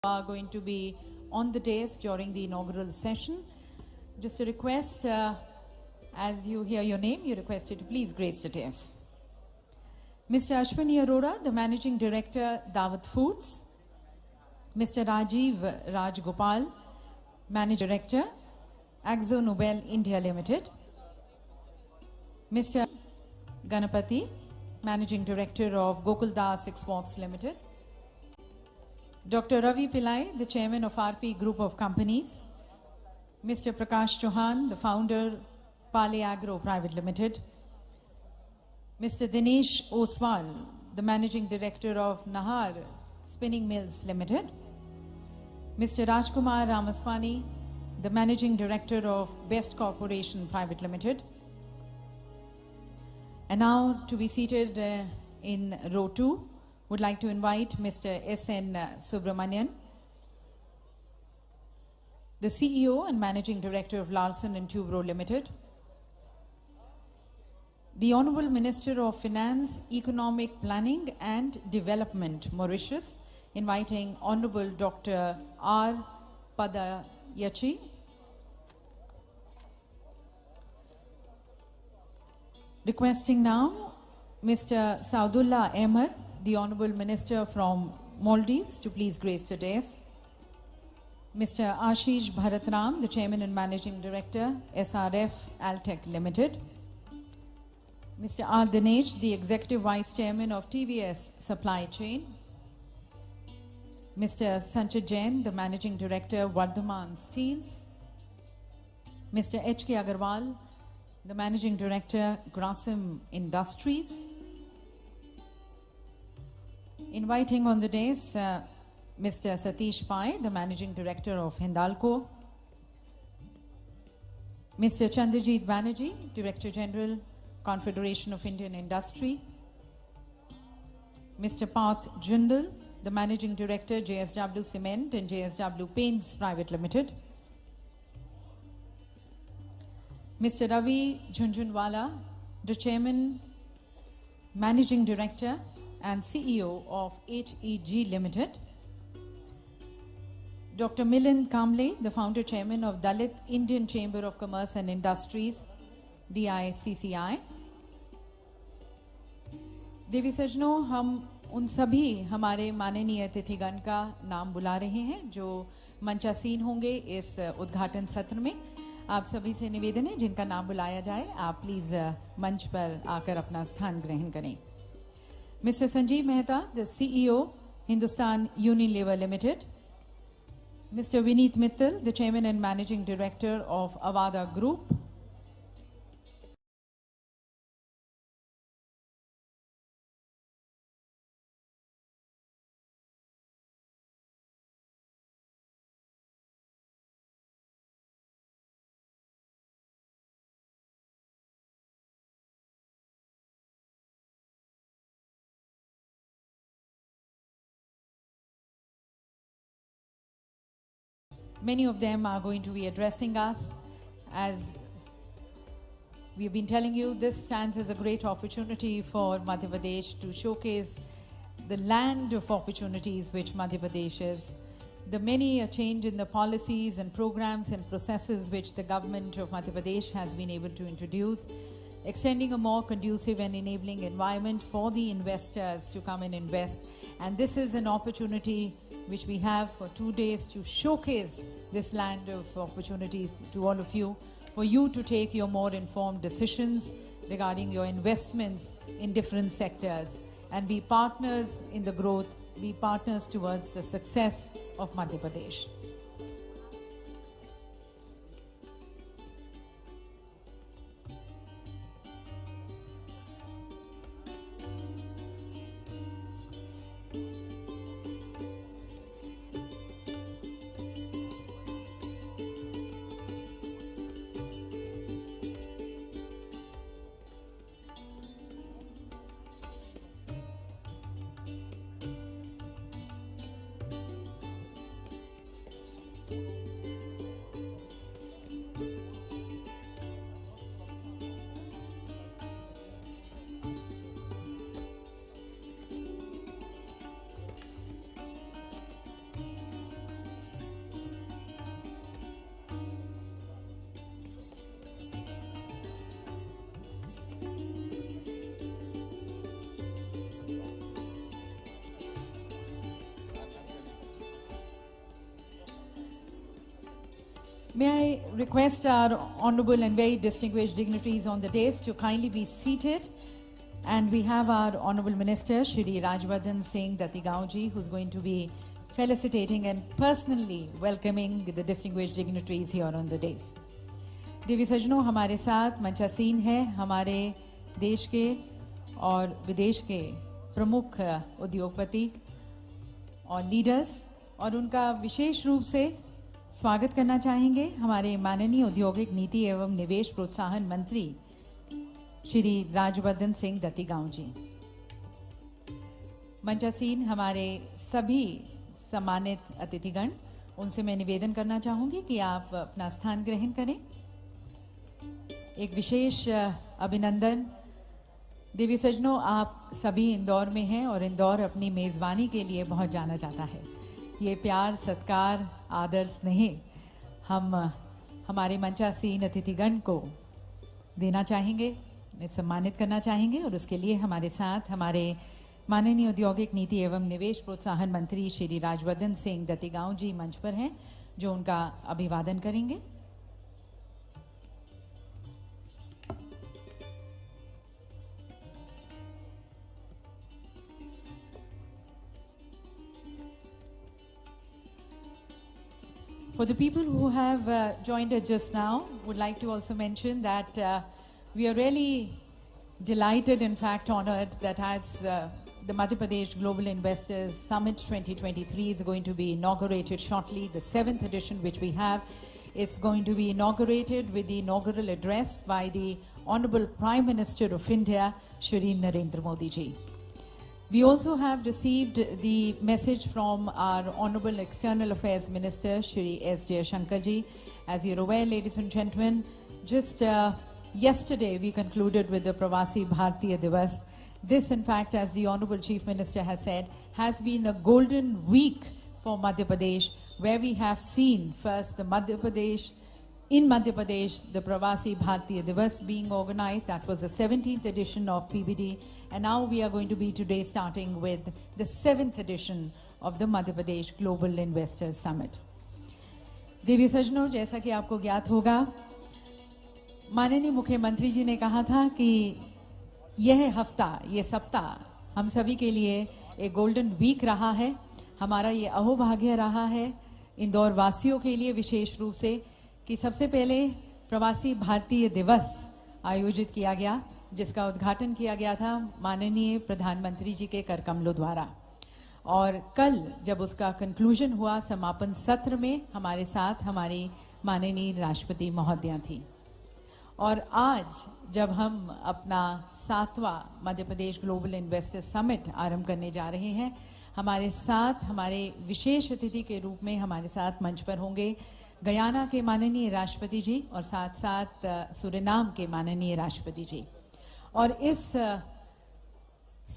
are going to be on the dais during the inaugural session. Just a request, as you hear your name, you're requested to please grace the dais. Mr. Ashwini Arora, the Managing Director, Daawat Foods. Mr. Rajiv Rajgopal, Managing Director, Akzo Nobel India Limited. Mr. Ganapati, Managing Director of Gokuldas Exports Limited. Dr. Ravi Pillai, the Chairman of RP Group of Companies. Mr. Prakash Chauhan, the Founder, Pale Agro Private Limited. Mr. Dinesh Oswal, the Managing Director of Nahar Spinning Mills Limited. Mr. Rajkumar Ramaswamy, the Managing Director of Best Corporation Private Limited. And now to be seated in row 2, would like to invite Mr. S.N. Subramanian, the CEO and Managing Director of Larsen & Toubro Limited. The Honorable Minister of Finance, Economic Planning and Development, Mauritius, inviting Honorable Dr. R. Padayachi. Requesting now Mr. Saudullah Ahmed, the Honorable Minister from Maldives, to please grace the dais. Mr. Ashish Bharatram, the Chairman and Managing Director, SRF Altech Limited. Mr. R. Dinesh, the Executive Vice Chairman of TVS Supply Chain. Mr. Sanchit Jain, the Managing Director, Vardhaman Steels. Mr. H.K. Agarwal, the Managing Director, Grasim Industries. Inviting on the dais Mr. Satish Pai, the Managing Director of Hindalco. Mr. Chandrajit Banerjee, Director General, Confederation of Indian Industry. Mr. Parth Jindal, the Managing Director, JSW Cement and JSW Paints Private Limited. Mr. Ravi Jhunjhunwala, the Chairman, Managing Director and CEO of HEG Limited. Dr. Milind Kamble, the Founder Chairman of Dalit Indian Chamber of Commerce and Industries, DICCI. देवी सज्जनों, हम उन सभी हमारे माननीय अतिथिगण का नाम बुला रहे हैं जो मंचासीन होंगे इस उद्घाटन सत्र में। आप सभी से निवेदन है जिनका नाम बुलाया जाए आप प्लीज मंच पर आकर अपना स्थान ग्रहण करें। Mister Sanjeev Mehta, the CEO, Hindustan Unilever limited. Mister Vineet Mittal, the chairman and managing director of Avaada group. Many of them are going to be addressing us. As we've been telling you, this stands as a great opportunity for Madhya Pradesh to showcase the land of opportunities which Madhya Pradesh is. The many change in the policies and programs and processes which the government of Madhya Pradesh has been able to introduce, extending a more conducive and enabling environment for the investors to come and invest. And this is an opportunity which we have for 2 days to showcase this land of opportunities to all of you, for you to take your more informed decisions regarding your investments in different sectors and be partners in the growth, be partners towards the success of Madhya Pradesh. May I request our honorable and very distinguished dignitaries on the dais to kindly be seated. And we have our honorable minister, Shri Rajvardhan Singh Datigaon ji, who's going to be felicitating and personally welcoming the distinguished dignitaries here on the dais. देवी सज्जनों, हमारे साथ मंचासीन है हमारे देश के और विदेश के प्रमुख उद्योगपति और लीडर्स, और उनका विशेष रूप से स्वागत करना चाहेंगे हमारे माननीय औद्योगिक नीति एवं निवेश प्रोत्साहन मंत्री श्री राजवर्धन सिंह दत्तीगांव जी। मंचासीन हमारे सभी सम्मानित अतिथिगण, उनसे मैं निवेदन करना चाहूंगी कि आप अपना स्थान ग्रहण करें। एक विशेष अभिनंदन। देवी सज्जनों, आप सभी इंदौर में हैं और इंदौर अपनी मेज़बानी के लिए बहुत जाना जाता है। ये प्यार, सत्कार, आदर, स्नेह हम हमारे मंचासीन अतिथिगण को देना चाहेंगे, सम्मानित करना चाहेंगे, और उसके लिए हमारे साथ हमारे माननीय औद्योगिक नीति एवं निवेश प्रोत्साहन मंत्री श्री राजवर्धन सिंह दत्तीगांव जी मंच पर हैं, जो उनका अभिवादन करेंगे। For the people who have joined us just now, would like to also mention that we are really delighted, in fact honored, that as the Madhya Pradesh Global Investors Summit 2023 is going to be inaugurated shortly, the 7th edition which we have, it's going to be inaugurated with the inaugural address by the Honorable Prime Minister of India, Shri Narendra Modi ji. We also have received the message from our Honorable External Affairs Minister, Shri S. Jaishankar ji. As you're aware, ladies and gentlemen, just yesterday we concluded with the Pravasi Bharatiya Divas. This, in fact, as the Honorable Chief Minister has said, has been a golden week for Madhya Pradesh, where we have seen first the Madhya Pradesh, the Pravasi Bharatiya Divas being organized. That was the 17th edition of PBD. And now we are going to be today starting with the 7th edition of the Madhya Pradesh Global Investors Summit. देवी सज्जनों, जैसा कि आपको ज्ञात होगा, माननीय मुख्यमंत्री जी ने कहा था कि यह हफ्ता, ये सप्ताह हम सभी के लिए एक गोल्डन वीक रहा है। हमारा ये अहोभाग्य रहा है इंदौर वासियों के लिए विशेष रूप से कि सबसे पहले प्रवासी भारतीय दिवस आयोजित किया गया, जिसका उद्घाटन किया गया था माननीय प्रधानमंत्री जी के कर कमलों द्वारा। और कल जब उसका कंक्लूजन हुआ समापन सत्र में, हमारे साथ हमारी माननीय राष्ट्रपति महोदया थी। और आज जब हम अपना 7वां Madhya Pradesh global investor summit आरंभ करने जा रहे हैं, हमारे साथ हमारे विशेष अतिथि के रूप में हमारे साथ मंच पर होंगे गयाना के माननीय राष्ट्रपति जी और साथ साथ सूरीनाम के माननीय राष्ट्रपति जी। और इस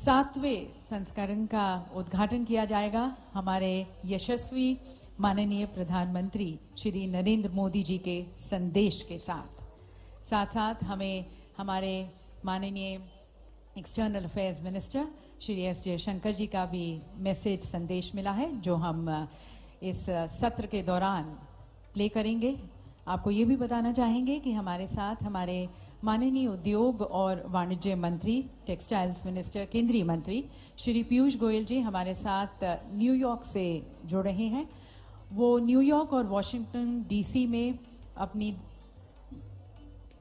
7वें संस्करण का उद्घाटन किया जाएगा हमारे यशस्वी माननीय प्रधानमंत्री श्री नरेंद्र मोदी जी के संदेश के साथ। साथ साथ हमें हमारे माननीय external affairs minister Shri S Jaishankar ji का भी मैसेज संदेश मिला है, जो हम इस सत्र के दौरान प्ले करेंगे। आपको ये भी बताना चाहेंगे कि हमारे साथ हमारे माननीय उद्योग और वाणिज्य मंत्री, टेक्सटाइल्स मिनिस्टर, केंद्रीय मंत्री श्री पीयूष गोयल जी हमारे साथ न्यूयॉर्क से जुड़ रहे हैं। वो न्यूयॉर्क और वॉशिंगटन डीसी में अपनी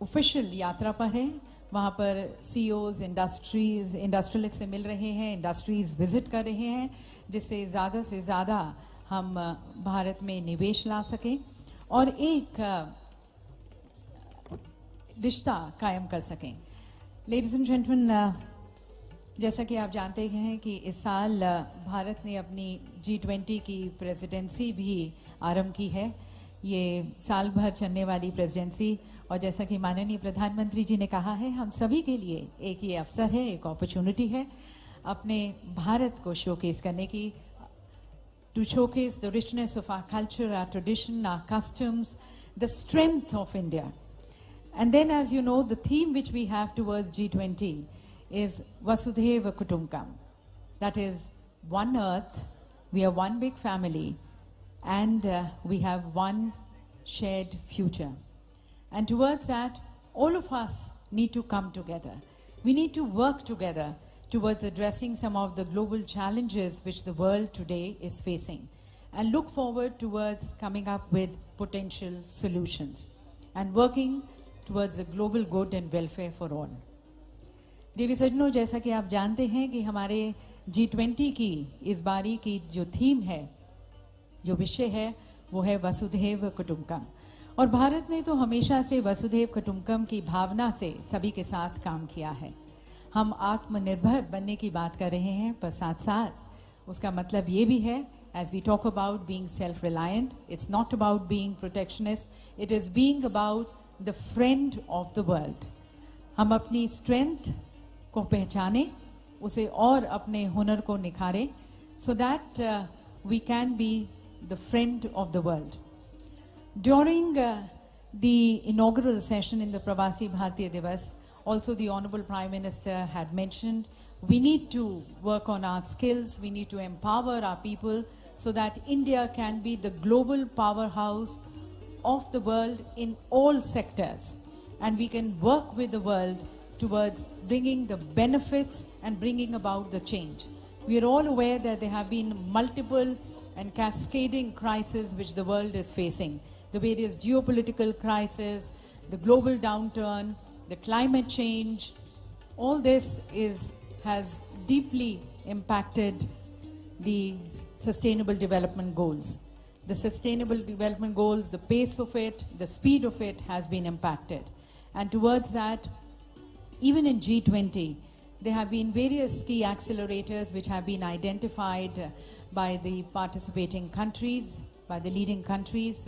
ऑफिशियल यात्रा पर हैं। वहाँ पर सीईओज, इंडस्ट्रियलिस्ट से मिल रहे हैं, इंडस्ट्रीज विजिट कर रहे हैं, जिससे ज़्यादा से ज़्यादा हम भारत में निवेश ला सकें और एक रिश्ता कायम कर सकें। लेडीज एंड जेंटलमैन, जैसा कि आप जानते हैं कि इस साल भारत ने अपनी G20 की प्रेसिडेंसी भी आरंभ की है। ये साल भर चलने वाली प्रेसिडेंसी, और जैसा कि माननीय प्रधानमंत्री जी ने कहा है, हम सभी के लिए एक ये अवसर है, एक अपॉर्चुनिटी है अपने भारत को शोकेस करने की, to showcase the richness of our culture, our tradition, our customs, the strength of India. And then, as you know, the theme which we have towards G20 is Vasudhaiva Kutumbakam. That is one earth, we are one big family, and we have one shared future. And towards that, all of us need to come together. We need to work together towards addressing some of the global challenges which the world today is facing, and look forward towards coming up with potential solutions and working towards the global good and welfare for all. देवी सज्जनों, जैसा कि आप जानते हैं कि हमारे G20 की इस बारी की जो थीम है, जो विषय है, वो है वसुधैव कुटुंबकम। और भारत ने तो हमेशा से वसुधैव कुटुंबकम की भावना से सभी के साथ काम किया है। हम आत्मनिर्भर बनने की बात कर रहे हैं, पर साथ साथ उसका मतलब ये भी है, as we talk about being self-reliant, it's not about being protectionist, it is being about the friend of the world. हम अपनी strength को पहचाने, उसे और अपने हुनर को निखारें, so that we can be the friend of the world. During the inaugural session in the Pravasi Bharatiya Divas, also the Honorable Prime Minister had mentioned we need to work on our skills, we need to empower our people so that India can be the global powerhouse of the world in all sectors, and we can work with the world towards bringing the benefits and bringing about the change. We are all aware that there have been multiple and cascading crises which the world is facing. The various geopolitical crises, the global downturn, the climate change, all this has deeply impacted the Sustainable Development Goals. The Sustainable Development Goals, the pace of it, the speed of it has been impacted. And towards that, even in G20, there have been various key accelerators which have been identified by the participating countries, by the leading countries,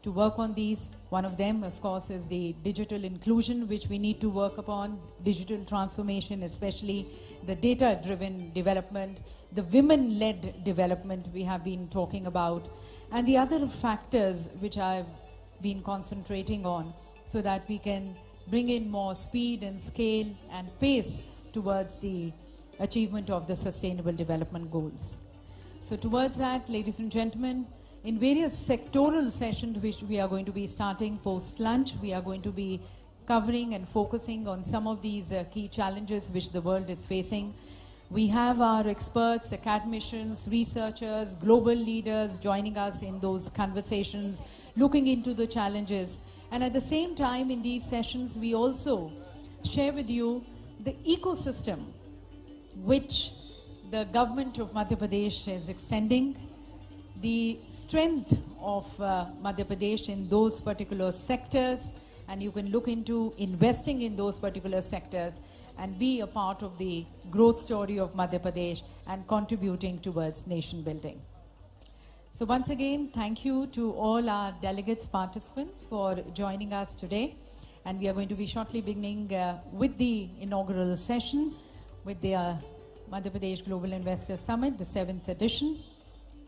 to work on these. One of them, of course, is the digital inclusion, which we need to work upon, digital transformation, especially the data-driven development, the women-led development we have been talking about, and the other factors which I've been concentrating on so that we can bring in more speed and scale and pace towards the achievement of the Sustainable Development Goals. So towards that, ladies and gentlemen, in various sectoral sessions which we are going to be starting post-lunch, we are going to be covering and focusing on some of these key challenges which the world is facing. We have our experts, academicians, researchers, global leaders joining us in those conversations, looking into the challenges. And at the same time, in these sessions, we also share with you the ecosystem which the government of Madhya Pradesh is extending, the strength of Madhya Pradesh in those particular sectors, and you can look into investing in those particular sectors and be a part of the growth story of Madhya Pradesh and contributing towards nation building. So once again, thank you to all our delegates, participants for joining us today. And we are going to be shortly beginning with the inaugural session with the Madhya Pradesh Global Investor Summit, the 7th edition.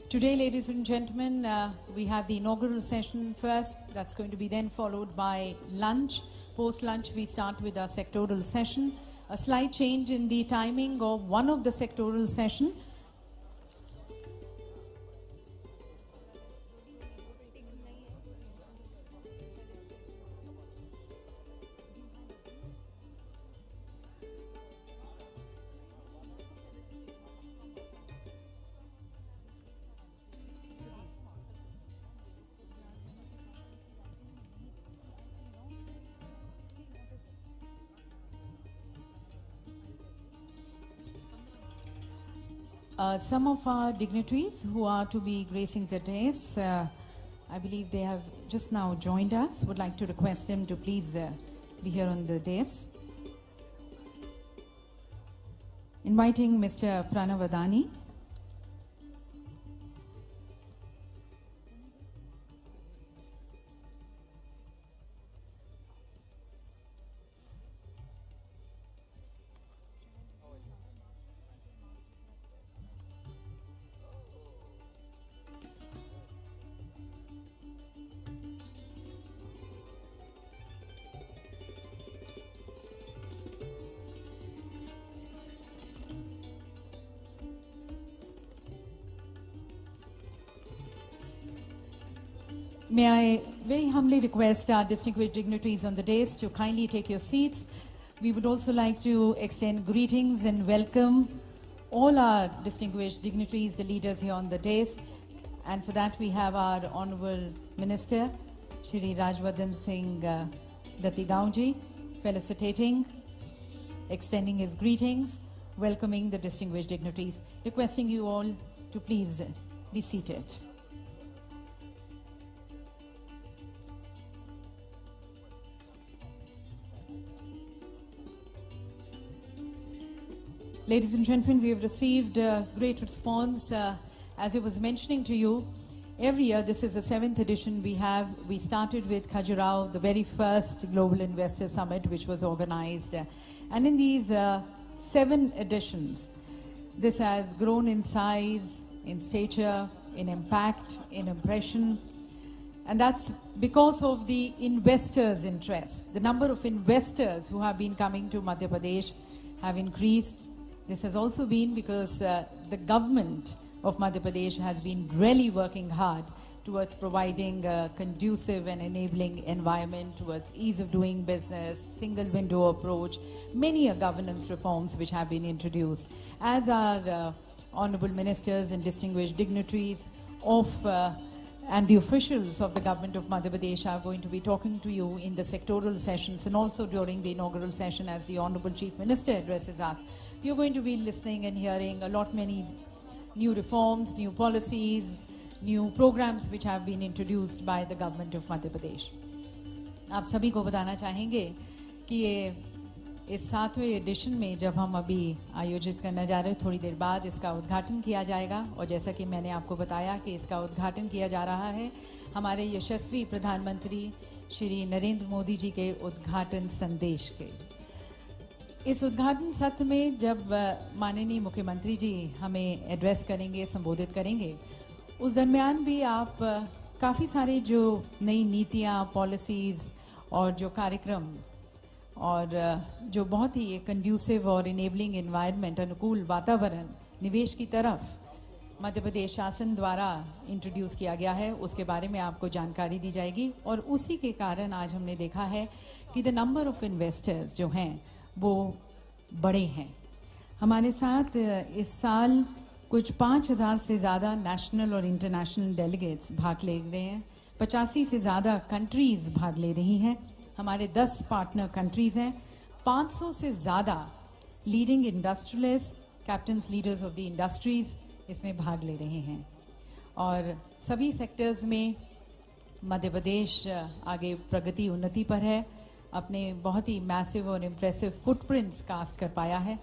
Today, ladies and gentlemen, we have the inaugural session first. That's going to be then followed by lunch. Post-lunch, we start with our sectoral session. A slight change in the timing of one of the sectoral session. Some of our dignitaries who are to be gracing the dais, I believe they have just now joined us. Would like to request them to please be here on the dais. Inviting Mr. Pranav Adani. May I very humbly request our distinguished dignitaries on the dais to kindly take your seats. We would also like to extend greetings and welcome all our distinguished dignitaries, the leaders here on the dais. And for that we have our Honorable Minister, Shri Rajwardhan Singh Datti felicitating, extending his greetings, welcoming the distinguished dignitaries, requesting you all to please be seated. Ladies and gentlemen, we have received a great response. As I was mentioning to you, every year, this is the 7th edition we started with Khajuraho, the very first Global Investor Summit, which was organized. And in these 7 editions, this has grown in size, in stature, in impact, in impression. And that's because of the investors' interest. The number of investors who have been coming to Madhya Pradesh have increased. This has also been because the government of Madhya Pradesh has been really working hard towards providing a conducive and enabling environment, towards ease of doing business, single window approach, many governance reforms which have been introduced. As our honorable ministers and distinguished dignitaries of and the officials of the government of Madhya Pradesh are going to be talking to you in the sectoral sessions and also during the inaugural session as the Honorable Chief Minister addresses us. You're going to be listening and hearing many new reforms, new policies, new programs which have been introduced by the government of Madhya Pradesh. आप सभी को बताना चाहेंगे कि ये इस 7वें addition में जब हम अभी आयोजित करने जा रहे हैं, थोड़ी देर बाद इसका उद्घाटन किया जाएगा और जैसा कि मैंने आपको बताया कि इसका उद्घाटन किया जा रहा है हमारे यशस्वी प्रधानमंत्री श्री नरेंद्र मोदी जी के उद्घाटन संदेश के। इस उद्घाटन सत्र में जब माननीय मुख्यमंत्री जी हमें एड्रेस करेंगे, संबोधित करेंगे, उस दरमियान भी आप काफ़ी सारे जो नई नीतियाँ, पॉलिसीज़ और जो कार्यक्रम और जो बहुत ही कंड्यूसिव और इनेबलिंग एनवायरनमेंट, अनुकूल वातावरण निवेश की तरफ मध्य प्रदेश शासन द्वारा इंट्रोड्यूस किया गया है, उसके बारे में आपको जानकारी दी जाएगी। और उसी के कारण आज हमने देखा है कि द नंबर ऑफ इन्वेस्टर्स जो हैं वो बड़े हैं। हमारे साथ इस साल कुछ 5000 से ज़्यादा नेशनल और इंटरनेशनल डेलीगेट्स भाग ले रहे हैं, 85 से ज़्यादा कंट्रीज़ भाग ले रही हैं, हमारे 10 पार्टनर कंट्रीज़ हैं, 500 से ज़्यादा leading industrialist, captains, leaders of the industries इसमें भाग ले रहे हैं और सभी सेक्टर्स में मध्य प्रदेश आगे प्रगति उन्नति पर है, अपने बहुत ही मैसिव और इम्प्रेसिव फुटप्रिंट्स कास्ट कर पाया है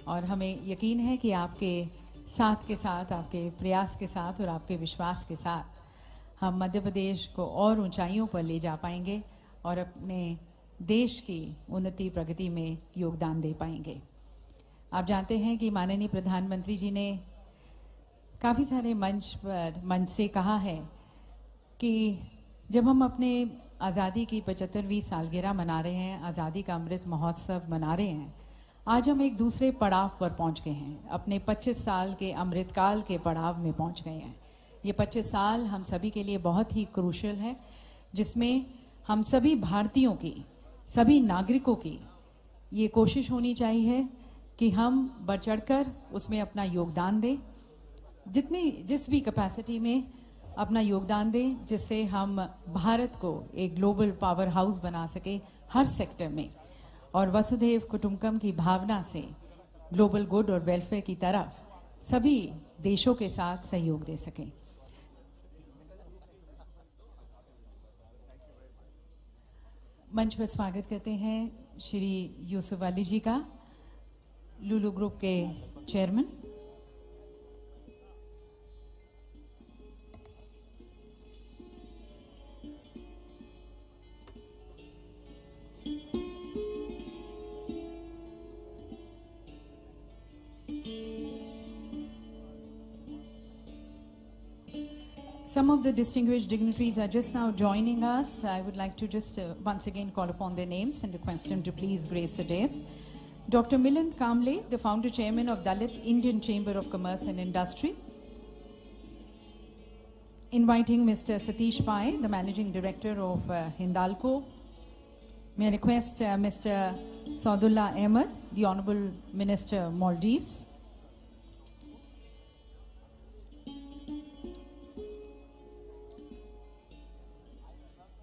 और हमें यकीन है कि आपके साथ के साथ, आपके प्रयास के साथ और आपके विश्वास के साथ हम मध्य प्रदेश को और ऊंचाइयों पर ले जा पाएंगे और अपने देश की उन्नति प्रगति में योगदान दे पाएंगे। आप जानते हैं कि माननीय प्रधानमंत्री जी ने काफ़ी सारे मंच से कहा है कि जब हम अपने आज़ादी की 75वीं सालगिरह मना रहे हैं, आज़ादी का अमृत महोत्सव मना रहे हैं, आज हम एक दूसरे पड़ाव पर पहुंच गए हैं, अपने 25 साल के अमृतकाल के पड़ाव में पहुंच गए हैं। ये 25 साल हम सभी के लिए बहुत ही क्रूशल है, जिसमें हम सभी भारतीयों की, सभी नागरिकों की ये कोशिश होनी चाहिए कि हम बढ़ चढ़कर उसमें अपना योगदान दें, जिस भी कैपेसिटी में अपना योगदान दें, जिससे हम भारत को एक ग्लोबल पावर हाउस बना सके हर सेक्टर में और वसुधैव कुटुंबकम की भावना से ग्लोबल गुड और वेलफेयर की तरफ सभी देशों के साथ सहयोग दे सकें। मंच पर स्वागत करते हैं श्री यूसुफ अली जी का, लुलु ग्रुप के chairman. Some of the distinguished dignitaries are just now joining us. I would like to just once again call upon their names and request them to please grace the dais. Dr. Milind Kamble, the founder chairman of Dalit Indian Chamber of Commerce and Industry. inviting Mr. Satish Pai, the Managing Director of Hindalco. May I request Mr. Saudullah Ahmed, the Honorable Minister, Maldives.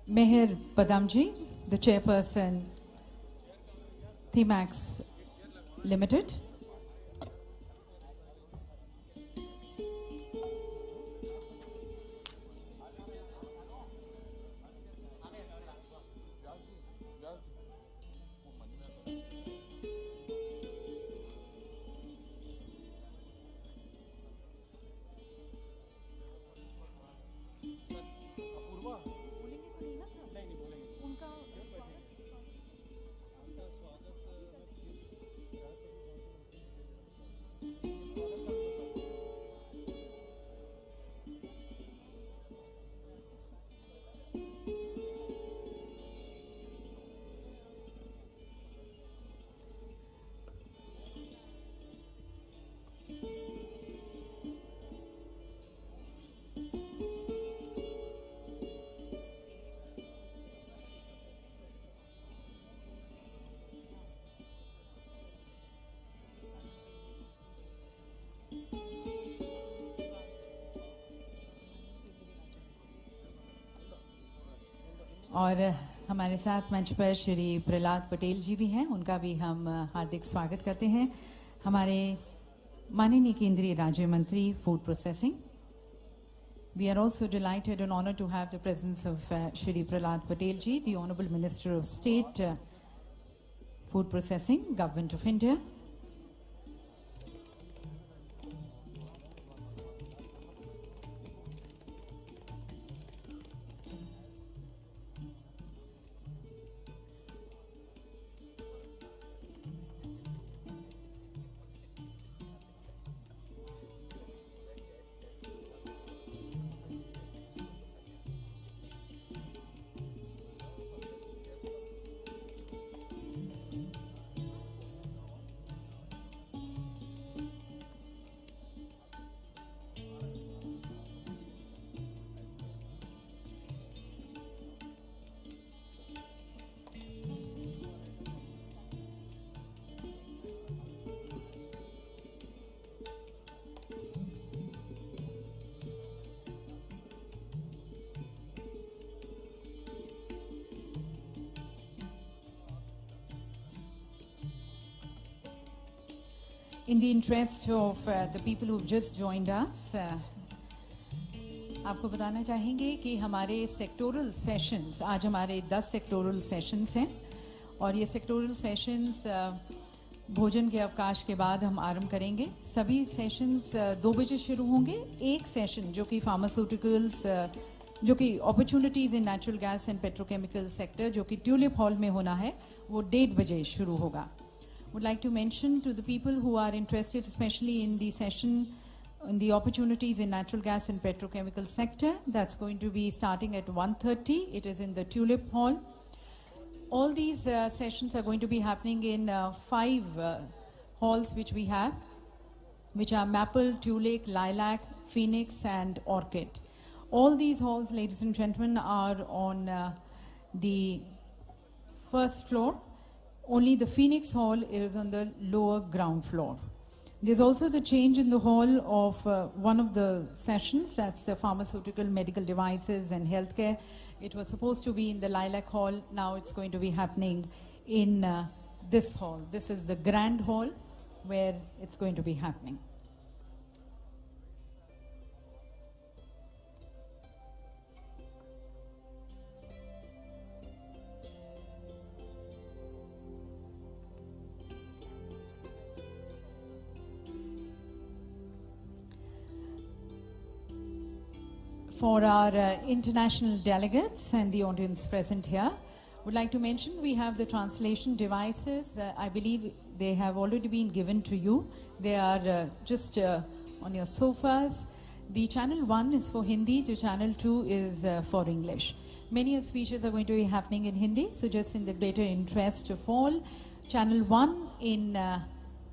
Meher Padamji, the Chairperson, Thimax Limited. और हमारे साथ मंच पर श्री प्रहलाद पटेल जी भी हैं, उनका भी हम हार्दिक स्वागत करते हैं। हमारे माननीय केंद्रीय राज्य मंत्री food processing. We are also delighted and honored to have the presence of Shri Prahlad Patel ji, the Honorable Minister of State, Food Processing, Government of India. In the interest of the people who've just joined us, आपको बताना चाहेंगे कि हमारे sectoral sessions, आज हमारे 10 sectoral sessions हैं और ये सेक्टोरल सेशंस भोजन के अवकाश के बाद हम आरंभ करेंगे। सभी सेशंस 2 बजे शुरू होंगे। एक सेशन जो कि फार्मास्यूटिकल्स, जो कि opportunities in natural gas and petrochemical sector, जो कि ट्यूलिप हॉल में होना है, वो 1:30 बजे शुरू होगा। Would like to mention to the people who are interested, especially in the session in the opportunities in natural gas and petrochemical sector, that's going to be starting at 1:30. It is in the Tulip Hall. All these sessions are going to be happening in 5 halls which we have, which are Maple, Tulip, Lilac, Phoenix and Orchid. All these halls, ladies and gentlemen, are on the first floor. Only the Phoenix Hall is on the lower ground floor. There's also the change in the hall of one of the sessions, that's the pharmaceutical, medical devices and healthcare. It was supposed to be in the Lilac Hall. Now it's going to be happening in this hall. This is the grand hall where it's going to be happening. For our international delegates and the audience present here, would like to mention we have the translation devices. I believe they have already been given to you. They are just on your sofas. The channel 1 is for Hindi, to channel 2 is for English. Many speeches are going to be happening in Hindi, so just in the greater interest of all, channel 1 in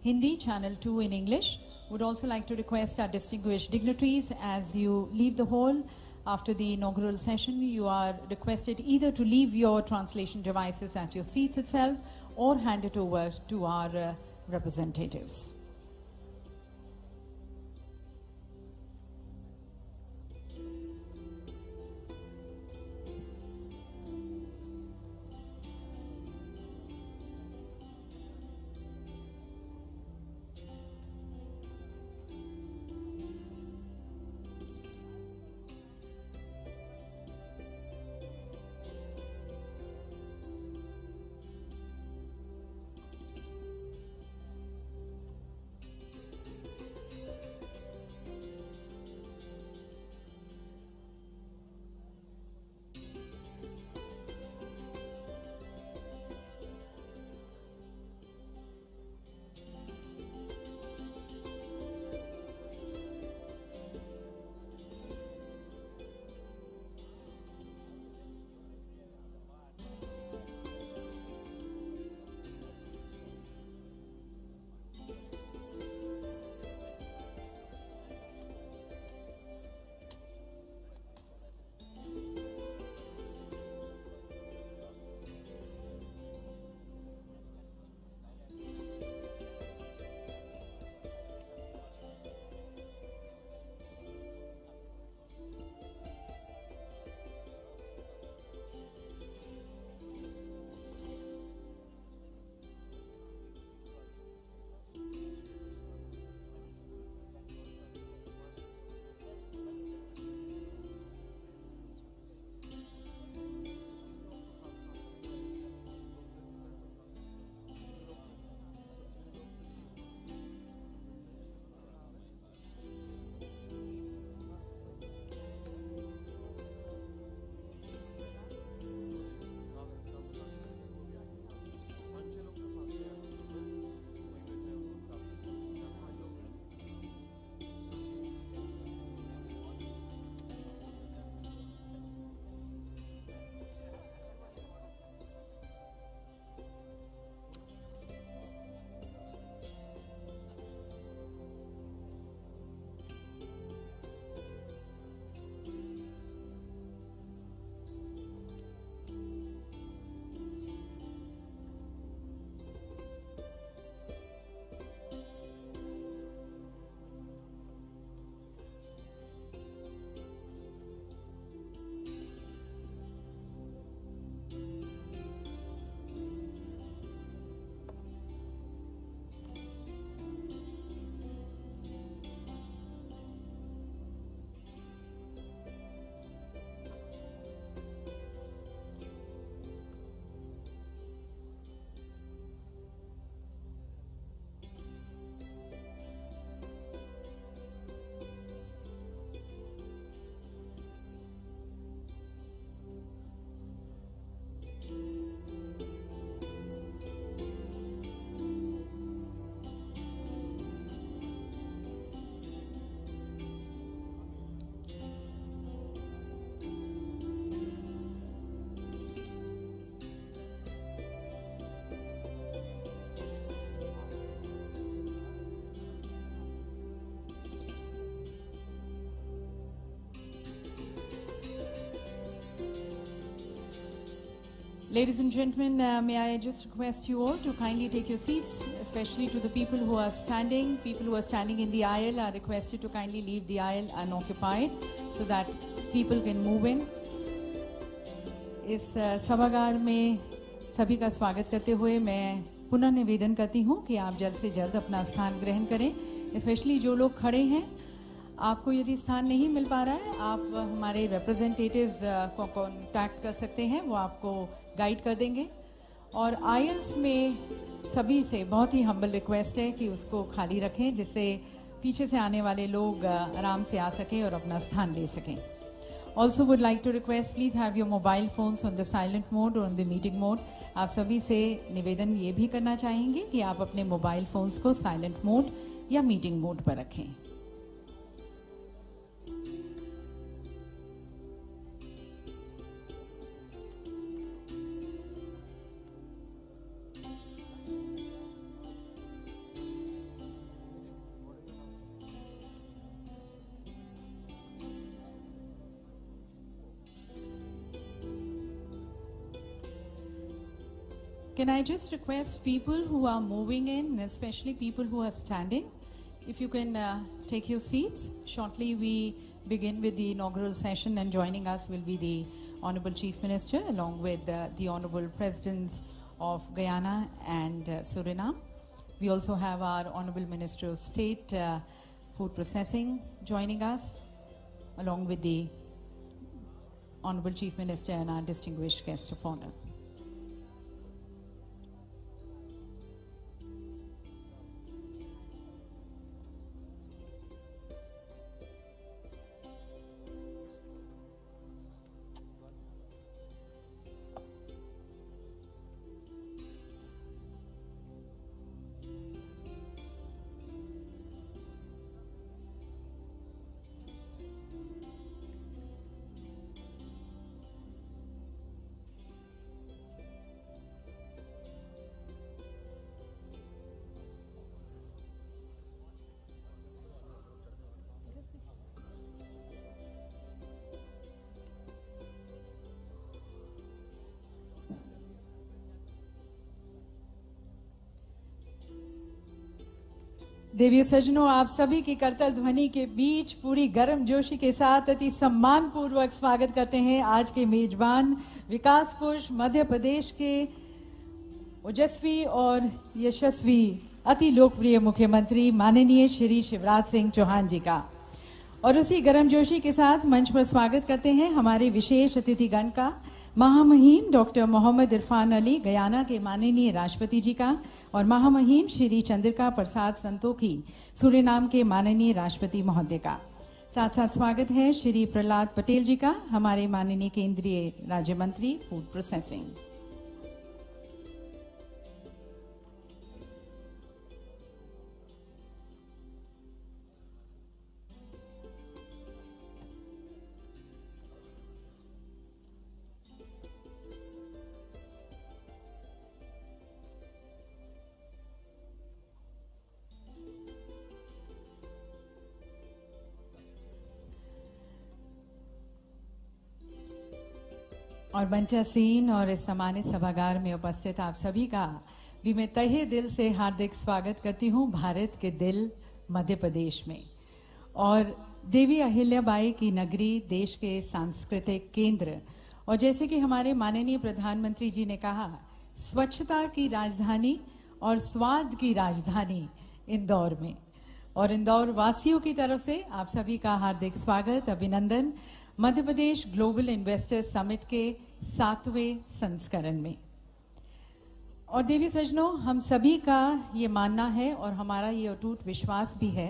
Hindi, channel 2 in English. Would also like to request our distinguished dignitaries, as you leave the hall, After the inaugural session, you are requested either to leave your translation devices at your seats itself or hand it over to our representatives. Ladies and gentlemen, may I just request you all to kindly take your seats, especially to the people who are standing. People who are standing in the aisle are requested to kindly leave the aisle unoccupied so that people can move in. इस सभागार में सभी का स्वागत करते हुए मैं पुनः निवेदन करती हूँ कि आप जल्द से जल्द अपना स्थान ग्रहण करें, स्पेशली जो लोग खड़े हैं। आपको यदि स्थान नहीं मिल पा रहा है, आप हमारे रिप्रेजेंटेटिव्स को कांटेक्ट कर सकते हैं, वो आपको गाइड कर देंगे। और आयल्स में सभी से बहुत ही हम्बल रिक्वेस्ट है कि उसको खाली रखें, जिससे पीछे से आने वाले लोग आराम से आ सकें और अपना स्थान ले सकें। Also would like to request, please have your mobile phones on the silent mode or on the meeting mode. आप सभी से निवेदन ये भी करना चाहेंगे कि आप अपने मोबाइल फोन्स को साइलेंट मोड या मीटिंग मोड पर रखें। Can I just request people who are moving in, especially people who are standing, if you can take your seats. Shortly we begin with the inaugural session, and joining us will be the Honorable Chief Minister along with the Honorable Presidents of Guyana and Suriname. We also have our Honorable Minister of State Food Processing joining us along with the Honorable Chief Minister and our distinguished guest of honor. देवियों सज्जनों, आप सभी की करतल ध्वनि के बीच पूरी गर्मजोशी के साथ अति सम्मान पूर्वक स्वागत करते हैं आज के मेजबान विकास पुरुष मध्य प्रदेश के ओजस्वी और यशस्वी अति लोकप्रिय मुख्यमंत्री माननीय श्री शिवराज सिंह चौहान जी का। और उसी गर्मजोशी के साथ मंच पर स्वागत करते हैं हमारे विशेष अतिथिगण का, महामहिम doctor Mohamed Irfaan Ali Guyana के माननीय राष्ट्रपति जी का, और महामहिम श्री चंद्रिका प्रसाद संतोखी सूरीनाम के माननीय राष्ट्रपति महोदय का। साथ साथ स्वागत है श्री प्रहलाद पटेल जी का, हमारे माननीय केंद्रीय राज्य मंत्री फूड प्रोसेसिंग। और मंचासीन और इस सम्मानित सभागार में उपस्थित आप सभी का भी मैं तहे दिल से हार्दिक स्वागत करती हूं भारत के दिल मध्य प्रदेश में। और देवी अहिल्याबाई की नगरी, देश के सांस्कृतिक केंद्र, और जैसे कि हमारे माननीय प्रधानमंत्री जी ने कहा, स्वच्छता की राजधानी और स्वाद की राजधानी इंदौर में। और इंदौर वासियों की तरफ से आप सभी का हार्दिक स्वागत, अभिनंदन Madhya Pradesh global investors summit के 7वें संस्करण में। और देवी सज्जनों, हम सभी का ये मानना है और हमारा ये अटूट विश्वास भी है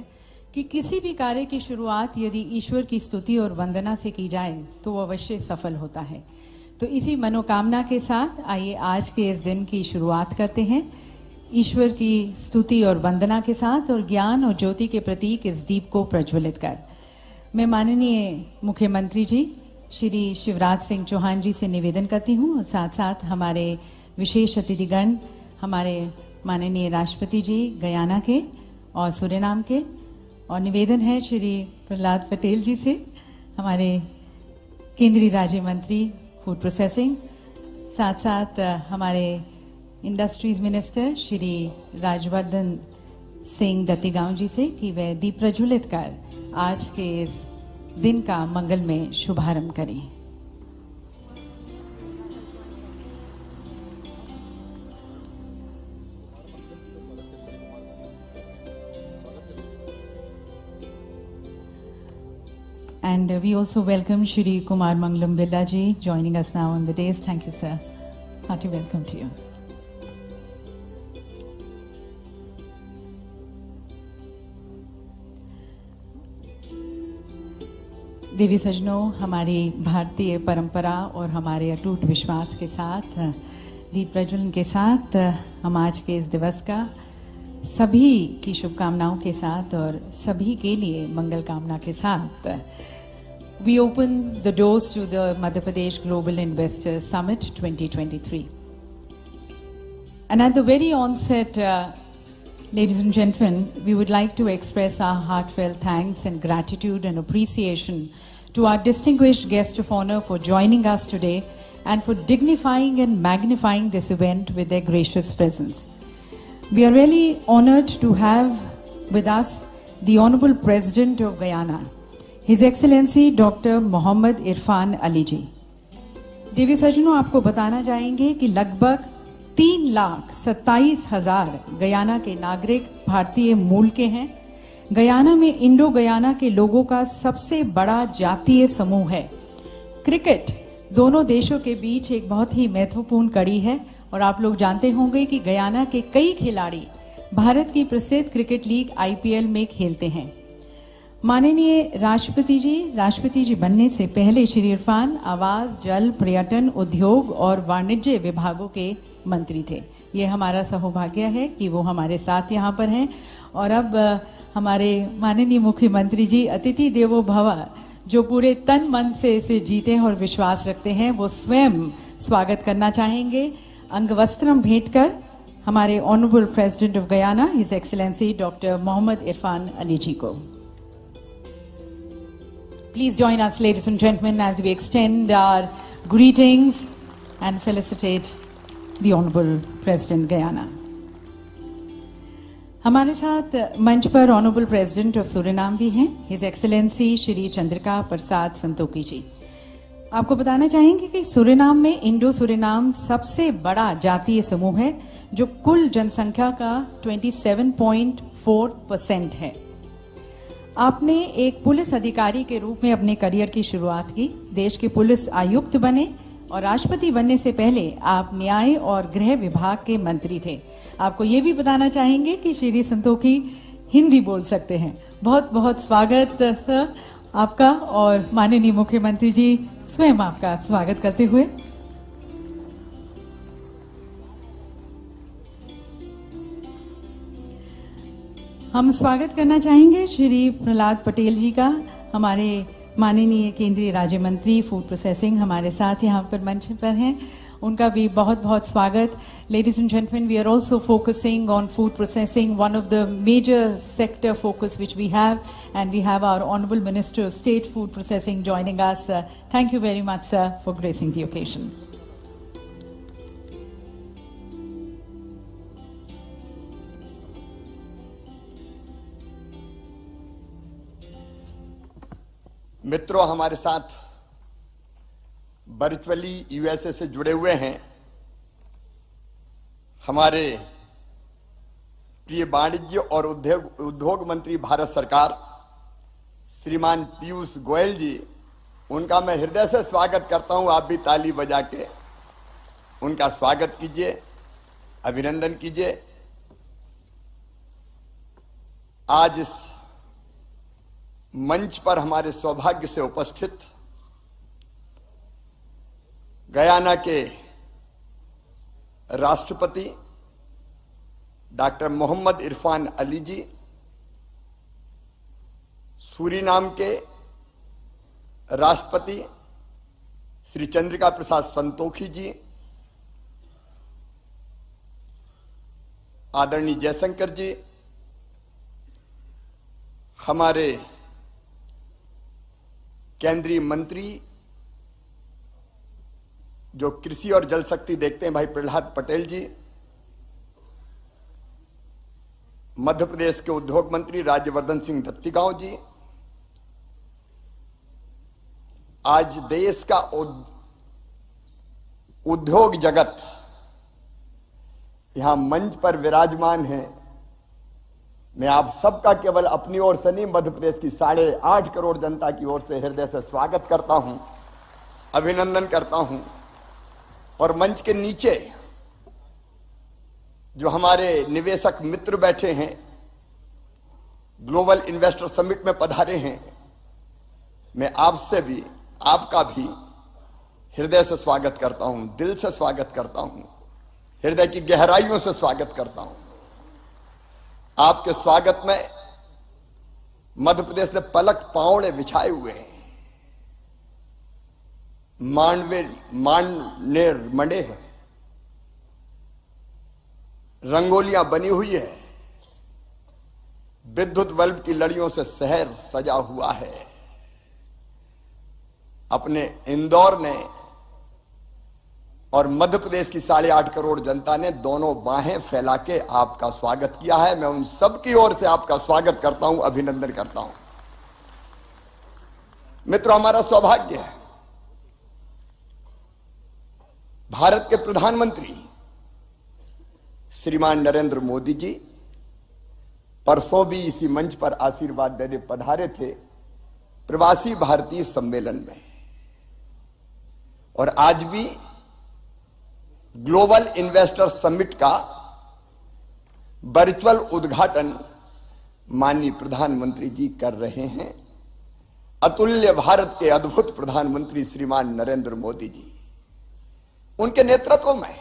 कि किसी भी कार्य की शुरुआत यदि ईश्वर की स्तुति और वंदना से की जाए तो वो अवश्य सफल होता है। तो इसी मनोकामना के साथ आइए आज के इस दिन की शुरुआत करते हैं ईश्वर की स्तुति और वंदना के साथ, और ज्ञान और ज्योति के प्रतीक इस दीप को प्रज्वलित कर मैं माननीय मुख्यमंत्री जी श्री शिवराज सिंह चौहान जी से निवेदन करती हूँ, और साथ साथ हमारे विशेष अतिथिगण, हमारे माननीय राष्ट्रपति जी गयाना के और सूरीनाम के, और निवेदन है श्री प्रहलाद पटेल जी से, हमारे केंद्रीय राज्य मंत्री फूड प्रोसेसिंग, साथ साथ हमारे इंडस्ट्रीज मिनिस्टर श्री राजवर्धन सिंह दत्तीगांव जी से कि वे दीप प्रज्वलित कर आज के इस दिन का मंगलमय शुभारंभ करें। And we also welcome Shri Kumar Mangalam Birla ji joining us now on the dais. Thank you, sir. Hearty welcome to you. देवी सज्जनों, हमारी भारतीय परंपरा और हमारे अटूट विश्वास के साथ, दीप प्रज्वलन के साथ हम आज के इस दिवस का सभी की शुभकामनाओं के साथ और सभी के लिए मंगल कामना के साथ we open the doors to the Madhya Pradesh Global Investors Summit 2023. And at the very onset, ladies and gentlemen, we would like to express our heartfelt thanks and gratitude and appreciation to our distinguished guest of honor for joining us today and for dignifying and magnifying this event with their gracious presence. We are really honored to have with us the Honorable President of Guyana, His Excellency Dr. Mohammad Irfan Ali जी। देवी सज्जनों, आपको बताना चाहेंगे कि लगभग 3,27,000 Guyana के नागरिक भारतीय मूल के हैं। गयाना में इंडो गयाना के लोगों का सबसे बड़ा जातीय समूह है। क्रिकेट दोनों देशों के बीच एक बहुत ही महत्वपूर्ण कड़ी है और आप लोग जानते होंगे कि गयाना के कई खिलाड़ी भारत की प्रसिद्ध क्रिकेट लीग IPL में खेलते हैं। माननीय राष्ट्रपति जी बनने से पहले श्री इरफान आवास, जल, पर्यटन, उद्योग और वाणिज्य विभागों के मंत्री थे। ये हमारा सौभाग्य है कि वो हमारे साथ यहाँ पर हैं और अब हमारे माननीय मुख्यमंत्री जी अतिथि देवो भव, जो पूरे तन मन से इसे जीते हैं और विश्वास रखते हैं, वो स्वयं स्वागत करना चाहेंगे अंगवस्त्रम भेंट कर हमारे honourable president of Guyana his excellency doctor Mohamed Irfaan Ali ji को। Please join us, ladies and gentlemen, as we extend our greetings and felicitate the Honorable President Guyana. हमारे साथ मंच पर ऑनरेबल प्रेसिडेंट ऑफ सूरीनाम भी हैं, his excellency Shri Chandrika Prasad Santokhi जी। आपको बताना चाहेंगे कि सूरीनाम में इंडो सूरीनाम सबसे बड़ा जातीय समूह है, जो कुल जनसंख्या का 27.4% है। आपने एक पुलिस अधिकारी के रूप में अपने करियर की शुरुआत की, देश के पुलिस आयुक्त बने और राष्ट्रपति बनने से पहले आप न्याय और गृह विभाग के मंत्री थे। आपको ये भी बताना चाहेंगे कि श्री संतोखी हिंदी बोल सकते हैं। बहुत बहुत स्वागत सर आपका, और माननीय मुख्यमंत्री जी स्वयं आपका स्वागत करते हुए। हम स्वागत करना चाहेंगे श्री प्रहलाद पटेल जी का, हमारे माननीय केंद्रीय राज्य मंत्री फूड प्रोसेसिंग हमारे साथ यहाँ पर मंच पर हैं, उनका भी बहुत बहुत स्वागत। Ladies and gentleman, we are also focusing on food processing, one of the major sector focus which we have, and we have our honourable minister of state food processing joining us. Thank you very much sir for gracing the occasion. मित्रों, हमारे साथ virtually USA से जुड़े हुए हैं हमारे प्रिय वाणिज्य और उद्योग मंत्री भारत सरकार श्रीमान पीयूष गोयल जी। उनका मैं हृदय से स्वागत करता हूं। आप भी ताली बजा के उनका स्वागत कीजिए, अभिनंदन कीजिए। आज इस मंच पर हमारे सौभाग्य से उपस्थित गयाना के राष्ट्रपति डॉक्टर मोहम्मद इरफान अली जी, सूरीनाम के राष्ट्रपति श्री चंद्रिका प्रसाद संतोखी जी, आदरणीय जयशंकर जी, हमारे केंद्रीय मंत्री जो कृषि और जल शक्ति देखते हैं भाई प्रहलाद पटेल जी, मध्य प्रदेश के उद्योग मंत्री राज्यवर्धन सिंह दत्तीगांव जी। आज देश का उद्योग जगत यहां मंच पर विराजमान है। मैं आप सबका केवल अपनी ओर से नहीं, मध्य प्रदेश की 8.5 करोड़ जनता की ओर से हृदय से स्वागत करता हूं, अभिनंदन करता हूं। और मंच के नीचे जो हमारे निवेशक मित्र बैठे हैं, ग्लोबल इन्वेस्टर समिट में पधारे हैं, मैं आपसे भी, आपका भी हृदय से स्वागत करता हूं, दिल से स्वागत करता हूं, हृदय की गहराइयों से स्वागत करता हूं। आपके स्वागत में मध्य प्रदेश ने पलक पावड़े बिछाए हुए हैं, मांडने मंडे हैं, रंगोलियां बनी हुई है, विद्युत बल्ब की लड़ियों से शहर सजा हुआ है। अपने इंदौर ने और मध्य प्रदेश की 8.5 करोड़ जनता ने दोनों बाहें फैला के आपका स्वागत किया है। मैं उन सब की ओर से आपका स्वागत करता हूं, अभिनंदन करता हूं। मित्रों, हमारा सौभाग्य है भारत के प्रधानमंत्री श्रीमान नरेंद्र मोदी जी परसों भी इसी मंच पर आशीर्वाद देने पधारे थे प्रवासी भारतीय सम्मेलन में, और आज भी ग्लोबल इन्वेस्टर समिट का वर्चुअल उद्घाटन माननीय प्रधानमंत्री जी कर रहे हैं। अतुल्य भारत के अद्भुत प्रधानमंत्री श्रीमान नरेंद्र मोदी जी, उनके नेतृत्व में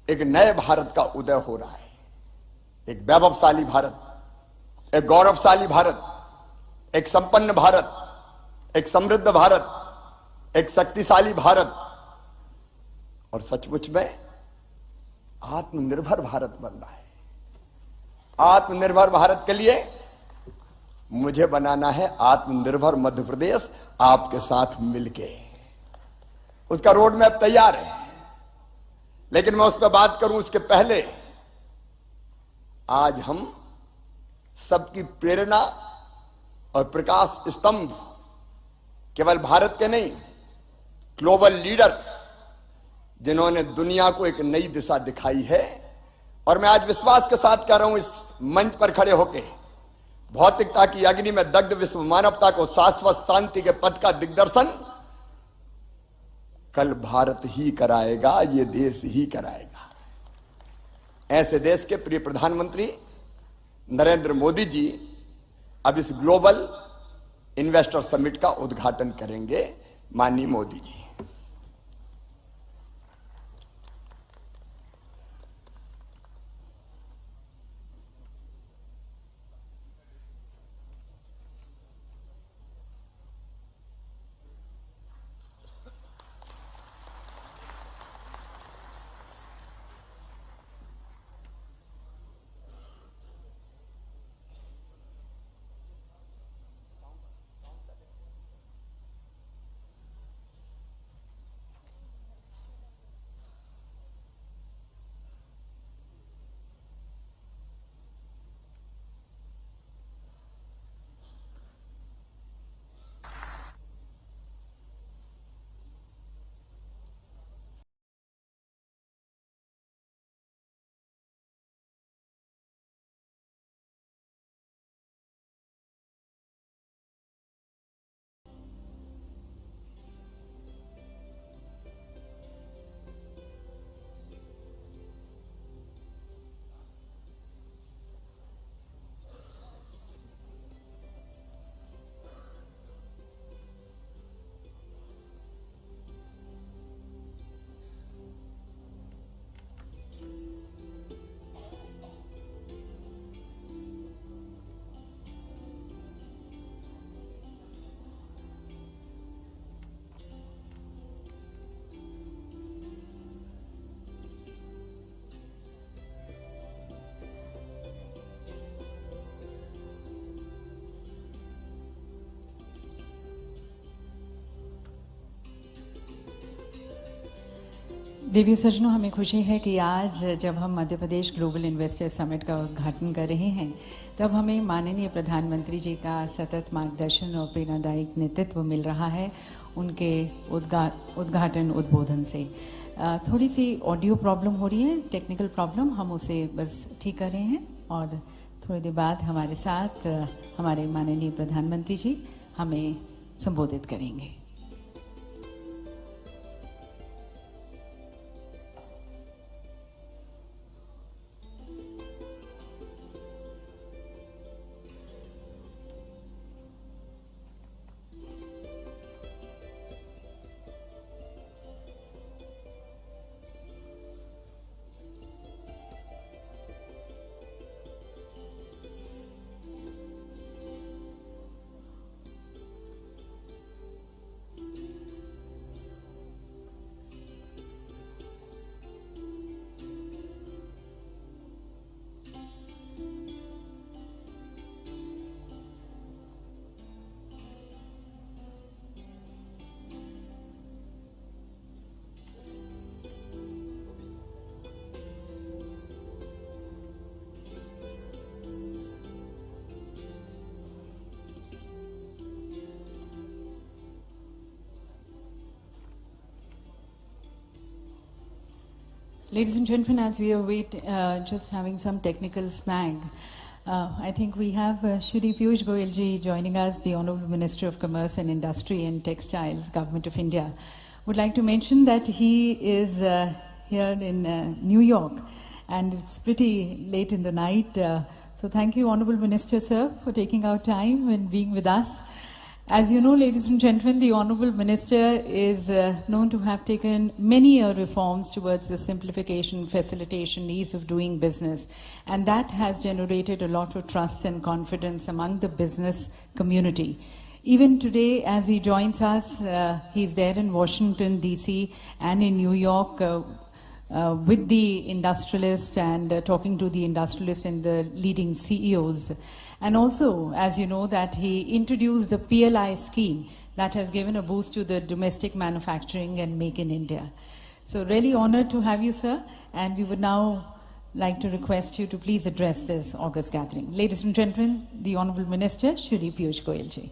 एक नए भारत का उदय हो रहा है। एक वैभवशाली भारत, एक गौरवशाली भारत, एक संपन्न भारत, एक समृद्ध भारत, एक शक्तिशाली भारत और सचमुच में आत्मनिर्भर भारत बन रहा है। आत्मनिर्भर भारत के लिए मुझे बनाना है आत्मनिर्भर मध्य प्रदेश, आपके साथ मिलके। उसका रोड मैप तैयार है, लेकिन मैं उस पर बात करूं उसके पहले आज हम सबकी प्रेरणा और प्रकाश स्तंभ केवल भारत के नहीं, ग्लोबल लीडर जिन्होंने दुनिया को एक नई दिशा दिखाई है। और मैं आज विश्वास के साथ कह रहा हूं इस मंच पर खड़े होकर, भौतिकता की अग्नि में दग्ध विश्व मानवता को शाश्वत शांति के पथ का दिग्दर्शन कल भारत ही कराएगा, ये देश ही कराएगा। ऐसे देश के प्रिय प्रधानमंत्री नरेंद्र मोदी जी अब इस ग्लोबल इन्वेस्टर समिट का उद्घाटन करेंगे। माननीय मोदी जी। देवी सज्जनों, हमें खुशी है कि आज जब हम Madhya Pradesh global investor summit का उद्घाटन कर रहे हैं, तब हमें माननीय प्रधानमंत्री जी का सतत मार्गदर्शन और प्रेरणादायक नेतृत्व मिल रहा है उनके उद्घाटन उद्बोधन से। थोड़ी सी ऑडियो प्रॉब्लम हो रही है, टेक्निकल प्रॉब्लम, हम उसे बस ठीक कर रहे हैं और थोड़ी देर बाद हमारे साथ हमारे माननीय प्रधानमंत्री जी हमें संबोधित करेंगे। Ladies and gentlemen, as we await just having some technical snag, I think we have Shri Piyush Goyal ji joining us, the Honorable Minister of Commerce and Industry and Textiles, Government of India. Would like to mention that he is here in New York, and it's pretty late in the night. So thank you, Honorable Minister, sir, for taking out time and being with us. As you know, ladies and gentlemen, the Honorable Minister is known to have taken many reforms towards the simplification, facilitation, ease of doing business. And that has generated a lot of trust and confidence among the business community. Even today, as he joins us, he's there in Washington, D.C. and in New York with the industrialists and talking to the industrialists and the leading CEOs. And also, as you know, that he introduced the PLI scheme that has given a boost to the domestic manufacturing and Make in India. So really honored to have you, sir. And we would now like to request you to please address this August gathering. Ladies and gentlemen, the Honorable Minister, Shri Piyush Goyal ji.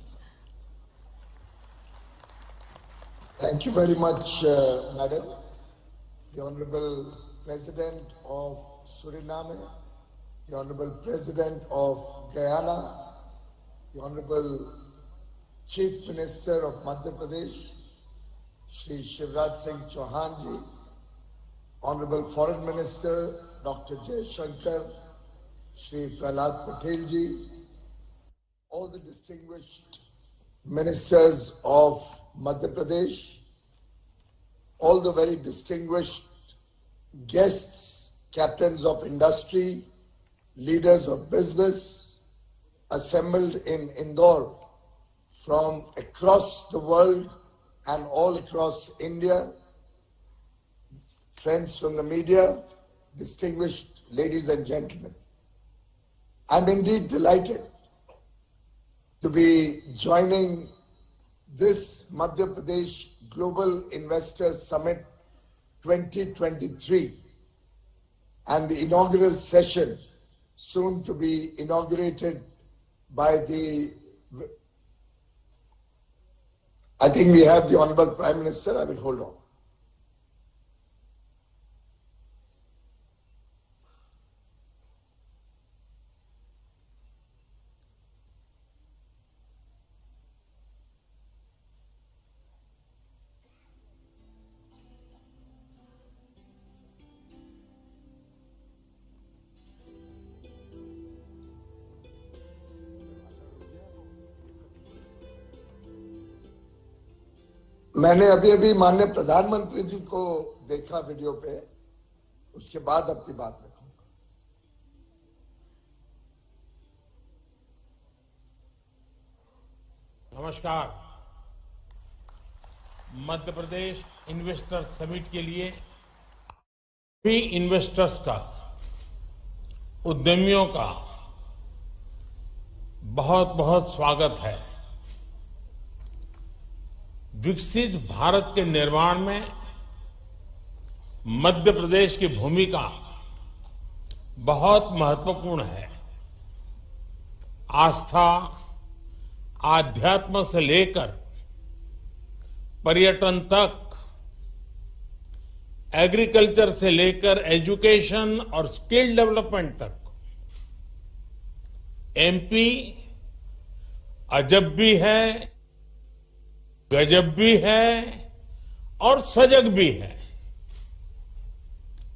Thank you very much, Madam. The Honorable President of Suriname, the Honorable President of Guyana, the Honorable Chief Minister of Madhya Pradesh, Shri Shivraj Singh Chauhan ji, Honorable Foreign Minister Dr. Jay Shankar, Shri Prahlad Patel ji, all the distinguished ministers of Madhya Pradesh, all the very distinguished guests, captains of industry, leaders of business assembled in Indore from across the world and all across India, friends from the media, distinguished ladies and gentlemen. I'm indeed delighted to be joining this Madhya Pradesh Global Investors Summit 2023 and the inaugural session soon to be inaugurated by I think we have the Honorable Prime Minister. I will hold on. मैंने अभी माननीय प्रधानमंत्री जी को देखा video पे, उसके बाद अपनी बात रखूंगा। नमस्कार। मध्य प्रदेश इन्वेस्टर समिट के लिए भी इन्वेस्टर्स का, उद्यमियों का बहुत बहुत स्वागत है। विकसित भारत के निर्माण में मध्य प्रदेश की भूमिका बहुत महत्वपूर्ण है। आस्था, आध्यात्म से लेकर पर्यटन तक, एग्रीकल्चर से लेकर एजुकेशन और स्किल डेवलपमेंट तक एमपी अजब भी है, गजब भी है और सजग भी है।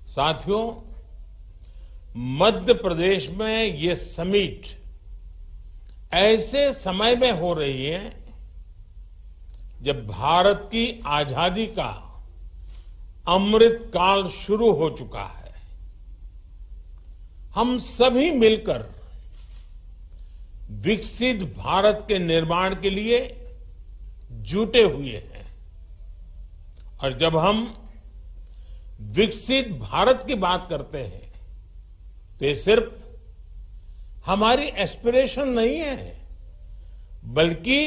साथियों, मध्य प्रदेश में ये समिट ऐसे समय में हो रही है जब भारत की आजादी का अमृत काल शुरू हो चुका है। हम सभी मिलकर विकसित भारत के निर्माण के लिए जुटे हुए हैं और जब हम विकसित भारत की बात करते हैं तो ये सिर्फ हमारी एस्पिरेशन नहीं है, बल्कि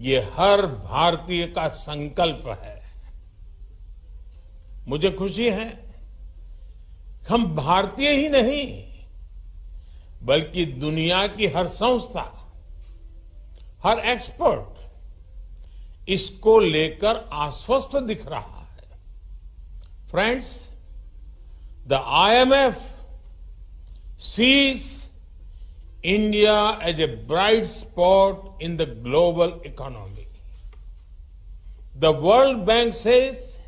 ये हर भारतीय का संकल्प है। मुझे खुशी है कि हम भारतीय ही नहीं बल्कि दुनिया की हर संस्था, हर एक्सपर्ट इसको लेकर आश्वस्त दिख रहा है। Friends, The IMF sees India as a bright spot in the global economy. The World Bank says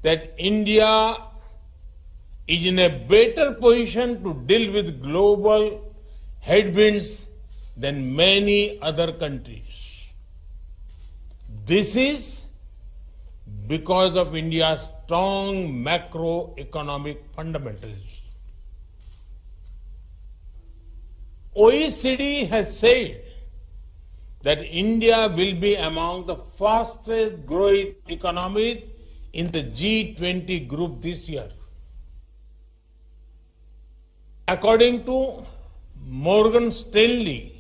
that India is in a better position to deal with global headwinds than many other countries. This is because of India's strong macroeconomic fundamentals. OECD has said that India will be among the fastest growing economies in the G20 group this year. According to Morgan Stanley,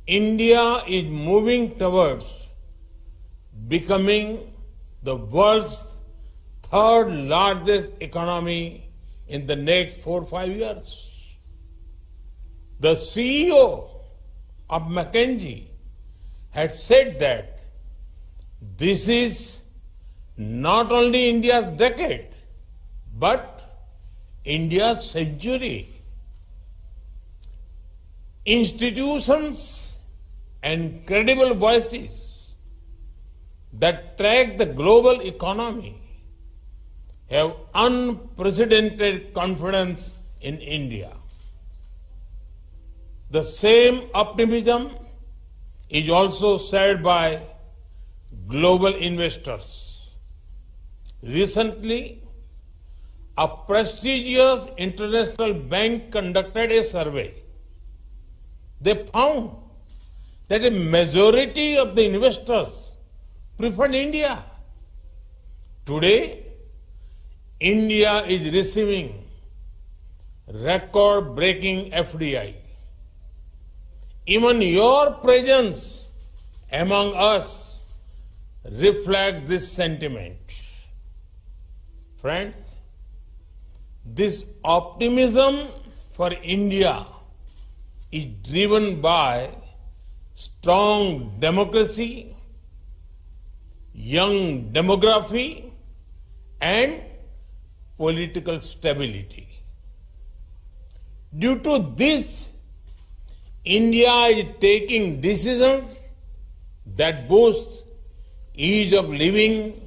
India is moving towards becoming the world's third largest economy in the next 4 or 5 years. The CEO of McKinsey had said that this is not only India's decade, but India's century. Institutions and credible voices that track the global economy have unprecedented confidence in India. The same optimism is also shared by global investors. Recently, a prestigious international bank conducted a survey. They found that a majority of the investors preferred India. Today, India is receiving record-breaking FDI. Even your presence among us reflects this sentiment. Friends, this optimism for India is driven by strong democracy, young demography, and political stability. Due to this, India is taking decisions that boost ease of living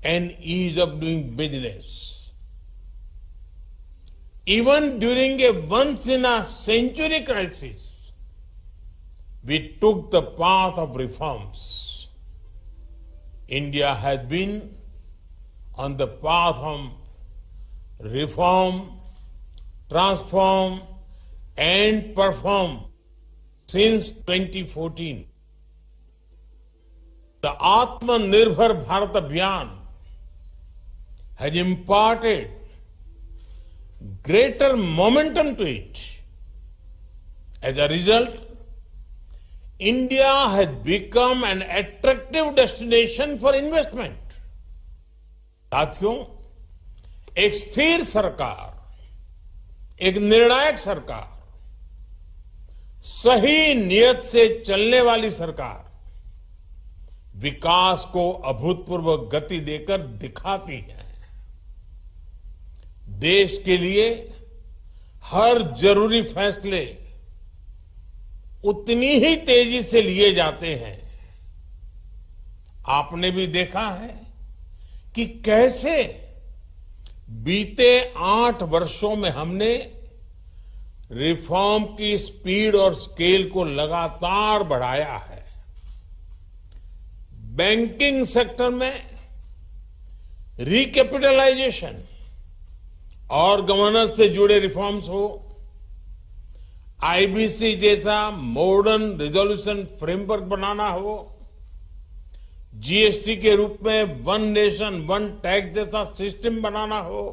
and ease of doing business. Even during a once-in-a-century crisis, we took the path of reforms. India has been on the path of reform, transform, and perform since 2014. The Atmanirbhar Bharat Abhiyan has imparted greater momentum to it. As a result, India has become an attractive destination for investment. साथियों, एक स्थिर सरकार, एक निर्णायक सरकार, सही नियत से चलने वाली सरकार विकास को अभूतपूर्व गति देकर दिखाती है। देश के लिए हर जरूरी फैसले उतनी ही तेजी से लिए जाते हैं। आपने भी देखा है कि कैसे बीते 8 वर्षों में हमने रिफॉर्म की स्पीड और स्केल को लगातार बढ़ाया है। बैंकिंग सेक्टर में रिकैपिटलाइजेशन और गवर्नेंस से जुड़े रिफॉर्म्स हो, आईबीसी जैसा मॉडर्न रिजोल्यूशन फ्रेमवर्क बनाना हो, जीएसटी के रूप में वन नेशन वन टैक्स जैसा सिस्टम बनाना हो,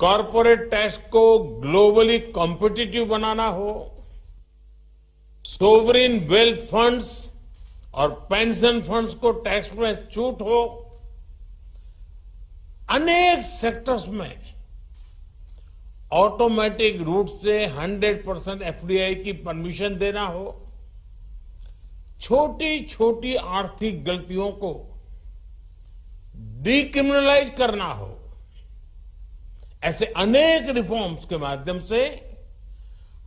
कॉरपोरेट टैक्स को ग्लोबली कॉम्पिटिटिव बनाना हो, सोवरिन वेल्थ फंड्स और पेंशन फंड्स को टैक्स में छूट हो, अनेक सेक्टर्स में ऑटोमेटिक रूट से 100% एफडीआई की परमिशन देना हो, छोटी छोटी आर्थिक गलतियों को डिक्रिमिनलाइज करना हो, ऐसे अनेक रिफॉर्म्स के माध्यम से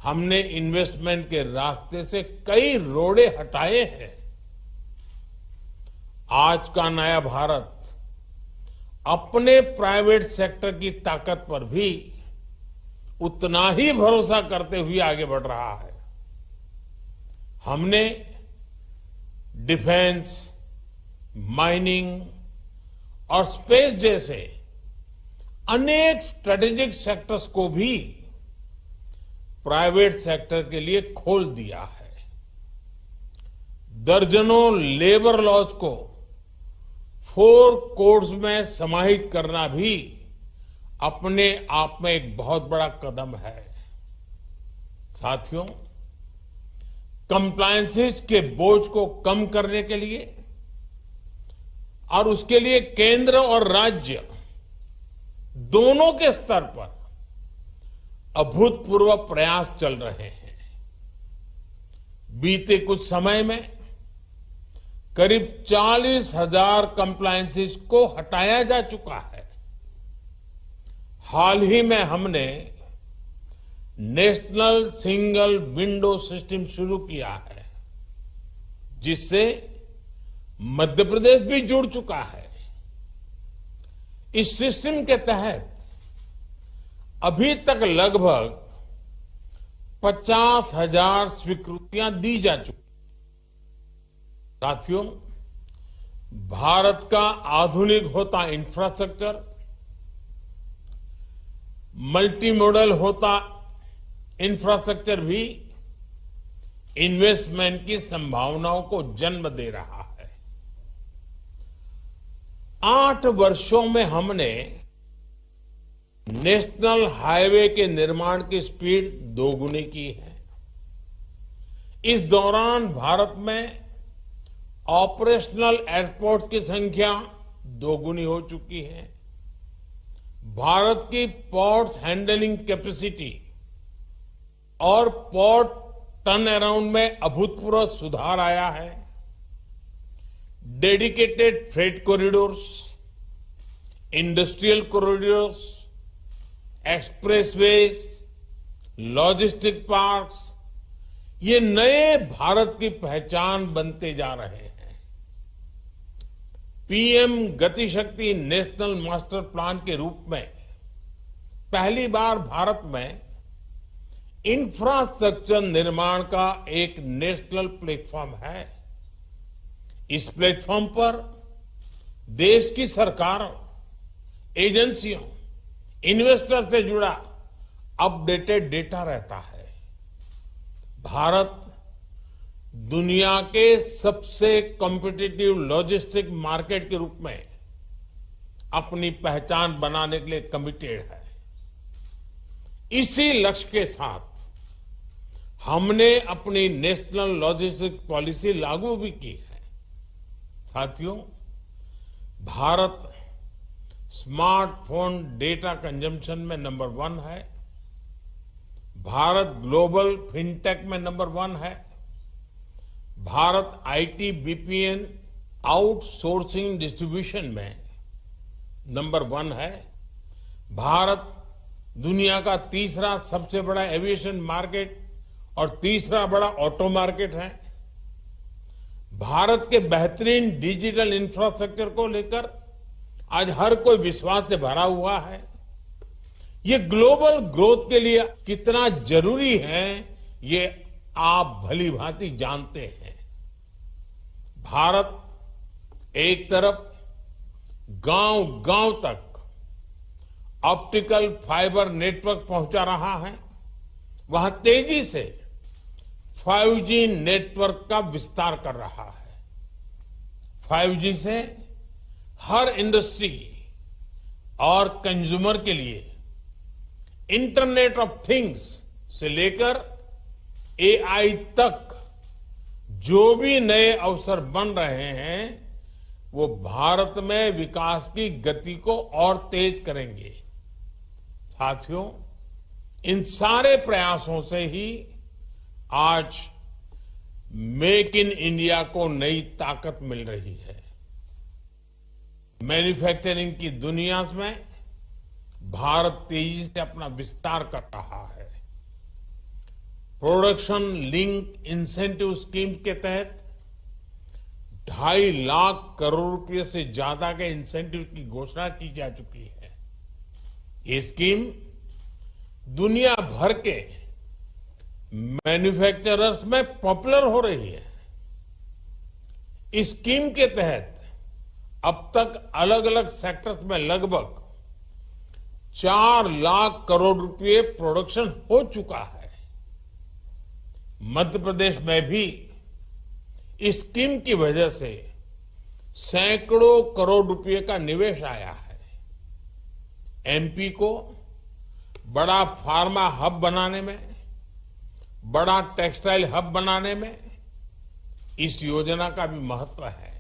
हमने इन्वेस्टमेंट के रास्ते से कई रोड़े हटाए हैं। आज का नया भारत अपने प्राइवेट सेक्टर की ताकत पर भी उतना ही भरोसा करते हुए आगे बढ़ रहा है। हमने डिफेंस, माइनिंग और स्पेस जैसे अनेक स्ट्रेटेजिक सेक्टर्स को भी प्राइवेट सेक्टर के लिए खोल दिया है। दर्जनों लेबर लॉज को 4 कोड्स में समाहित करना भी अपने आप में एक बहुत बड़ा कदम है। साथियों, कंप्लायंसेस के बोझ को कम करने के लिए और उसके लिए केंद्र और राज्य दोनों के स्तर पर अभूतपूर्व प्रयास चल रहे हैं। बीते कुछ समय में करीब 40,000 कंप्लायंसेस को हटाया जा चुका है। हाल ही में हमने नेशनल सिंगल विंडो सिस्टम शुरू किया है, जिससे मध्य प्रदेश भी जुड़ चुका है। इस सिस्टम के तहत अभी तक लगभग 50,000 स्वीकृतियां दी जा चुकी। साथियों, भारत का आधुनिक होता इंफ्रास्ट्रक्चर, मल्टी मॉडल होता इंफ्रास्ट्रक्चर भी इन्वेस्टमेंट की संभावनाओं को जन्म दे रहा है। 8 वर्षों में हमने नेशनल हाईवे के निर्माण की स्पीड दोगुनी की है। इस दौरान भारत में ऑपरेशनल एयरपोर्ट की संख्या दोगुनी हो चुकी है। भारत की पोर्ट्स हैंडलिंग कैपेसिटी और पोर्ट टर्न अराउंड में अभूतपूर्व सुधार आया है। Dedicated freight corridors, industrial corridors, expressways, logistic parks, ये नए भारत की पहचान बनते जा रहे हैं। पीएम गति शक्ति नेशनल मास्टर प्लान के रूप में पहली बार भारत में इंफ्रास्ट्रक्चर निर्माण का एक नेशनल प्लेटफॉर्म है। इस प्लेटफॉर्म पर देश की सरकारों, एजेंसियों, इन्वेस्टर से जुड़ा अपडेटेड डेटा रहता है। भारत दुनिया के सबसे कॉम्पिटिटिव लॉजिस्टिक मार्केट के रूप में अपनी पहचान बनाने के लिए कमिटेड है। इसी लक्ष्य के साथ हमने अपनी नेशनल लॉजिस्टिक पॉलिसी लागू भी की है। साथियों, भारत स्मार्टफोन डेटा कंजम्पशन में नंबर 1 है। भारत ग्लोबल फिनटेक में नंबर 1 है। Bharat IT BPN outsourcing distribution में नंबर 1 है। भारत दुनिया का तीसरा सबसे बड़ा एविएशन मार्केट और तीसरा बड़ा ऑटो मार्केट है। भारत के बेहतरीन डिजिटल इंफ्रास्ट्रक्चर को लेकर आज हर कोई विश्वास से भरा हुआ है। ये ग्लोबल ग्रोथ के लिए कितना जरूरी है, ये आप भली भांति जानते हैं। भारत एक तरफ गांव-गांव तक ऑप्टिकल फाइबर नेटवर्क पहुंचा रहा है, वहां तेजी से 5G नेटवर्क का विस्तार कर रहा है। 5G से हर इंडस्ट्री और कंज्यूमर के लिए इंटरनेट ऑफ थिंग्स से लेकर AI तक जो भी नए अवसर बन रहे हैं, वो भारत में विकास की गति को और तेज करेंगे। साथियों, इन सारे प्रयासों से ही आज मेक इन इंडिया को नई ताकत मिल रही है। मैन्युफैक्चरिंग की दुनिया में भारत तेजी से अपना विस्तार कर रहा है। प्रोडक्शन लिंक इंसेंटिव स्कीम के तहत 2.5 लाख करोड़ रुपए से ज्यादा के इंसेंटिव की घोषणा की जा चुकी है। ये स्कीम दुनिया भर के मैन्युफैक्चरर्स में पॉपुलर हो रही है। इस स्कीम के तहत अब तक अलग अलग सेक्टर्स में लगभग 4 लाख करोड़ रुपए प्रोडक्शन हो चुका है। मध्य प्रदेश में भी इस स्कीम की वजह से सैकड़ों करोड़ रुपए का निवेश आया है। एमपी को बड़ा फार्मा हब बनाने में, बड़ा टेक्सटाइल हब बनाने में इस योजना का भी महत्व है।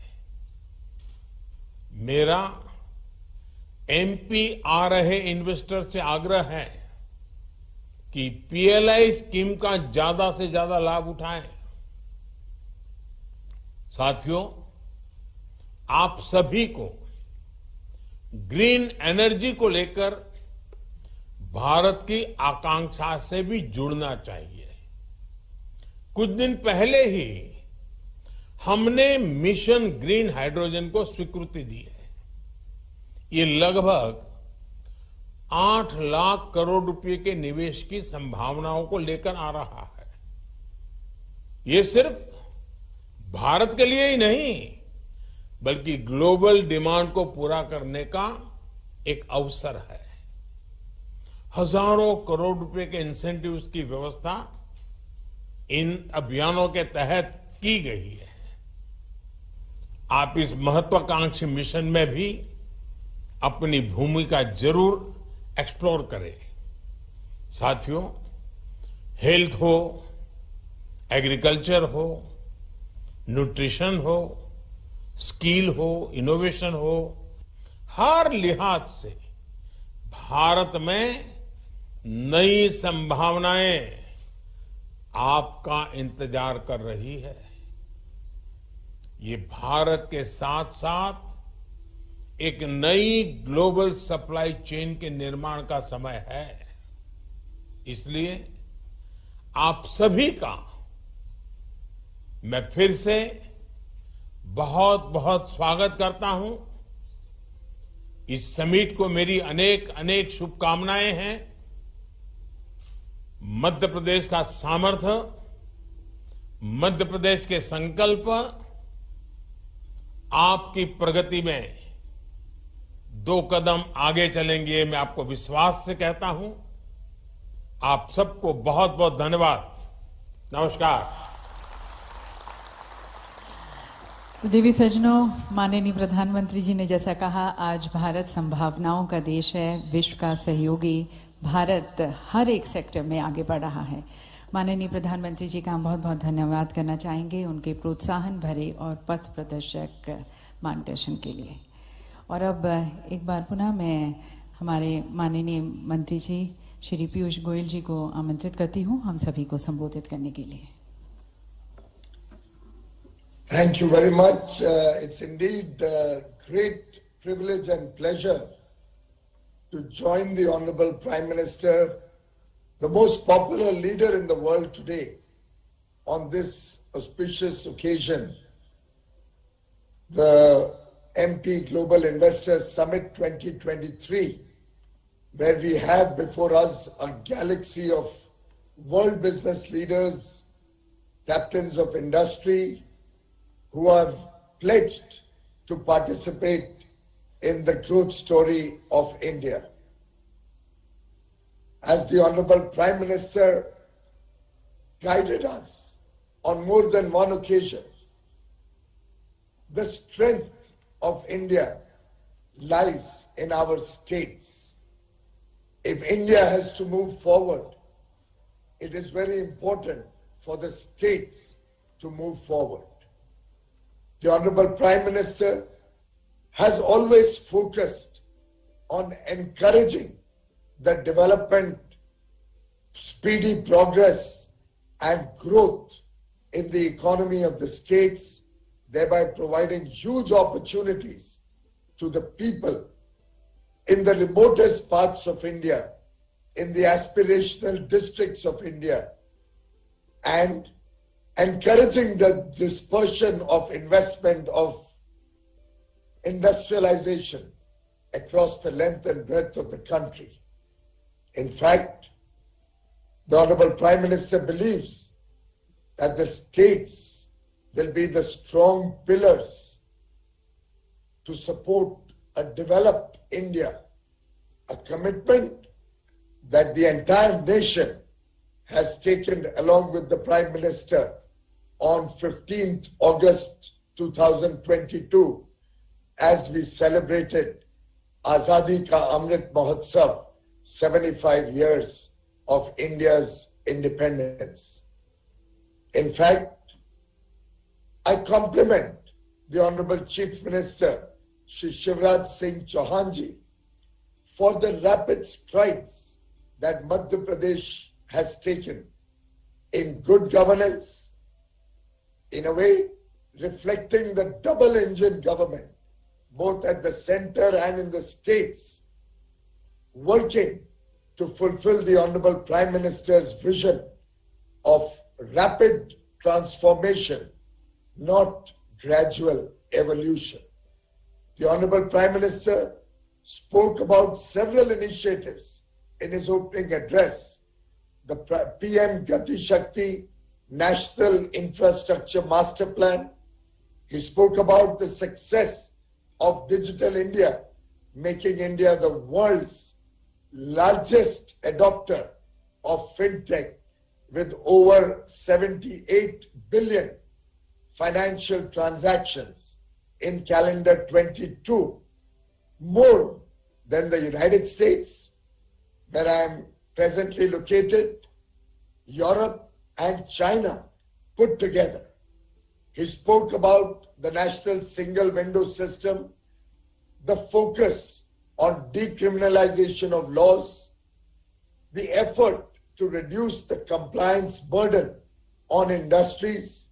मेरा एमपी आ रहे इन्वेस्टर से आग्रह है कि पीएलआई स्कीम का ज्यादा से ज्यादा लाभ उठाएं। साथियों, आप सभी को ग्रीन एनर्जी को लेकर भारत की आकांक्षा से भी जुड़ना चाहिए। कुछ दिन पहले ही हमने मिशन ग्रीन हाइड्रोजन को स्वीकृति दी है। ये लगभग 8 लाख करोड़ रुपए के निवेश की संभावनाओं को लेकर आ रहा है। ये सिर्फ भारत के लिए ही नहीं, बल्कि ग्लोबल डिमांड को पूरा करने का एक अवसर है। हजारों करोड़ रुपए के इंसेंटिव्स की व्यवस्था इन अभियानों के तहत की गई है। आप इस महत्वाकांक्षी मिशन में भी अपनी भूमिका जरूर एक्सप्लोर करें। साथियों, हेल्थ हो, एग्रीकल्चर हो, न्यूट्रिशन हो, स्किल हो, इनोवेशन हो, हर लिहाज से भारत में नई संभावनाएं आपका इंतजार कर रही है। ये भारत के साथ साथ एक नई ग्लोबल सप्लाई चेन के निर्माण का समय है। इसलिए आप सभी का मैं फिर से बहुत बहुत स्वागत करता हूं। इस समिट को मेरी अनेक अनेक शुभकामनाएं हैं। मध्य प्रदेश का सामर्थ्य, मध्य प्रदेश के संकल्प आपकी प्रगति में 2 कदम आगे चलेंगे, मैं आपको विश्वास से कहता हूं। आप सबको बहुत बहुत धन्यवाद। नमस्कार। तो देवी सज्जनों, माननीय प्रधानमंत्री जी ने जैसा कहा, आज भारत संभावनाओं का देश है, विश्व का सहयोगी। भारत हर एक सेक्टर में आगे बढ़ रहा है। माननीय प्रधानमंत्री जी का हम बहुत बहुत धन्यवाद करना चाहेंगे उनके प्रोत्साहन भरे और पथ प्रदर्शक मार्गदर्शन के लिए। और अब एक बार पुनः मैं हमारे माननीय मंत्री जी श्री पीयूष गोयल जी को आमंत्रित करती हूँ हम सभी को संबोधित करने के लिए। Thank you very much. It's indeed a great privilege and pleasure to join the Honorable Prime Minister, the most popular leader in the world today, on this auspicious occasion, the MP Global Investors Summit 2023, where we have before us a galaxy of world business leaders, captains of industry, who are pledged to participate in the growth story of India. As the Honorable Prime Minister guided us on more than one occasion, the strength of India lies in our states. If India has to move forward, it is very important for the states to move forward. The Honorable Prime Minister has always focused on encouraging the development, speedy progress and growth in the economy of the states, thereby providing huge opportunities to the people in the remotest parts of India, in the aspirational districts of India, and encouraging the dispersion of investment, of industrialization across the length and breadth of the country. In fact, the Honorable Prime Minister believes that the states will be the strong pillars to support a developed India, a commitment that the entire nation has taken along with the Prime Minister on 15th August 2022 as we celebrated Azadi Ka Amrit Mahotsav, 75 years of India's independence. In fact, I compliment the Honorable Chief Minister, Shri Shivraj Singh Chauhan ji, for the rapid strides that Madhya Pradesh has taken in good governance, in a way reflecting the double-engine government, both at the center and in the states, working to fulfill the Honorable Prime Minister's vision of rapid transformation, not gradual evolution. The Honorable Prime Minister spoke about several initiatives in his opening address. The PM Gati Shakti National Infrastructure Master Plan. He spoke about the success of Digital India, making India the world's largest adopter of fintech with over 78 billion financial transactions in calendar 22, more than the United States, where I am presently located, Europe and China put together. He spoke about the national single window system, the focus on decriminalization of laws, the effort to reduce the compliance burden on industries,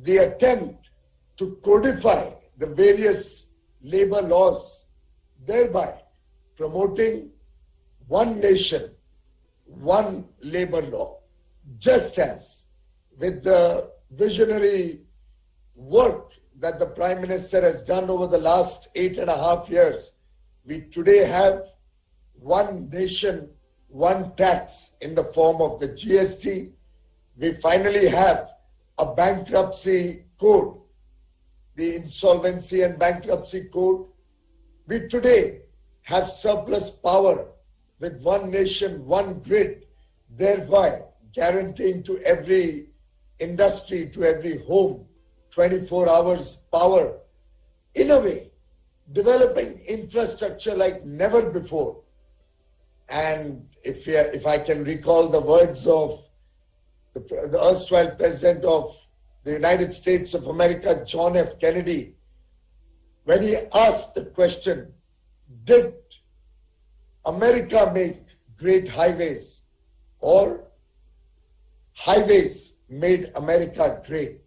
the attempt to codify the various labor laws, thereby promoting one nation, one labor law, just as with the visionary work that the Prime Minister has done over the last 8.5 years. We today have one nation, one tax in the form of the GST. We finally have a bankruptcy code, the Insolvency and Bankruptcy Code. We today have surplus power with one nation, one grid, thereby guaranteeing to every industry, to every home, 24 hours power. In a way, developing infrastructure like never before. And if I can recall the words of the erstwhile President of the United States of America, John F. Kennedy, when he asked the question, did America make great highways or highways made America great?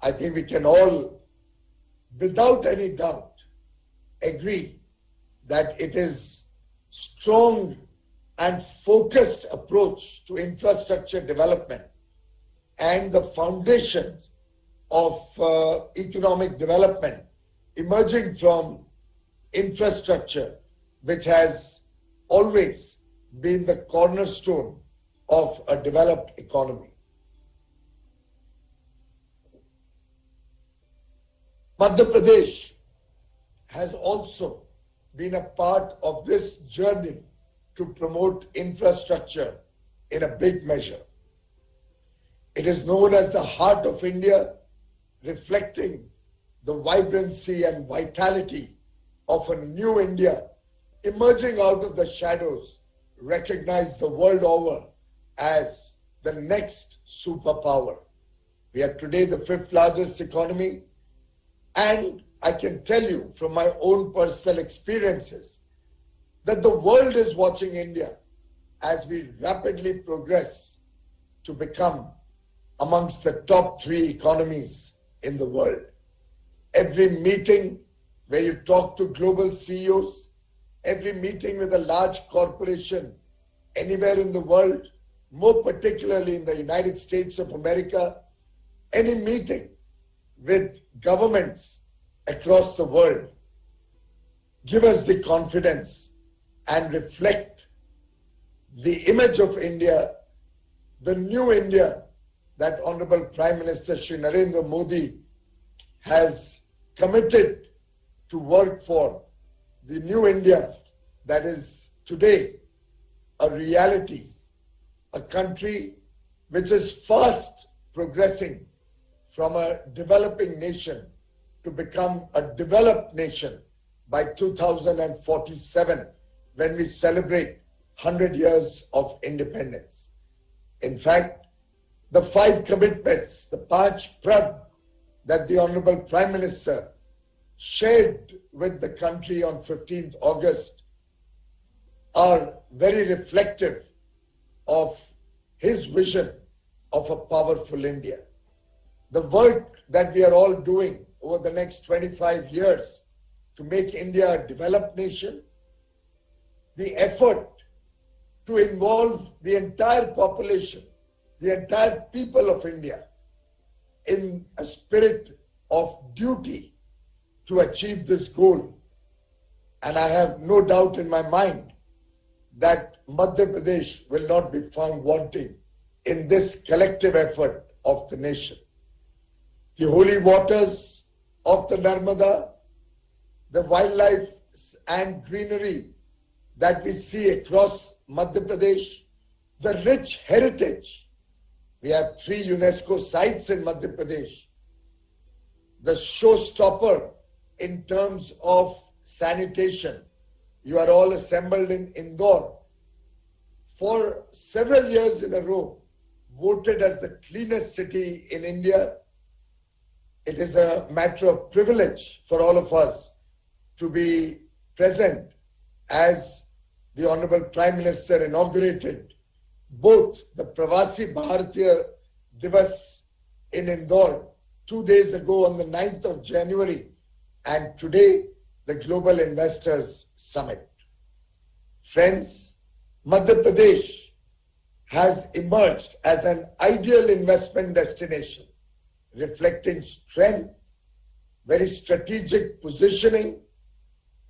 I think we can all, without any doubt, agree that it is strong and focused approach to infrastructure development and the foundations of economic development emerging from infrastructure, which has always been the cornerstone of a developed economy. Madhya Pradesh has also been a part of this journey to promote infrastructure in a big measure. It is known as the heart of India, reflecting the vibrancy and vitality of a new India emerging out of the shadows, recognized the world over as the next superpower. We are today the 5th largest economy, and I can tell you from my own personal experiences that the world is watching India as we rapidly progress to become amongst the top 3 economies in the world. Every meeting where you talk to global CEOs, every meeting with a large corporation anywhere in the world, more particularly in the United States of America, any meeting with governments across the world, give us the confidence and reflect the image of India, the new India that Honorable Prime Minister Shri Narendra Modi has committed to work for, the new India that is today a reality, a country which is fast progressing from a developing nation to become a developed nation by 2047, when we celebrate 100 years of independence. In fact, the 5 commitments, the Panch Prab that the Honorable Prime Minister shared with the country on 15th August are very reflective of his vision of a powerful India. The work that we are all doing over the next 25 years to make India a developed nation, the effort to involve the entire population, the entire people of India in a spirit of duty to achieve this goal. And I have no doubt in my mind that Madhya Pradesh will not be found wanting in this collective effort of the nation. The holy waters of the Narmada, the wildlife and greenery that we see across Madhya Pradesh, the rich heritage. We have 3 UNESCO sites in Madhya Pradesh. The showstopper in terms of sanitation. You are all assembled in Indore. For several years in a row, voted as the cleanest city in India. It is a matter of privilege for all of us to be present as the Honorable Prime Minister inaugurated both the Pravasi Bharatiya Divas in Indore 2 days ago on the 9th of January, and today the Global Investors Summit. Friends, Madhya Pradesh has emerged as an ideal investment destination, reflecting strength, very strategic positioning,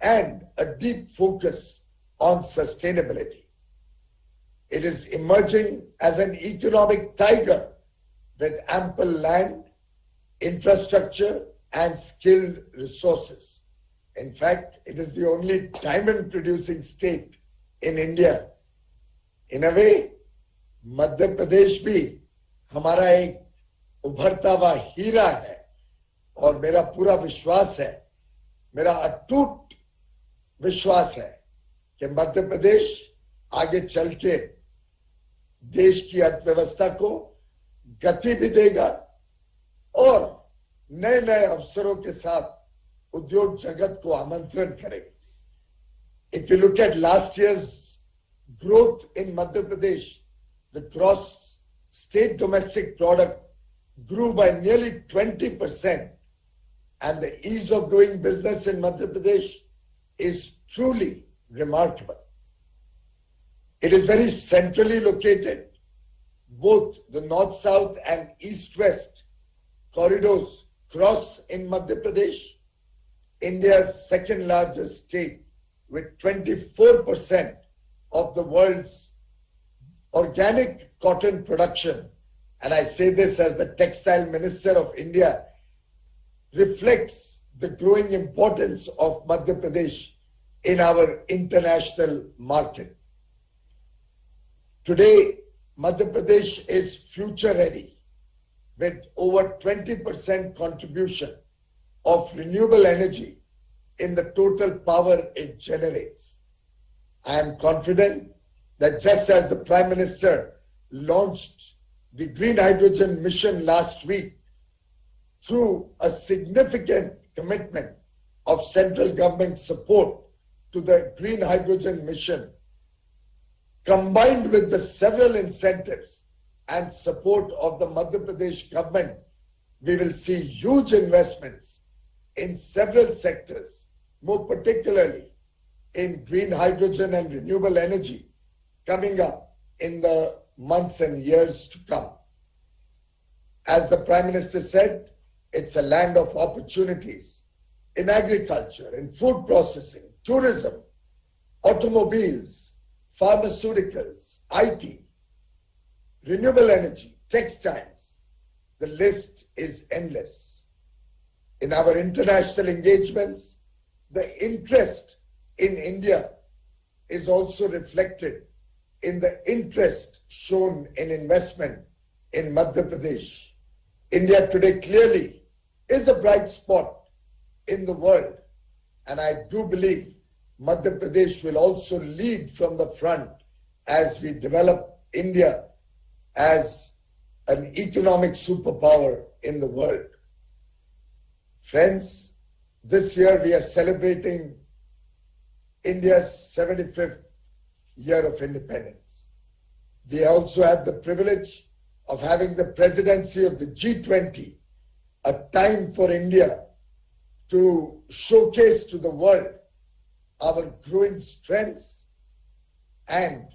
and a deep focus on sustainability. It is emerging as an economic tiger with ample land, infrastructure, and skilled resources. In fact, it is the only diamond-producing state in India. In a way, Madhya Pradesh भी हमारा एक उभरता हुआ हीरा है, और मेरा पूरा विश्वास है, मेरा अटूट विश्वास है कि मध्य प्रदेश आगे चल के देश की अर्थव्यवस्था को गति भी देगा और नए नए अवसरों के साथ उद्योग जगत को आमंत्रण करेगा. If you look at last year's growth in Madhya Pradesh, the gross state domestic product grew by nearly 20%, and the ease of doing business in Madhya Pradesh is truly remarkable. It is very centrally located. Both the north-south and east-west corridors cross in Madhya Pradesh, India's second largest state, with 24% of the world's organic cotton production. And I say this as the Textile Minister of India, reflects the growing importance of Madhya Pradesh in our international market. Today, Madhya Pradesh is future ready with over 20% contribution of renewable energy in the total power it generates. I am confident that just as the Prime Minister launched the Green Hydrogen Mission last week through a significant commitment of central government support to the Green Hydrogen Mission, combined with the several incentives and support of the Madhya Pradesh government, we will see huge investments in several sectors, more particularly in green hydrogen and renewable energy coming up in the months and years to come. As the Prime Minister said, it's a land of opportunities in agriculture, in food processing, tourism, automobiles, pharmaceuticals, IT, renewable energy, textiles. The list is endless. In our international engagements, the interest in India is also reflected in the interest shown in investment in Madhya Pradesh. India today clearly is a bright spot in the world, and I do believe Madhya Pradesh will also lead from the front as we develop India as an economic superpower in the world. Friends, this year we are celebrating India's 75th year of independence. We also have the privilege of having the presidency of the G20, a time for India to showcase to the world our growing strengths and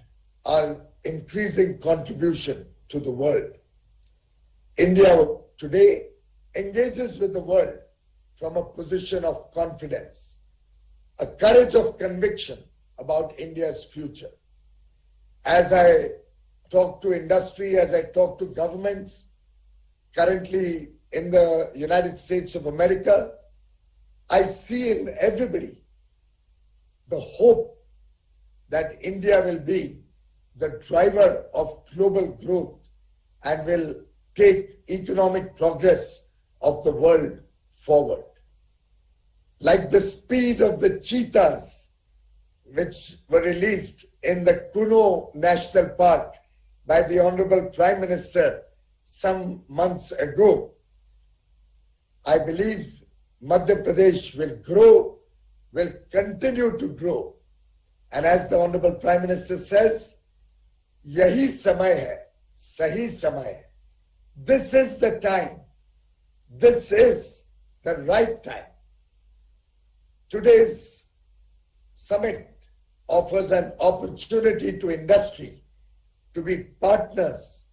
our increasing contribution to the world. India today engages with the world from a position of confidence, a courage of conviction about India's future. As I talk to industry, as I talk to governments, currently in the United States of America, I see in everybody the hope that India will be the driver of global growth and will take economic progress of the world forward. Like the speed of the cheetahs which were released in the Kuno National Park by the Honorable Prime Minister some months ago, I believe Madhya Pradesh will grow, will continue to grow. And as the Honorable Prime Minister says, yahi samay hai, sahi samay hai. This is the time. This is the right time. Today's summit offers an opportunity to industry to be partners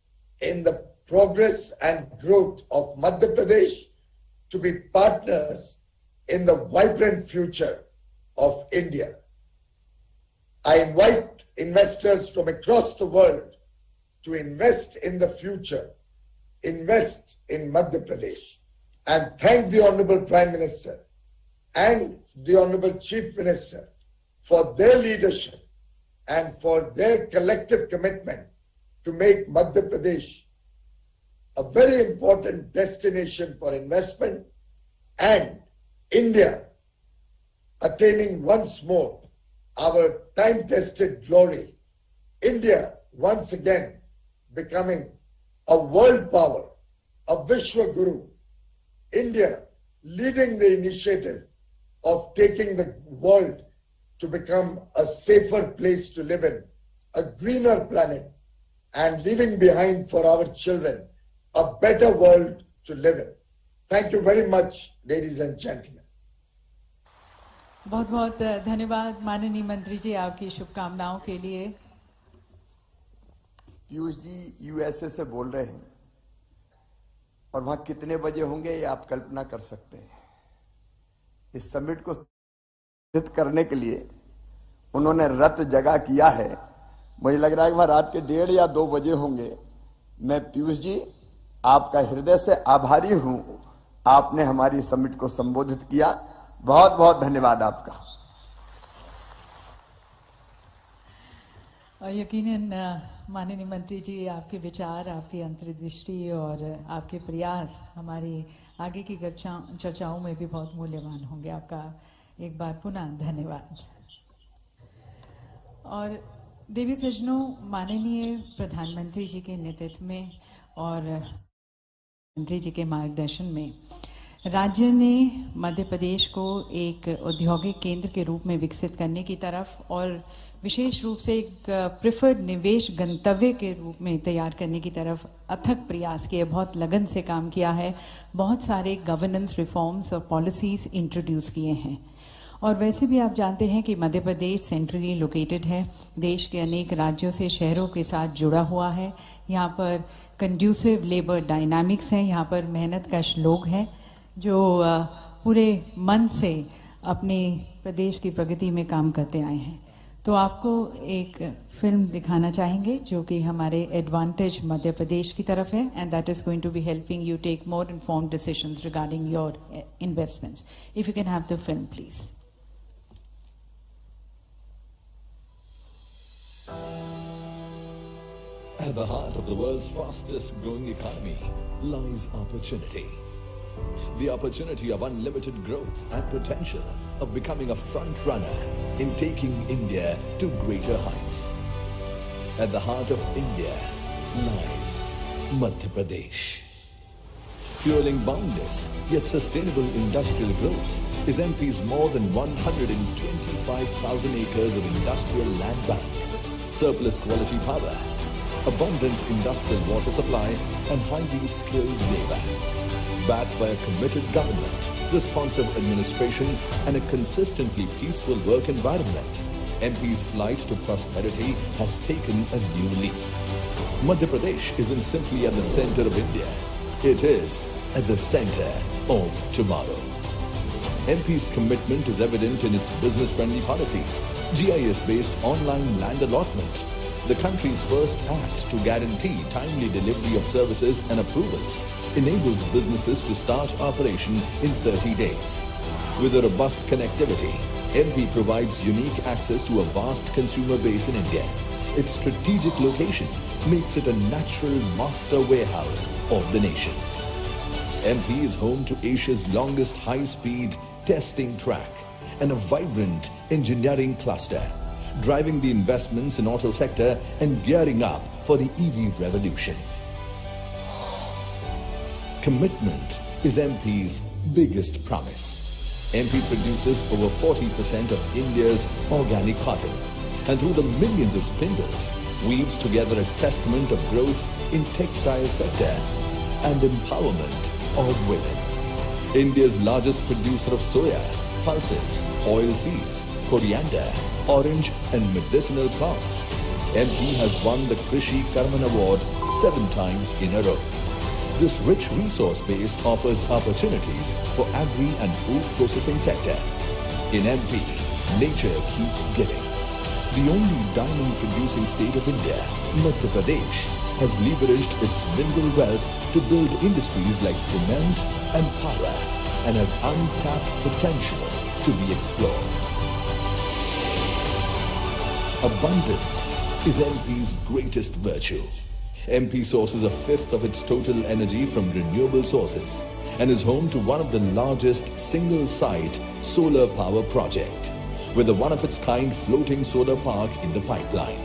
in the progress and growth of Madhya Pradesh, to be partners in the vibrant future of India. I invite investors from across the world to invest in the future, invest in Madhya Pradesh, and thank the Honorable Prime Minister and the Honorable Chief Minister for their leadership and for their collective commitment to make Madhya Pradesh a very important destination for investment and India attaining once more our time-tested glory. India once again becoming a world power, a Vishwa Guru. India leading the initiative of taking the world to become a safer place to live in, a greener planet, and leaving behind for our children a better world to live in. Thank you very much, ladies and gentlemen. बहुत बहुत धन्यवाद माननीय मंत्री जी आपकी शुभकामनाओं के लिए। Piyush ji USA से बोल रहे हैं और वहां कितने बजे होंगे ये आप कल्पना कर सकते हैं। इस समिट को सिद्ध करने के लिए उन्होंने रत जगह किया है। मुझे लग रहा है कि वहां रात के 1:30 या 2 बजे होंगे। मैं पीयूष जी आपका हृदय से आभारी हूं, आपने हमारी समिट को संबोधित किया। बहुत बहुत धन्यवाद आपका। और यकीनन माननीय मंत्री जी आपके विचार, आपकी अंतर्दृष्टि और आपके प्रयास हमारी आगे की चर्चाओं में भी बहुत मूल्यवान होंगे। आपका एक बार पुनः धन्यवाद। और देवी सज्जनों, माननीय प्रधानमंत्री जी के नेतृत्व में और मंत्री जी के मार्गदर्शन में राज्य ने मध्य प्रदेश को एक औद्योगिक केंद्र के रूप में विकसित करने की तरफ और विशेष रूप से एक प्रेफर्ड निवेश गंतव्य के रूप में तैयार करने की तरफ अथक प्रयास किए, बहुत लगन से काम किया है। बहुत सारे गवर्नेंस रिफॉर्म्स और पॉलिसीज इंट्रोड्यूस किए हैं और वैसे भी आप जानते हैं कि मध्य प्रदेश सेंट्रली लोकेटेड है, देश के अनेक राज्यों से शहरों के साथ जुड़ा हुआ है। यहाँ पर कंड्यूसिव लेबर डायनामिक्स हैं, यहाँ पर मेहनतकश लोग हैं जो पूरे मन से अपने प्रदेश की प्रगति में काम करते आए हैं। तो आपको एक फिल्म दिखाना चाहेंगे जो कि हमारे एडवांटेज मध्य प्रदेश की तरफ है, and that is going to be helping you take more informed decisions regarding your investments. If you can have the film please. At the heart of the world's fastest growing economy lies opportunity. The opportunity of unlimited growth and potential of becoming a front runner in taking India to greater heights. At the heart of India lies Madhya Pradesh. Fueling boundless yet sustainable industrial growth is MP's more than 125,000 acres of industrial land bank, surplus quality power, abundant industrial water supply and highly skilled labor. Backed by a committed government, responsive administration and a consistently peaceful work environment, MP's flight to prosperity has taken a new leap. Madhya Pradesh isn't simply at the center of India, it is at the center of tomorrow. MP's commitment is evident in its business-friendly policies, GIS-based online land allotment, the country's first act to guarantee timely delivery of services and approvals, enables businesses to start operation in 30 days. With a robust connectivity, MP provides unique access to a vast consumer base in India. Its strategic location makes it a natural master warehouse of the nation. MP is home to Asia's longest high-speed testing track and a vibrant engineering cluster, driving the investments in auto sector and gearing up for the EV revolution. Commitment is MP's biggest promise. MP produces over 40% of India's organic cotton, and through the millions of spindles, weaves together a testament of growth in textile sector and empowerment of women. India's largest producer of soya, pulses, oil seeds, coriander, orange and medicinal plants, MP has won the Krishi Karman Award 7 times in a row. This rich resource base offers opportunities for agri and food processing sector. In MP, nature keeps giving. The only diamond producing state of India, Madhya Pradesh, has leveraged its mineral wealth to build industries like cement and power and has untapped potential to be explored. Abundance is MP's greatest virtue. MP sources a fifth of its total energy from renewable sources and is home to one of the largest single-site solar power project with a one-of-its-kind floating solar park in the pipeline.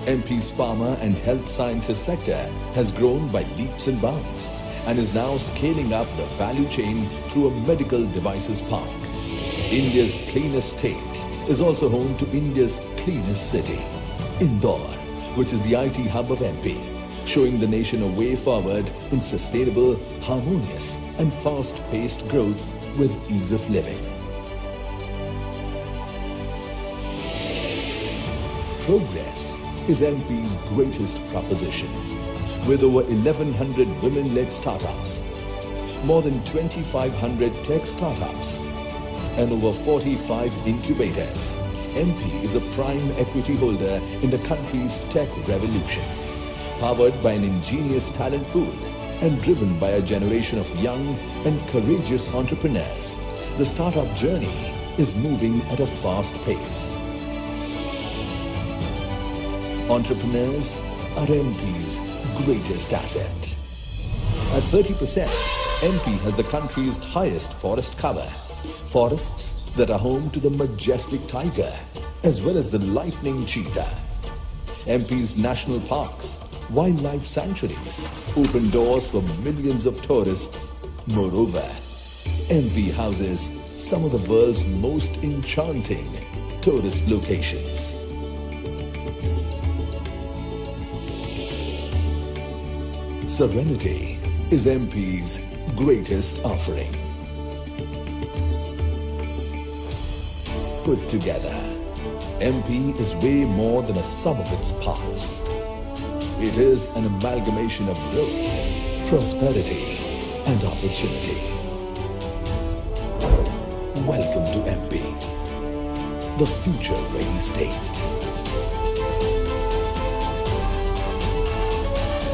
MP's pharma and health sciences sector has grown by leaps and bounds and is now scaling up the value chain through a medical devices park. India's cleanest state is also home to India's cleanest city, Indore, which is the IT hub of MP, showing the nation a way forward in sustainable, harmonious and fast-paced growth with ease of living. Progress is MP's greatest proposition. With over 1,100 women-led startups, more than 2,500 tech startups, and over 45 incubators, MP is a prime equity holder in the country's tech revolution. Powered by an ingenious talent pool and driven by a generation of young and courageous entrepreneurs, the startup journey is moving at a fast pace. Entrepreneurs are MP's greatest asset. At 30%, MP has the country's highest forest cover. Forests that are home to the majestic tiger as well as the lightning cheetah. MP's national parks, wildlife sanctuaries open doors for millions of tourists. Moreover, MP houses some of the world's most enchanting tourist locations. Serenity is MP's greatest offering. put together. MP is way more than a sum of its parts. It is an amalgamation of growth, prosperity, and opportunity. Welcome to MP, the future-ready state.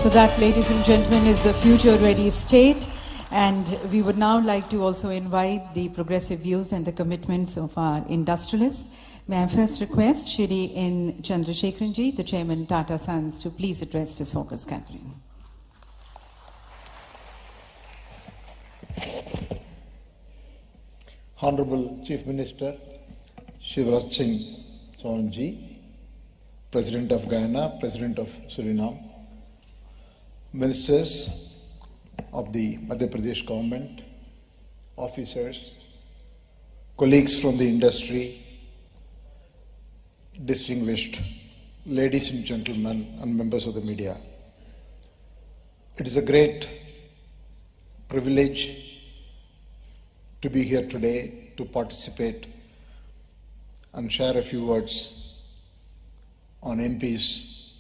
So that, ladies and gentlemen, is the future-ready state. And we would now like to also invite the progressive views and the commitments of our industrialists. May I first request Shri N. Chandrasekharanji, the Chairman Tata Sons, to please address this August gathering. Honorable Chief Minister Shivraj Singh Chauhanji, President of Guyana, President of Suriname, Ministers of the Madhya Pradesh government, officers, colleagues from the industry, distinguished ladies and gentlemen and members of the media. It is a great privilege to be here today to participate and share a few words on MP's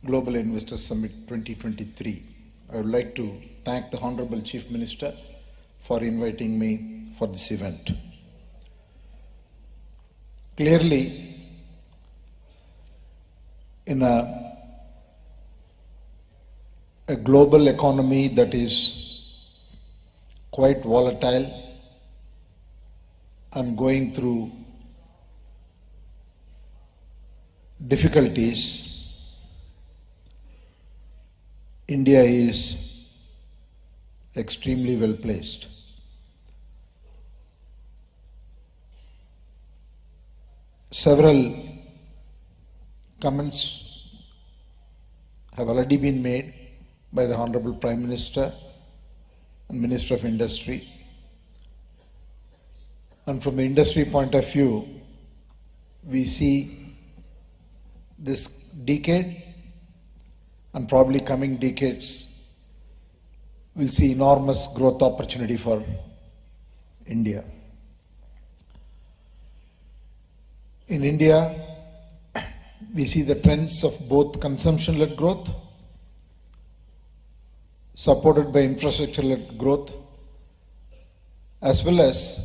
Global Investor Summit 2023. I would like to thank the Honorable Chief Minister for inviting me for this event. Clearly, in a global economy that is quite volatile and going through difficulties, India is extremely well placed. Several comments have already been made by the Honorable Prime Minister and Minister of Industry. And from the industry point of view, we see this decade and probably coming decades will see enormous growth opportunity for India. In India, we see the trends of both consumption-led growth, supported by infrastructure-led growth, as well as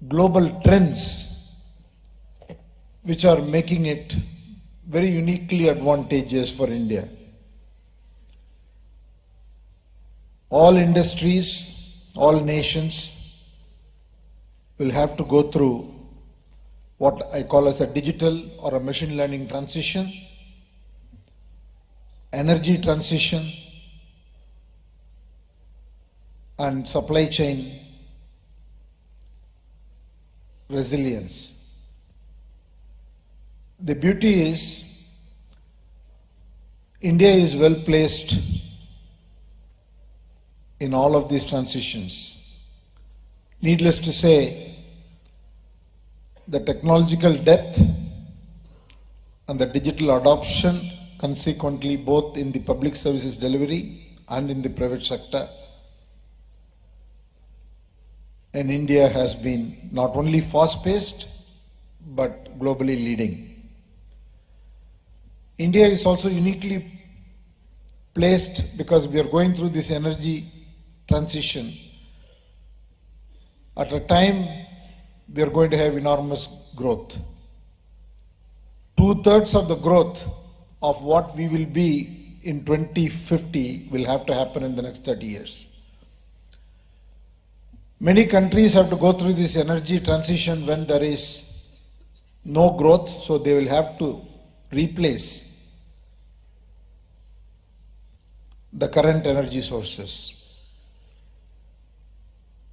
global trends which are making it very uniquely advantageous for India. All industries, all nations will have to go through what I call as a digital or a machine learning transition, energy transition, and supply chain resilience. The beauty is, India is well placed in all of these transitions. Needless to say, the technological depth and the digital adoption, consequently both in the public services delivery and in the private sector, in India has been not only fast-paced but globally leading. India is also uniquely placed because we are going through this energy transition at a time we are going to have enormous growth. 2/3 of the growth of what we will be in 2050 will have to happen in the next 30 years. Many countries have to go through this energy transition when there is no growth, so they will have to replace the current energy sources.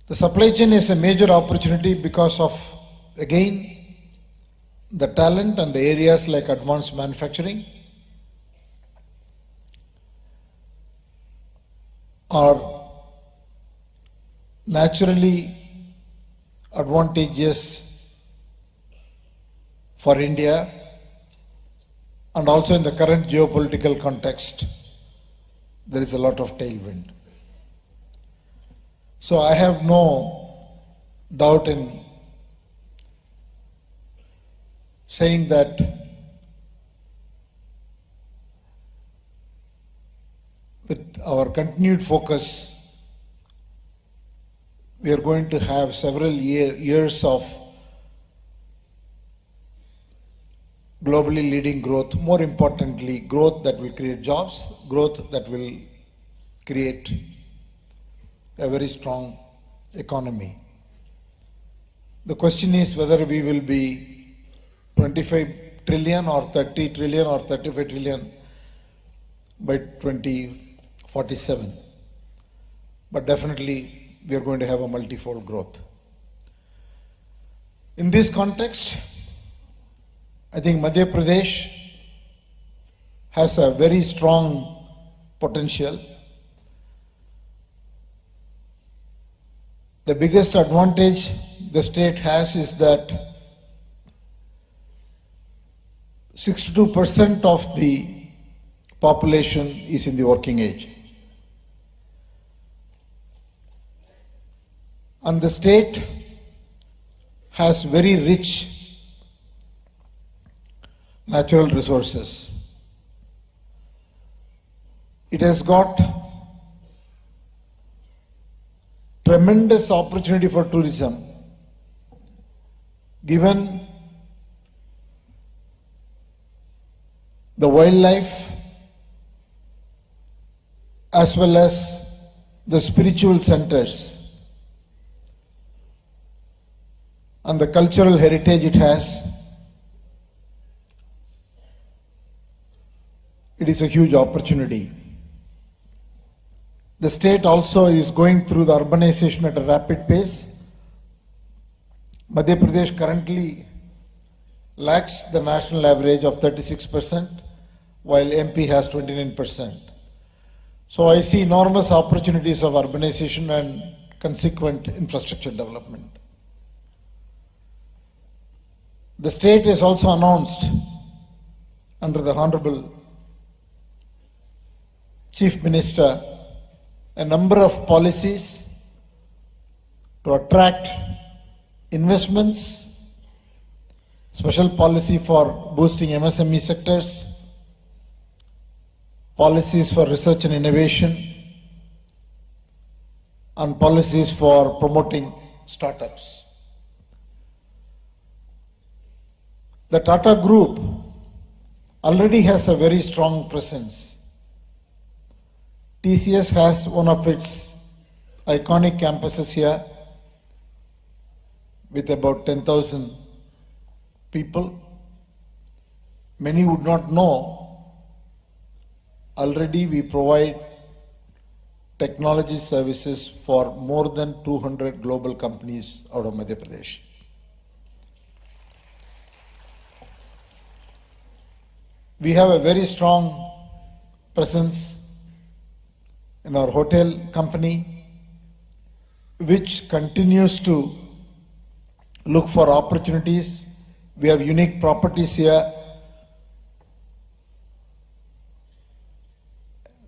The supply chain is a major opportunity because of, again, the talent and the areas like advanced manufacturing are naturally advantageous for India, and also in the current geopolitical context, there is a lot of tailwind. So I have no doubt in saying that with our continued focus, we are going to have several years of globally leading growth, more importantly, growth that will create jobs, growth that will create a very strong economy. The question is whether we will be 25 trillion or 30 trillion or 35 trillion by 2047. But definitely we are going to have a multifold growth. In this context, I think Madhya Pradesh has a very strong potential. The biggest advantage the state has is that 62% of the population is in the working age. And the state has very rich natural resources. It has got tremendous opportunity for tourism, given the wildlife as well as the spiritual centers and the cultural heritage it has. It is a huge opportunity. The state also is going through the urbanization at a rapid pace. Madhya Pradesh currently lacks the national average of 36%, while MP has 29%. So I see enormous opportunities of urbanization and consequent infrastructure development. The state has also announced under the Honorable Chief Minister a number of policies to attract investments, special policy for boosting MSME sectors, policies for research and innovation, and policies for promoting startups. The Tata Group already has a very strong presence. TCS has one of its iconic campuses here with about 10,000 people. Many would not know, already we provide technology services for more than 200 global companies out of Madhya Pradesh. We have a very strong presence in our hotel company, which continues to look for opportunities. We have unique properties here.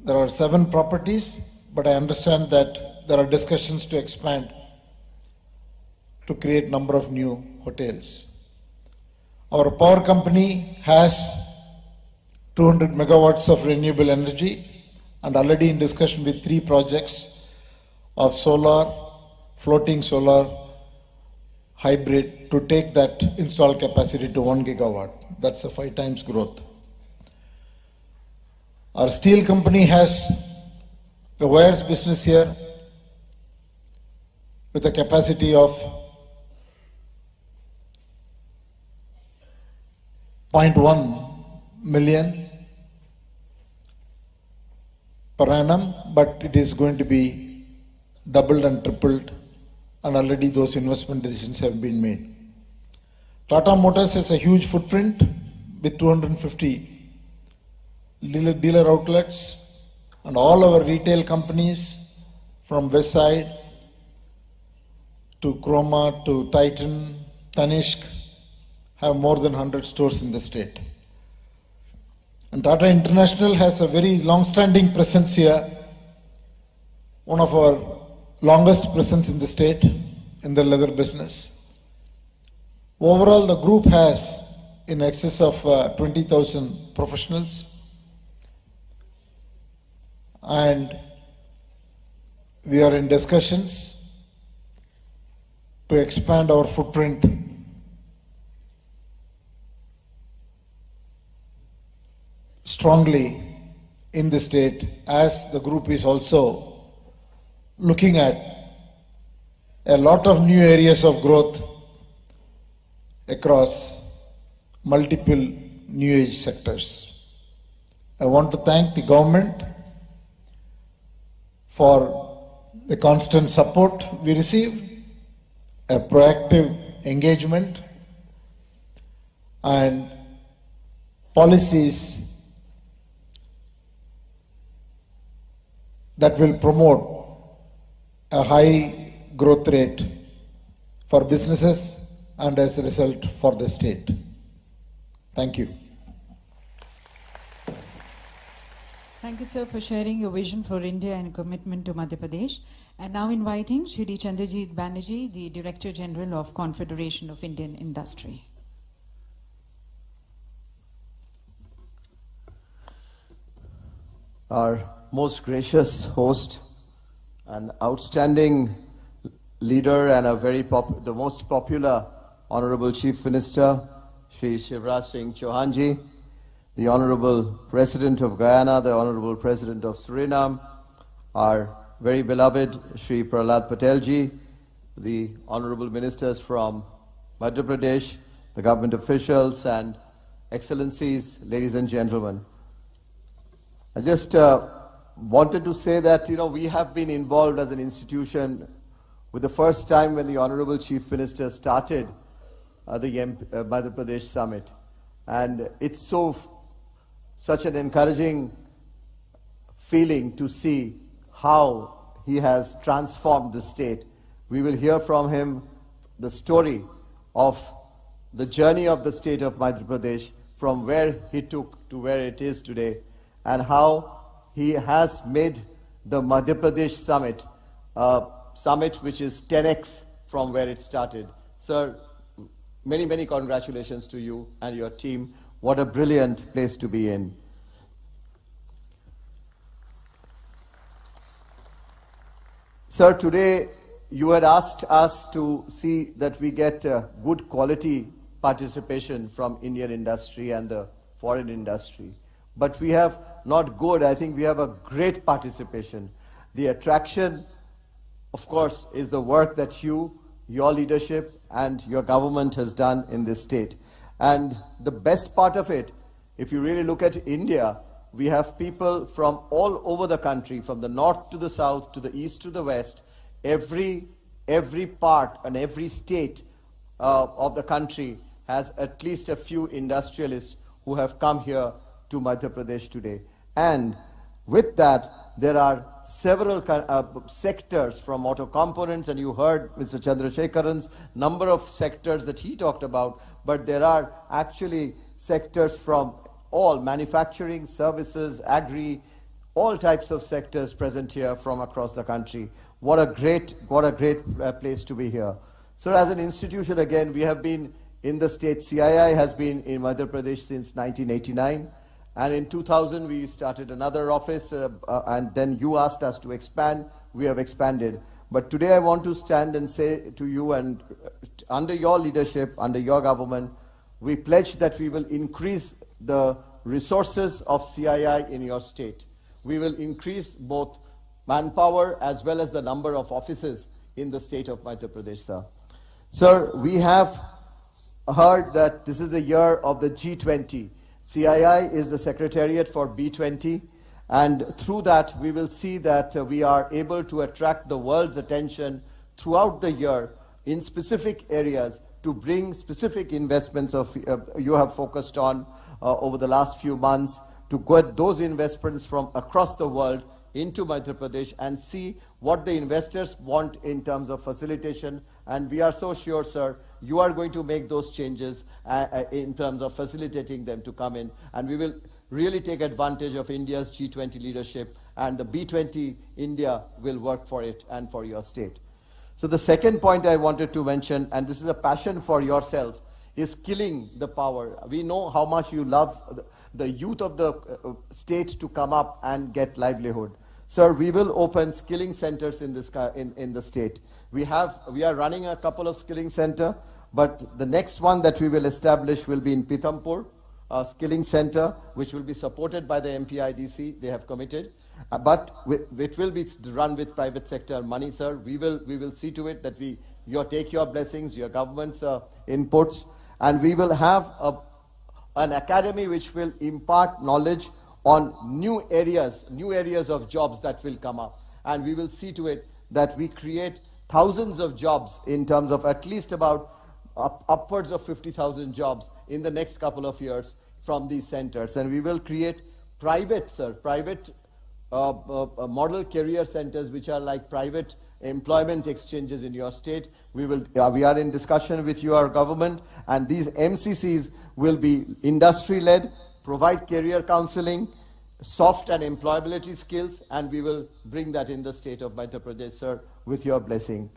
There are 7 properties, but I understand that there are discussions to expand to create number of new hotels. Our power company has 200 megawatts of renewable energy and already in discussion with 3 projects of solar, floating solar, hybrid to take that installed capacity to 1 gigawatt. That's a 5 times growth. Our steel company has the wires business here with a capacity of 0.1 million per annum, but it is going to be doubled and tripled, and already those investment decisions have been made. Tata Motors has a huge footprint with 250 dealer outlets, and all our retail companies from Westside to Croma to Titan, Tanishq have more than 100 stores in the state. And Tata International has a very long-standing presence here, one of our longest presence in the state in the leather business. Overall, the group has in excess of 20,000 professionals, and we are in discussions to expand our footprint strongly in the state, as the group is also looking at a lot of new areas of growth across multiple new age sectors. I want to thank the government for the constant support we receive, a proactive engagement, and policies that will promote a high growth rate for businesses and as a result for the state. Thank you. Thank you, sir, for sharing your vision for India and commitment to Madhya Pradesh. And now inviting Shri Chandrajit Banerjee, the Director General of Confederation of Indian Industry. Our most gracious host, an outstanding leader and the most popular Honorable Chief Minister, Shri Shivraj Singh Chauhan Ji, the Honorable President of Guyana, the Honorable President of Suriname, our very beloved Shri Prahlad Patel Ji, the Honorable Ministers from Madhya Pradesh, the government officials and Excellencies, ladies and gentlemen. I just wanted to say that, we have been involved as an institution with the first time when the Honorable Chief Minister started the Madhya Pradesh Summit. And it's such an encouraging feeling to see how he has transformed the state. We will hear from him the story of the journey of the state of Madhya Pradesh from where he took to where it is today, and how he has made the Madhya Pradesh Summit a summit which is 10x from where it started. Sir, many, many congratulations to you and your team. What a brilliant place to be in. Sir, today you had asked us to see that we get good quality participation from Indian industry and the foreign industry. But we have not good, I think we have a great participation. The attraction, of course, is the work that your leadership and your government has done in this state. And the best part of it, if you really look at India, we have people from all over the country, from the north to the south, to the east to the west. Every part and every state of the country has at least a few industrialists who have come here to Madhya Pradesh today. And with that, there are several sectors from auto components, and you heard Mr. Chandrasekharan's number of sectors that he talked about, but there are actually sectors from all manufacturing, services, agri, all types of sectors present here from across the country. What a great place to be here. So as an institution, again, we have been in the state. CII has been in Madhya Pradesh since 1989. And in 2000, we started another office, and then you asked us to expand. We have expanded. But today I want to stand and say to you, and under your leadership, under your government, we pledge that we will increase the resources of CII in your state. We will increase both manpower as well as the number of offices in the state of Madhya Pradesh, sir. Sir, we have heard that this is the year of the G20. CII is the secretariat for B20, and through that we will see that we are able to attract the world's attention throughout the year in specific areas to bring specific investments you have focused on over the last few months, to get those investments from across the world into Madhya Pradesh and see what the investors want in terms of facilitation. And we are so sure, sir, you are going to make those changes in terms of facilitating them to come in. And we will really take advantage of India's G20 leadership, and the B20 India will work for it and for your state. So the second point I wanted to mention, and this is a passion for yourself, is killing the power. We know how much you love the youth of the state to come up and get livelihood. Sir, we will open skilling centers in the state. We are running a couple of skilling center, but the next one that we will establish will be in Pithampur, a skilling center, which will be supported by the MPIDC. They have committed, but it will be run with private sector money, sir. We will see to it that you take your blessings, your government's inputs, and we will have an academy which will impart knowledge on new areas of jobs that will come up. And we will see to it that we create thousands of jobs in terms of at least about upwards of 50,000 jobs in the next couple of years from these centers. And we will create private model career centers, which are like private employment exchanges in your state. We are in discussion with your government, and these MCCs will be industry-led, provide career counseling, soft and employability skills, and we will bring that in the state of Madhya Pradesh, sir, with your blessing.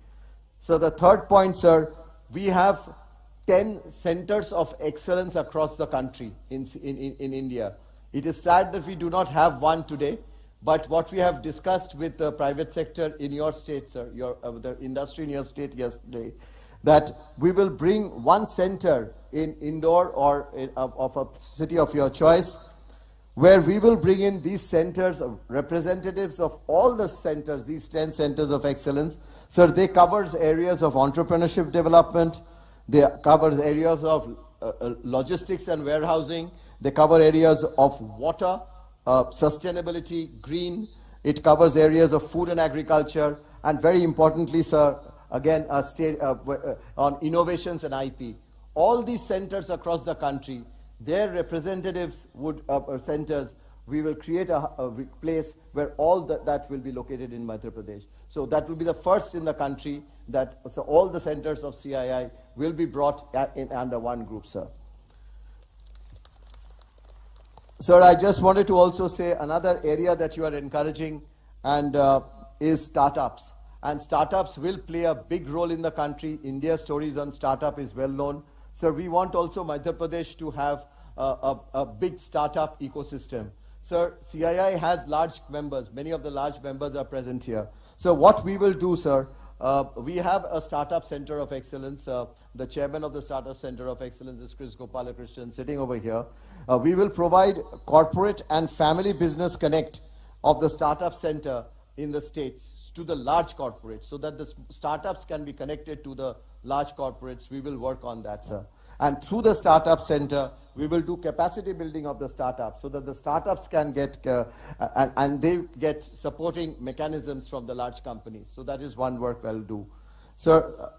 So the third point, sir, we have 10 centers of excellence across the country in India. It is sad that we do not have one today, but what we have discussed with the private sector in your state, sir, the industry in your state yesterday, that we will bring one center in Indore or of a city of your choice, where we will bring in these centers of representatives of all the centers, these 10 centers of excellence. Sir, they cover areas of entrepreneurship development, they cover areas of logistics and warehousing, they cover areas of water, sustainability, green, it covers areas of food and agriculture, and very importantly, sir, again, on innovations and IP. All these centers across the country, their representatives centers, we will create a place where all that will be located in Madhya Pradesh. So that will be the first in the country that all the centers of CII will be brought under one group, sir. Sir, I just wanted to also say another area that you are encouraging and is startups. And startups will play a big role in the country. India's stories on startup is well known. Sir, we want also Madhya Pradesh to have a big startup ecosystem. Sir, CII has large members. Many of the large members are present here. So what we will do, sir, we have a startup center of excellence. The chairman of the startup center of excellence is Chris Gopalakrishnan, sitting over here. We will provide corporate and family business connect of the startup center in the states to the large corporates, so that the startups can be connected to the large corporates. We will work on that, sir. And through the startup center, we will do capacity building of the startups so that the startups can get, and they get supporting mechanisms from the large companies. So that is one work I'll do. Sir,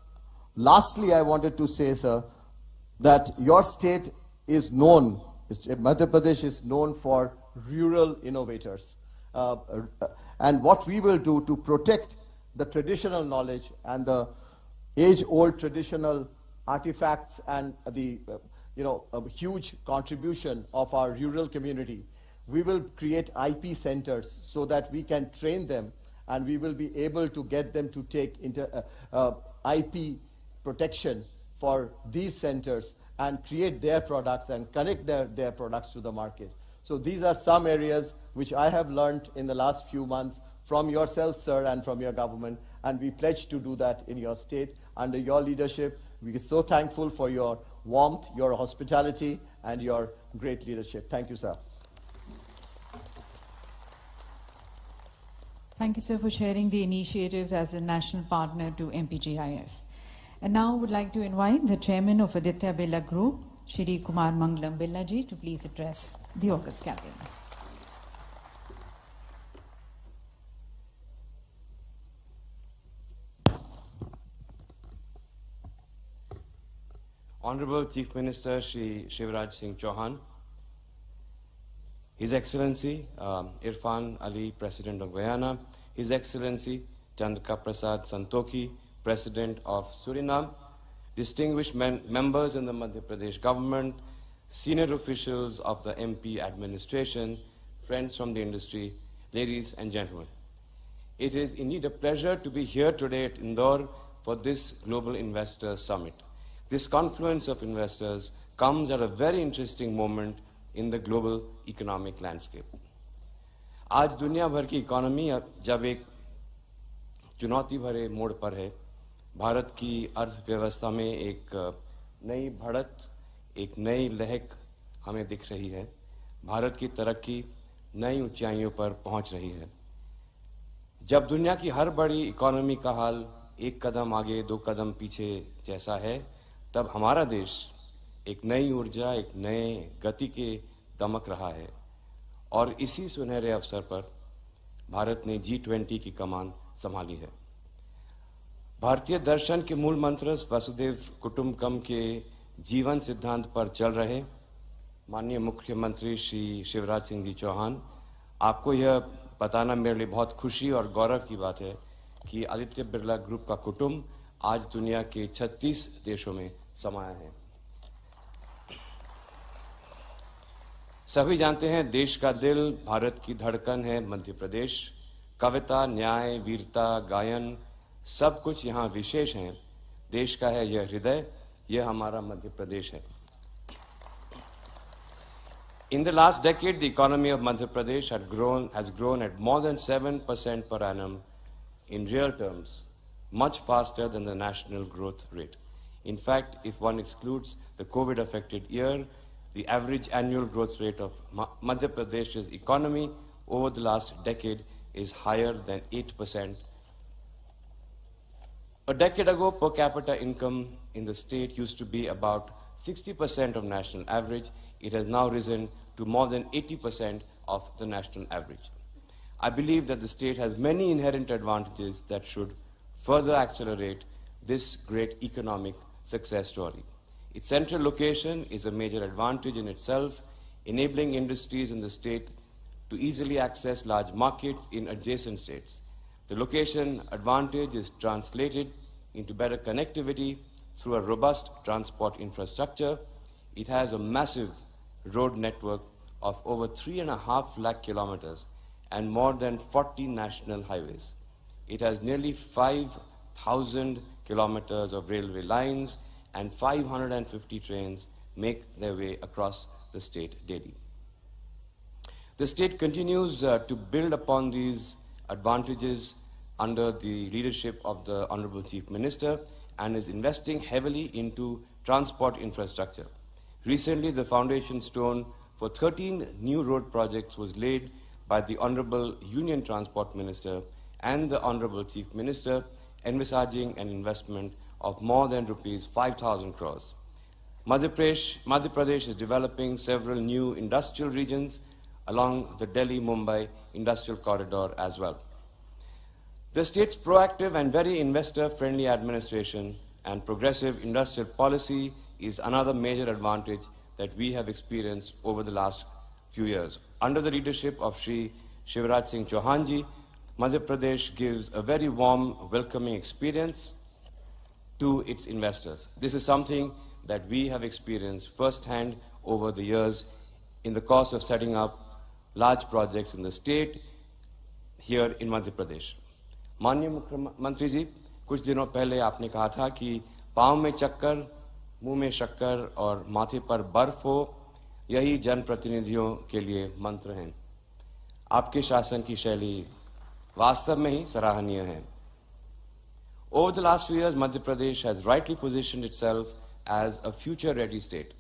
lastly, I wanted to say, sir, that your state is known, Madhya Pradesh is known for rural innovators. And what we will do to protect the traditional knowledge and the age-old traditional artifacts and the a huge contribution of our rural community, we will create IP centers so that we can train them, and we will be able to get them to take IP protection for these centers and create their products and connect their products to the market. So these are some areas which I have learned in the last few months from yourself, sir, and from your government, and we pledge to do that in your state under your leadership. We are so thankful for your warmth, your hospitality, and your great leadership. Thank you, sir. Thank you, sir, for sharing the initiatives as a national partner to MPGIS. And now I would like to invite the chairman of Aditya Birla Group, Shri Kumar Mangalam Birla ji, to please address the august gathering. Honorable Chief Minister Shri Shivraj Singh Chauhan, His Excellency Irfan Ali, President of Guyana, His Excellency Chandra Prasad Santokhi, President of Suriname, distinguished members in the Madhya Pradesh government, senior officials of the MP administration, friends from the industry, ladies and gentlemen. It is indeed a pleasure to be here today at Indore for this Global Investor Summit. This confluence of investors comes at a very interesting moment in the global economic landscape. आज दुनिया भर की economy जब एक चुनौती भरे मोड़ पर है, भारत की अर्थव्यवस्था में एक नई बढ़त, एक नई लहक हमें दिख रही है। भारत की तरक्की नई ऊंचाइयों पर पहुंच रही है। जब दुनिया की हर बड़ी इकोनॉमी का हाल एक कदम आगे दो कदम पीछे जैसा है, तब हमारा देश एक नई ऊर्जा, एक नए गति के दमक रहा है। और इसी सुनहरे अवसर पर भारत ने G20 की कमान संभाली है। भारतीय दर्शन के मूल मंत्र वसुधैव कुटुंबकम के जीवन सिद्धांत पर चल रहे माननीय मुख्यमंत्री श्री शिवराज सिंह जी चौहान, आपको यह बताना मेरे लिए बहुत खुशी और गौरव की बात है कि आदित्य बिरला ग्रुप का कुटुंब आज दुनिया के 36 देशों में समाया है। सभी जानते हैं, देश का दिल, भारत की धड़कन है मध्य प्रदेश। कविता, न्याय, वीरता, गायन सब कुछ यहाँ विशेष हैं। देश का है यह हृदय, यह हमारा मध्य प्रदेश है। In the last decade, the economy of Madhya Pradesh has grown at more than 7% per annum in real terms, much faster than the national growth rate. In fact, if one excludes the COVID-affected year, the average annual growth rate of Madhya Pradesh's economy over the last decade is higher than 8%. A decade ago, per capita income in the state used to be about 60% of national average. It has now risen to more than 80% of the national average. I believe that the state has many inherent advantages that should further accelerate this great economic success story. Its central location is a major advantage in itself, enabling industries in the state to easily access large markets in adjacent states. The location advantage is translated into better connectivity through a robust transport infrastructure. It has a massive road network of over 3.5 lakh kilometers and more than 40 national highways. It has nearly 5,000 kilometers of railway lines and 550 trains make their way across the state daily. The state continues to build upon these advantages under the leadership of the Honorable Chief Minister and is investing heavily into transport infrastructure. Recently, the foundation stone for 13 new road projects was laid by the Honorable Union Transport Minister and the Honorable Chief Minister, envisaging an investment of more than rupees 5,000 crores. Madhya Pradesh is developing several new industrial regions along the Delhi-Mumbai industrial corridor as well. The state's proactive and very investor-friendly administration and progressive industrial policy is another major advantage that we have experienced over the last few years. Under the leadership of Shri Shivraj Singh Chauhan ji, Madhya Pradesh gives a very warm, welcoming experience to its investors. This is something that we have experienced firsthand over the years in the course of setting up large projects in the state here in Madhya Pradesh. माननीय मुख्यमंत्री जी, कुछ दिनों पहले आपने कहा था कि पांव में चक्कर, मुंह में शक्कर और माथे पर बर्फ हो, यही जनप्रतिनिधियों के लिए मंत्र हैं। आपके शासन की शैली वास्तव में ही सराहनीय है। Over the last few years, Madhya Pradesh has rightly positioned itself as a future-ready state.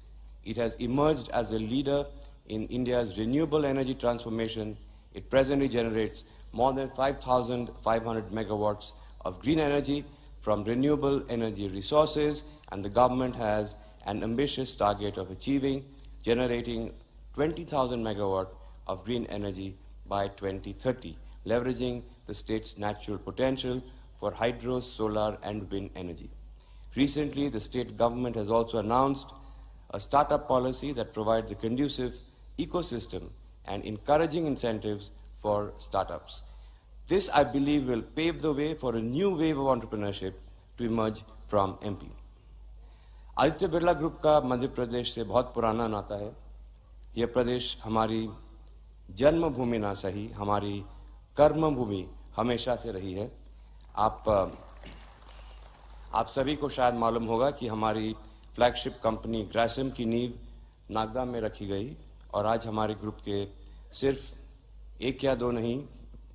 It has emerged as a leader in India's renewable energy transformation. It presently generates more than 5,500 megawatts of green energy from renewable energy resources, and the government has an ambitious target of generating 20,000 megawatts of green energy by 2030, leveraging the state's natural potential for hydro, solar, and wind energy. Recently, the state government has also announced a startup policy that provides a conducive ecosystem and encouraging incentives for startups. This, I believe, will pave the way for a new wave of entrepreneurship to emerge from MP. Aditya Birla group का मध्य प्रदेश से बहुत पुराना नाता है। यह प्रदेश हमारी जन्मभूमि ना सही, हमारी कर्मभूमि हमेशा से रही है। आप सभी को शायद मालूम होगा कि हमारी फ्लैगशिप कंपनी ग्रासिम की नींव नागदा में रखी गई और आज हमारे ग्रुप के सिर्फ एक या दो नहीं,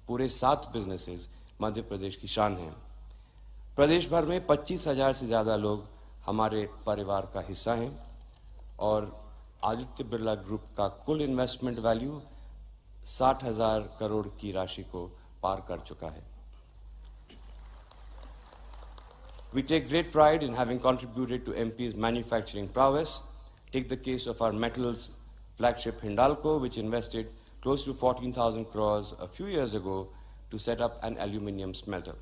पूरे 7 बिजनेसेस मध्य प्रदेश की शान हैं। प्रदेश भर में 25,000 से ज़्यादा लोग हमारे परिवार का हिस्सा हैं और आदित्य बिरला ग्रुप का कुल इन्वेस्टमेंट वैल्यू 60,000 करोड़ की राशि को पार कर चुका है। We take great pride in having contributed to MP's manufacturing prowess. Take the case of our metals flagship Hindalco, which invested close to 14,000 crores a few years ago to set up an aluminium smelter.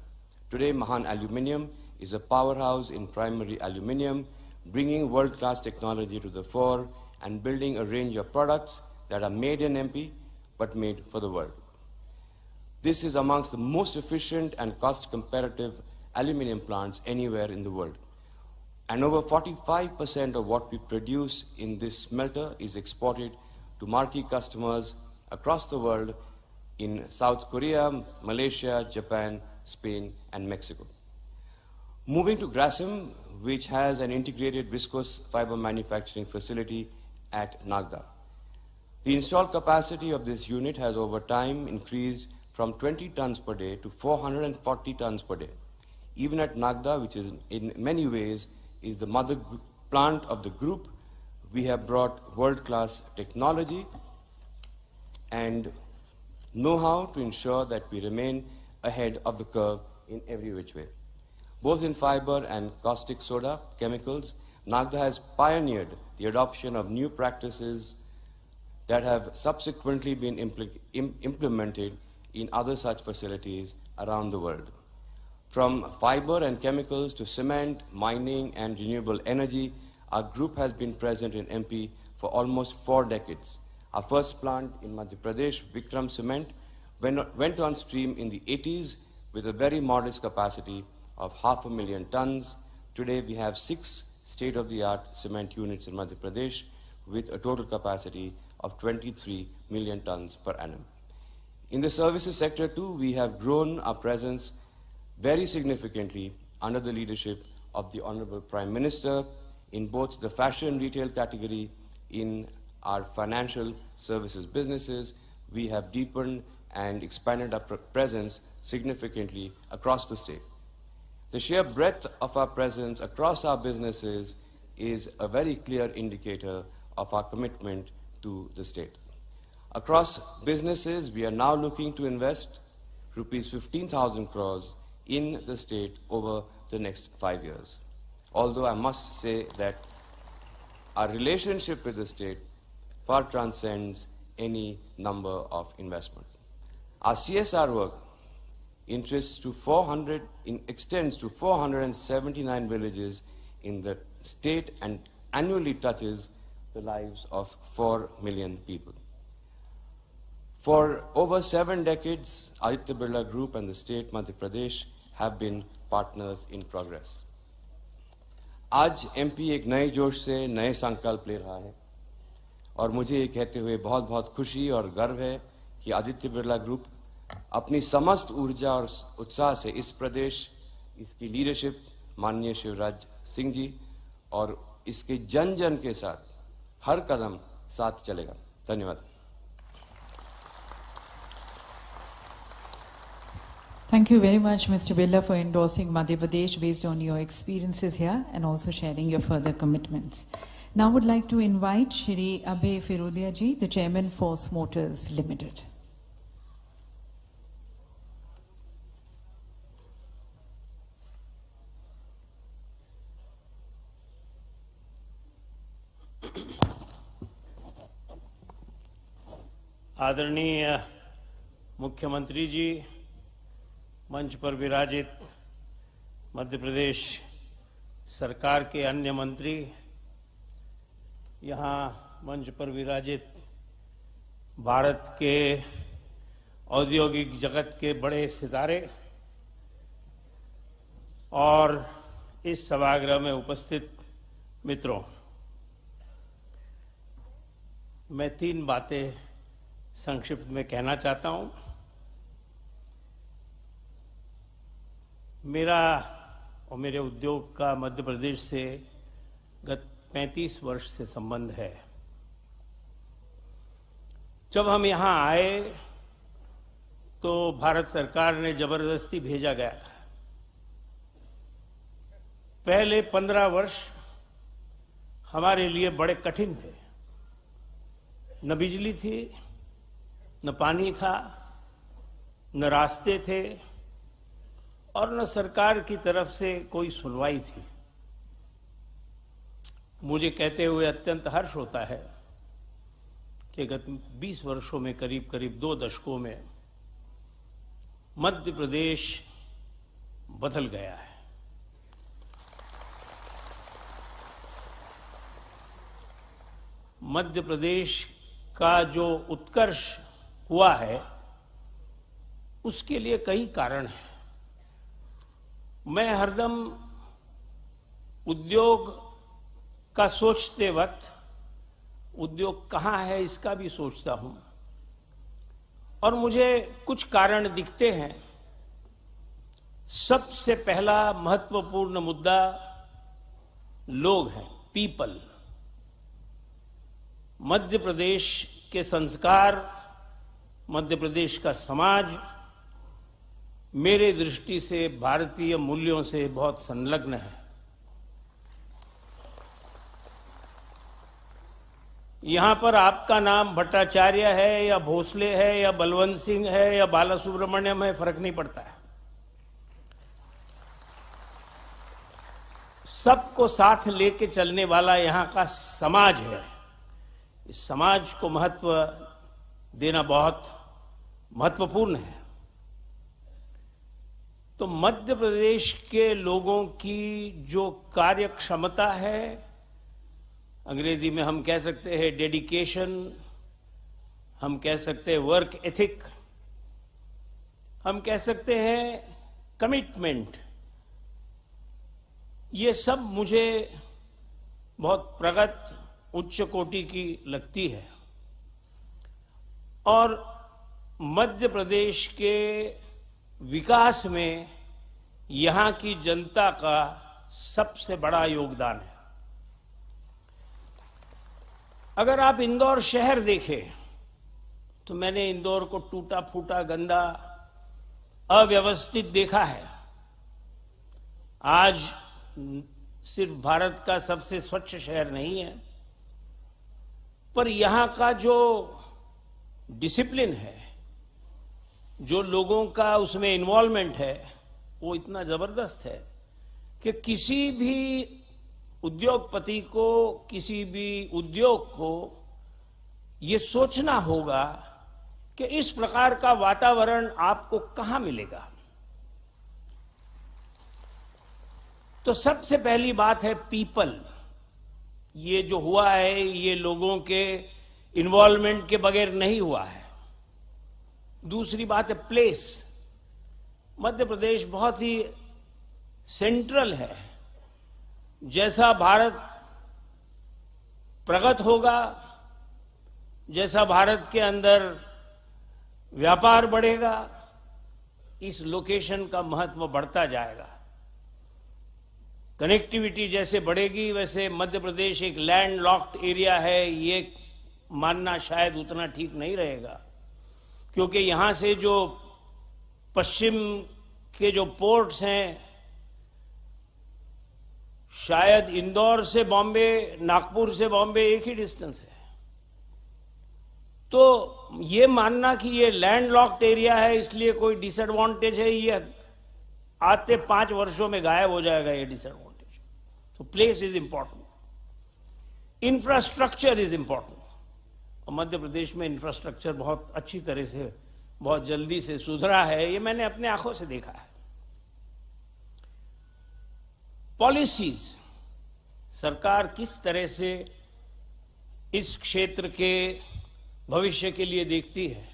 Today, Mahan Aluminium is a powerhouse in primary aluminium, bringing world-class technology to the fore and building a range of products that are made in MP but made for the world. This is amongst the most efficient and cost-competitive aluminium plants anywhere in the world. And over 45% of what we produce in this smelter is exported to marquee customers across the world in South Korea, Malaysia, Japan, Spain, and Mexico. Moving to Grasim, which has an integrated viscose fiber manufacturing facility at Nagda. The installed capacity of this unit has over time increased from 20 tons per day to 440 tons per day. Even at Nagda, which is in many ways is the mother plant of the group, we have brought world-class technology and know-how to ensure that we remain ahead of the curve in every which way. Both in fiber and caustic soda chemicals, Nagda has pioneered the adoption of new practices that have subsequently been implemented in other such facilities around the world. From fiber and chemicals to cement, mining, and renewable energy, our group has been present in MP for almost 4 decades. Our first plant in Madhya Pradesh, Vikram Cement, went on stream in the 80s with a very modest capacity of 500,000 tons. Today we have 6 state-of-the-art cement units in Madhya Pradesh with a total capacity of 23 million tons per annum. In the services sector too, we have grown our presence very significantly under the leadership of the Honorable Prime Minister in both the fashion retail category, in our financial services businesses. We have deepened and expanded our presence significantly across the state. The sheer breadth of our presence across our businesses is a very clear indicator of our commitment to the state. Across businesses, we are now looking to invest rupees 15,000 crores in the state over the next 5 years. Although I must say that our relationship with the state far transcends any number of investment. Our CSR work extends to 479 villages in the state and annually touches the lives of 4 million people. For over 7 decades, Aditya Birla Group and the state Madhya Pradesh have been partners in progress. आज MP एक नए जोश से नए संकल्प ले रहा है और मुझे ये कहते हुए बहुत बहुत खुशी और गर्व है कि आदित्य बिरला ग्रुप अपनी समस्त ऊर्जा और उत्साह से इस प्रदेश, इसकी लीडरशिप माननीय शिवराज सिंह जी और इसके जन जन के साथ हर कदम साथ चलेगा। धन्यवाद। Thank you very much, Mr. Birla, for endorsing Madhya Pradesh based on your experiences here and also sharing your further commitments. Now I would like to invite Shri Abhay Firodia ji, the Chairman, Force Motors Limited. आदरणीय मुख्यमंत्री जी, मंच पर विराजित मध्य प्रदेश सरकार के अन्य मंत्री, यहाँ मंच पर विराजित भारत के औद्योगिक जगत के बड़े सितारे और इस सभागृह में उपस्थित मित्रों, मैं 3 बातें संक्षिप्त में कहना चाहता हूं। मेरा और मेरे उद्योग का मध्य प्रदेश से गत 35 वर्ष से संबंध है। जब हम यहां आए तो भारत सरकार ने जबरदस्ती भेजा गया। पहले 15 वर्ष हमारे लिए बड़े कठिन थे। न बिजली थी, न पानी था, न रास्ते थे और न सरकार की तरफ से कोई सुनवाई थी। मुझे कहते हुए अत्यंत हर्ष होता है कि गत 20 वर्षों में करीब करीब 2 दशकों में मध्य प्रदेश बदल गया है। मध्य प्रदेश का जो उत्कर्ष हुआ है उसके लिए कई कारण हैं। मैं हरदम उद्योग का सोचते वक्त उद्योग कहाँ है इसका भी सोचता हूं और मुझे कुछ कारण दिखते हैं। सबसे पहला महत्वपूर्ण मुद्दा लोग हैं, पीपल। मध्य प्रदेश के संस्कार, मध्य प्रदेश का समाज मेरे दृष्टि से भारतीय मूल्यों से बहुत संलग्न है। यहां पर आपका नाम भट्टाचार्य है या भोसले है या बलवंत सिंह है या बाला सुब्रमण्यम है, फर्क नहीं पड़ता है। सबको साथ लेके चलने वाला यहां का समाज है। इस समाज को महत्व देना बहुत महत्वपूर्ण है। तो मध्य प्रदेश के लोगों की जो कार्य क्षमता है, अंग्रेजी में हम कह सकते हैं डेडिकेशन, हम कह सकते हैं वर्क एथिक, हम कह सकते हैं कमिटमेंट, ये सब मुझे बहुत प्रगत उच्च कोटि की लगती है। और मध्य प्रदेश के विकास में यहां की जनता का सबसे बड़ा योगदान है। अगर आप इंदौर शहर देखें तो मैंने इंदौर को टूटा फूटा, गंदा, अव्यवस्थित देखा है। आज सिर्फ भारत का सबसे स्वच्छ शहर नहीं है, पर यहां का जो डिसिप्लिन है, जो लोगों का उसमें इन्वॉल्वमेंट है, वो इतना जबरदस्त है कि किसी भी उद्योगपति को, किसी भी उद्योग को ये सोचना होगा कि इस प्रकार का वातावरण आपको कहां मिलेगा। तो सबसे पहली बात है पीपल। ये जो हुआ है ये लोगों के इन्वॉल्वमेंट के बगैर नहीं हुआ है। दूसरी बात है प्लेस। मध्य प्रदेश बहुत ही सेंट्रल है। जैसा भारत प्रगत होगा, जैसा भारत के अंदर व्यापार बढ़ेगा, इस लोकेशन का महत्व बढ़ता जाएगा। कनेक्टिविटी जैसे बढ़ेगी वैसे मध्य प्रदेश एक लैंड लॉक्ड एरिया है, ये मानना शायद उतना ठीक नहीं रहेगा, क्योंकि यहां से जो पश्चिम के जो पोर्ट्स हैं, शायद इंदौर से बॉम्बे, नागपुर से बॉम्बे एक ही डिस्टेंस है। तो ये मानना कि ये लैंड लॉक्ड एरिया है इसलिए कोई डिसएडवांटेज है, ये आते 5 वर्षों में गायब हो जाएगा ये डिसएडवांटेज। तो place is important, infrastructure is important. और मध्य प्रदेश में इंफ्रास्ट्रक्चर बहुत अच्छी तरह से, बहुत जल्दी से सुधरा है, ये मैंने अपने आंखों से देखा है। पॉलिसीज, सरकार किस तरह से इस क्षेत्र के भविष्य के लिए देखती है।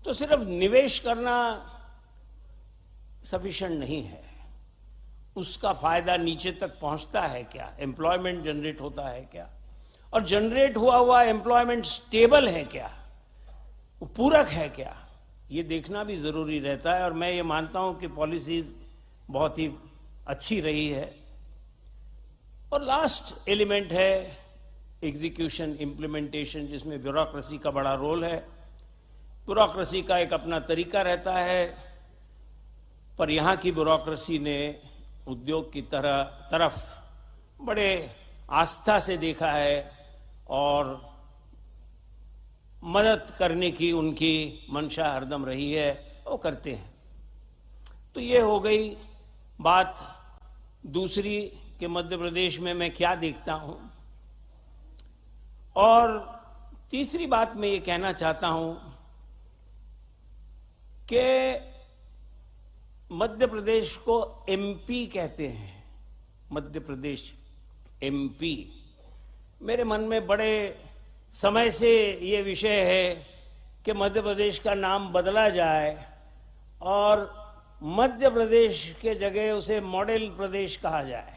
तो सिर्फ निवेश करना सफिशिएंट नहीं है, उसका फायदा नीचे तक पहुंचता है क्या, एम्प्लॉयमेंट जनरेट होता है क्या, और जनरेट हुआ एम्प्लॉयमेंट स्टेबल है क्या, पूरक है क्या, ये देखना भी जरूरी रहता है। और मैं ये मानता हूं कि पॉलिसीज बहुत ही अच्छी रही है। और लास्ट एलिमेंट है एग्जीक्यूशन, इम्प्लीमेंटेशन, जिसमें ब्यूरोक्रेसी का बड़ा रोल है। ब्यूरोक्रेसी का एक अपना तरीका रहता है, पर यहां की ब्यूरोक्रेसी ने उद्योग की तरफ बड़े आस्था से देखा है और मदद करने की उनकी मंशा हरदम रही है, वो करते हैं। तो ये हो गई बात दूसरी कि मध्य प्रदेश में मैं क्या देखता हूं, और तीसरी बात मैं ये कहना चाहता हूं कि मध्य प्रदेश को एमपी कहते हैं। मध्य प्रदेश एमपी, मेरे मन में बड़े समय से ये विषय है कि मध्य प्रदेश का नाम बदला जाए और मध्य प्रदेश के जगह उसे मॉडल प्रदेश कहा जाए,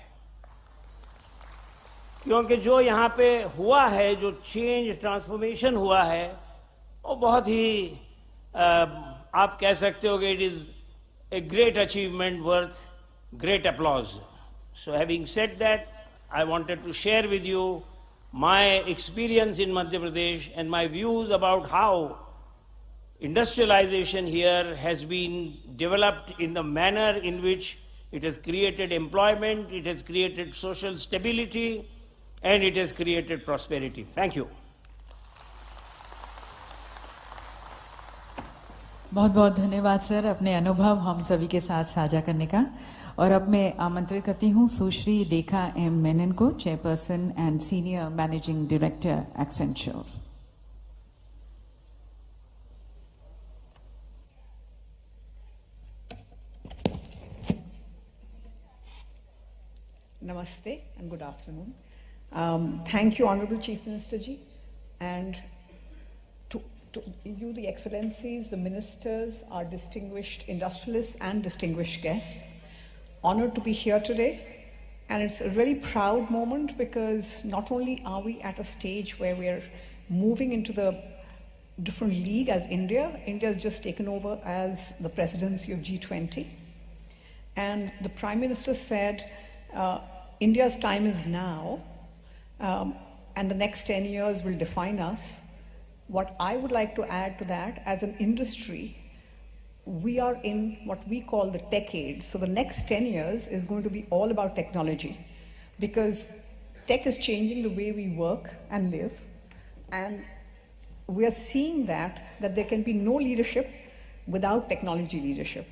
क्योंकि जो यहां पे हुआ है, जो चेंज, ट्रांसफॉर्मेशन हुआ है, वो बहुत ही आप कह सकते हो कि it is a great achievement worth great applause. So having said that, I wanted to share with you my experience in Madhya Pradesh and my views about how industrialization here has been developed in the manner in which it has created employment, it has created social stability, and it has created prosperity. Thank you. बहुत बहुत धन्यवाद sir, अपने अनुभव हम सभी के साथ साझा करने का। और अब मैं आमंत्रित करती हूं सुश्री रेखा एम मेनन को, chairperson and senior managing director Accenture. Namaste and good afternoon. Thank you, Honorable Chief Minister Ji, and to you, the Excellencies, the Ministers, our distinguished industrialists and distinguished guests. Honored to be here today, and it's a really proud moment because not only are we at a stage where we're moving into the different league as India has just taken over as the presidency of G20, and the Prime Minister said India's time is now, and the next 10 years will define us. What I would like to add to that, as an industry, we are in what we call the tech age. So the next 10 years is going to be all about technology, because tech is changing the way we work and live, and we are seeing that there can be no leadership without technology leadership.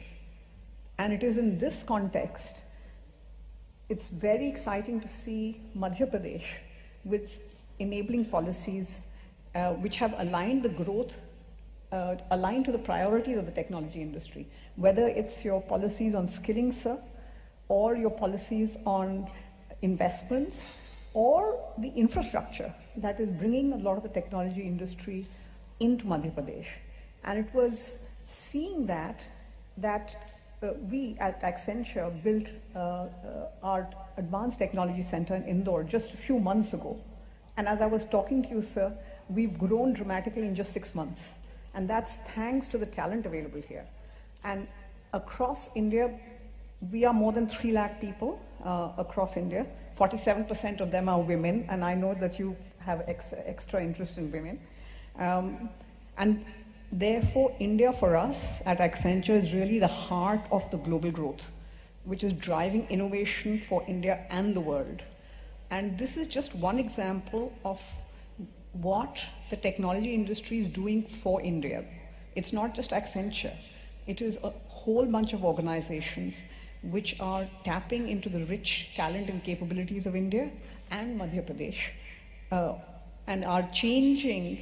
And it is in this context, it's very exciting to see Madhya Pradesh with enabling policies which have aligned the growth, aligned to the priorities of the technology industry, whether it's your policies on skilling, sir, or your policies on investments, or the infrastructure that is bringing a lot of the technology industry into Madhya Pradesh. And it was seeing that we at Accenture built our Advanced Technology Center in Indore just a few months ago. And as I was talking to you, sir, we've grown dramatically in just 6 months. And that's thanks to the talent available here. And across India, we are more than 3 lakh people across India. 47% of them are women, and I know that you have extra interest in women. And therefore, India for us at Accenture is really the heart of the global growth, which is driving innovation for India and the world. And this is just one example of what the technology industry is doing for India. It's not just Accenture. It is a whole bunch of organizations which are tapping into the rich talent and capabilities of India and Madhya Pradesh, and are changing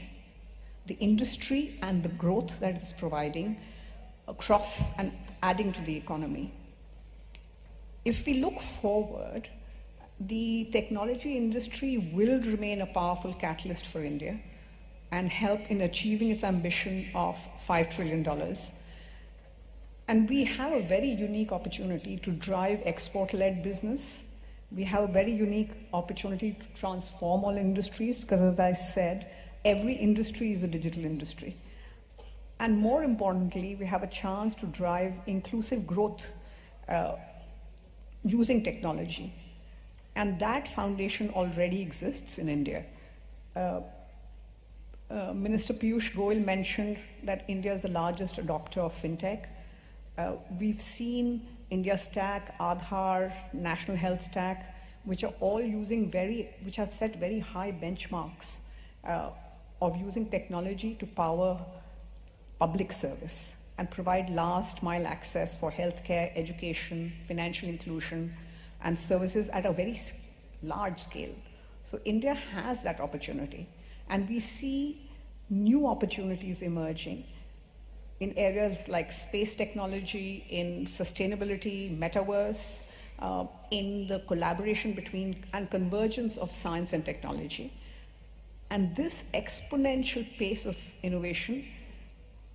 the industry and the growth that it's providing across and adding to the economy. If we look forward, the technology industry will remain a powerful catalyst for India and help in achieving its ambition of $5 trillion. And we have a very unique opportunity to drive export-led business. We have a very unique opportunity to transform all industries, because as I said, every industry is a digital industry. And more importantly, we have a chance to drive inclusive growth using technology. And that foundation already exists in India. Minister Piyush Goyal mentioned that India is the largest adopter of fintech. We've seen India Stack, Aadhaar, National Health Stack, which are all using which have set very high benchmarks of using technology to power public service and provide last mile access for healthcare, education, financial inclusion, and services at a very large scale. So India has that opportunity. And we see new opportunities emerging in areas like space technology, in sustainability, metaverse, in the collaboration between and convergence of science and technology. And this exponential pace of innovation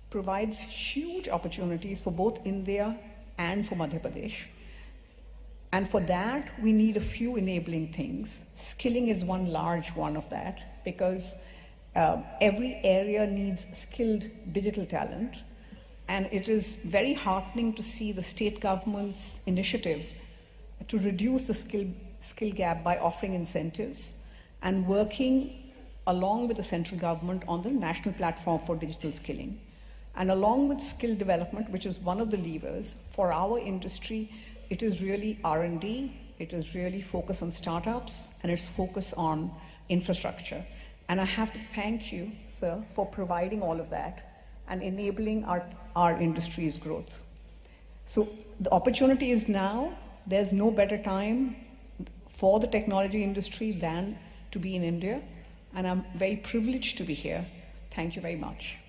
provides huge opportunities for both India and for Madhya Pradesh. And for that, we need a few enabling things. Skilling is one large one of that, because every area needs skilled digital talent. And it is very heartening to see the state government's initiative to reduce the skill gap by offering incentives and working along with the central government on the national platform for digital skilling. And along with skill development, which is one of the levers for our industry, it is really R&D, it is really focus on startups, and it's focus on infrastructure. And I have to thank you, sir, for providing all of that and enabling our industry's growth. So the opportunity is now. There's no better time for the technology industry than to be in India. And I'm very privileged to be here. Thank you very much.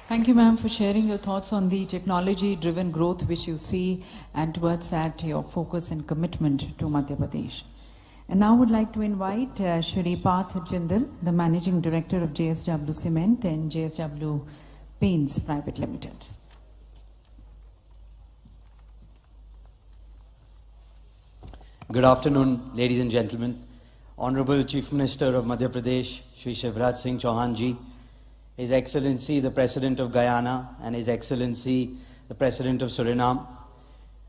Thank you, ma'am, for sharing your thoughts on the technology-driven growth which you see, and towards that your focus and commitment to Madhya Pradesh. And now I would like to invite Shri Parth Jindal, the Managing Director of JSW Cement and JSW Paints Private Limited. Good afternoon, ladies and gentlemen. Honorable Chief Minister of Madhya Pradesh, Shri Shivraj Singh Chauhan Ji, His Excellency the President of Guyana, and His Excellency the President of Suriname,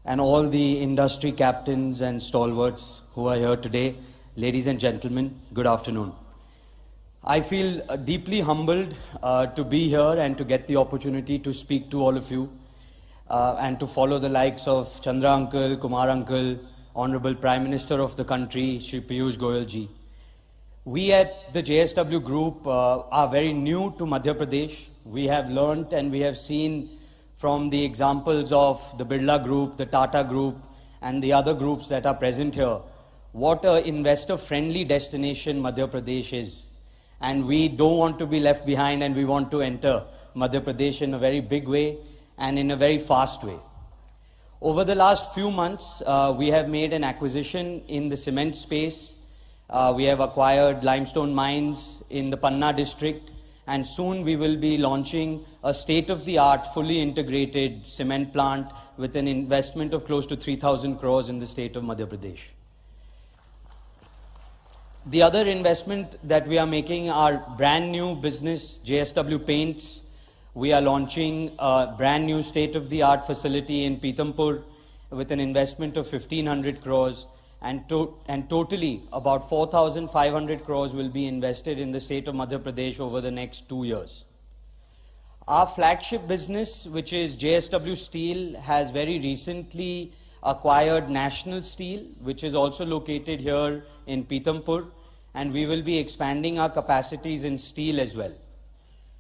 and all the industry captains and stalwarts who are here today, ladies and gentlemen, good afternoon. I feel deeply humbled to be here and to get the opportunity to speak to all of you and to follow the likes of Chandra Uncle, Kumar Uncle, Honorable Prime Minister of the country, Shri Piyush Goyal Ji. We at the JSW Group are very new to Madhya Pradesh. We have learnt and we have seen from the examples of the Birla Group, the Tata Group, and the other groups that are present here, what an investor-friendly destination Madhya Pradesh is. And we don't want to be left behind, and we want to enter Madhya Pradesh in a very big way and in a very fast way. Over the last few months, we have made an acquisition in the cement space. We have acquired limestone mines in the Panna district, and soon we will be launching a state-of-the-art, fully integrated cement plant with an investment of close to 3,000 crores in the state of Madhya Pradesh. The other investment that we are making are brand new business, JSW Paints. We are launching a brand new state-of-the-art facility in Pithampur with an investment of 1,500 crores, and totally about 4,500 crores will be invested in the state of Madhya Pradesh over the next 2 years. Our flagship business, which is JSW Steel, has very recently acquired National Steel, which is also located here in Pithampur, and we will be expanding our capacities in steel as well.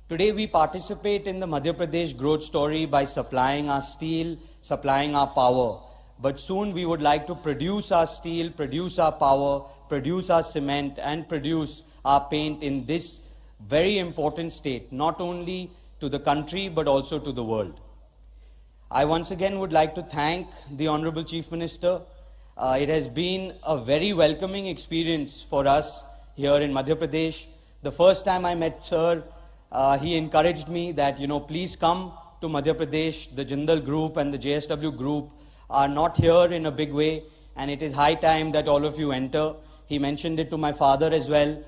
Today we participate in the Madhya Pradesh growth story by supplying our steel, supplying our power. But soon we would like to produce our steel, produce our power, produce our cement, and produce our paint in this very important state, not only to the country but also to the world. I once again would like to thank the Honorable Chief Minister. It has been a very welcoming experience for us here in Madhya Pradesh. The first time I met Sir, he encouraged me that, please come to Madhya Pradesh. The Jindal Group and the JSW Group are not here in a big way, and it is high time that all of you enter. He mentioned it to my father as well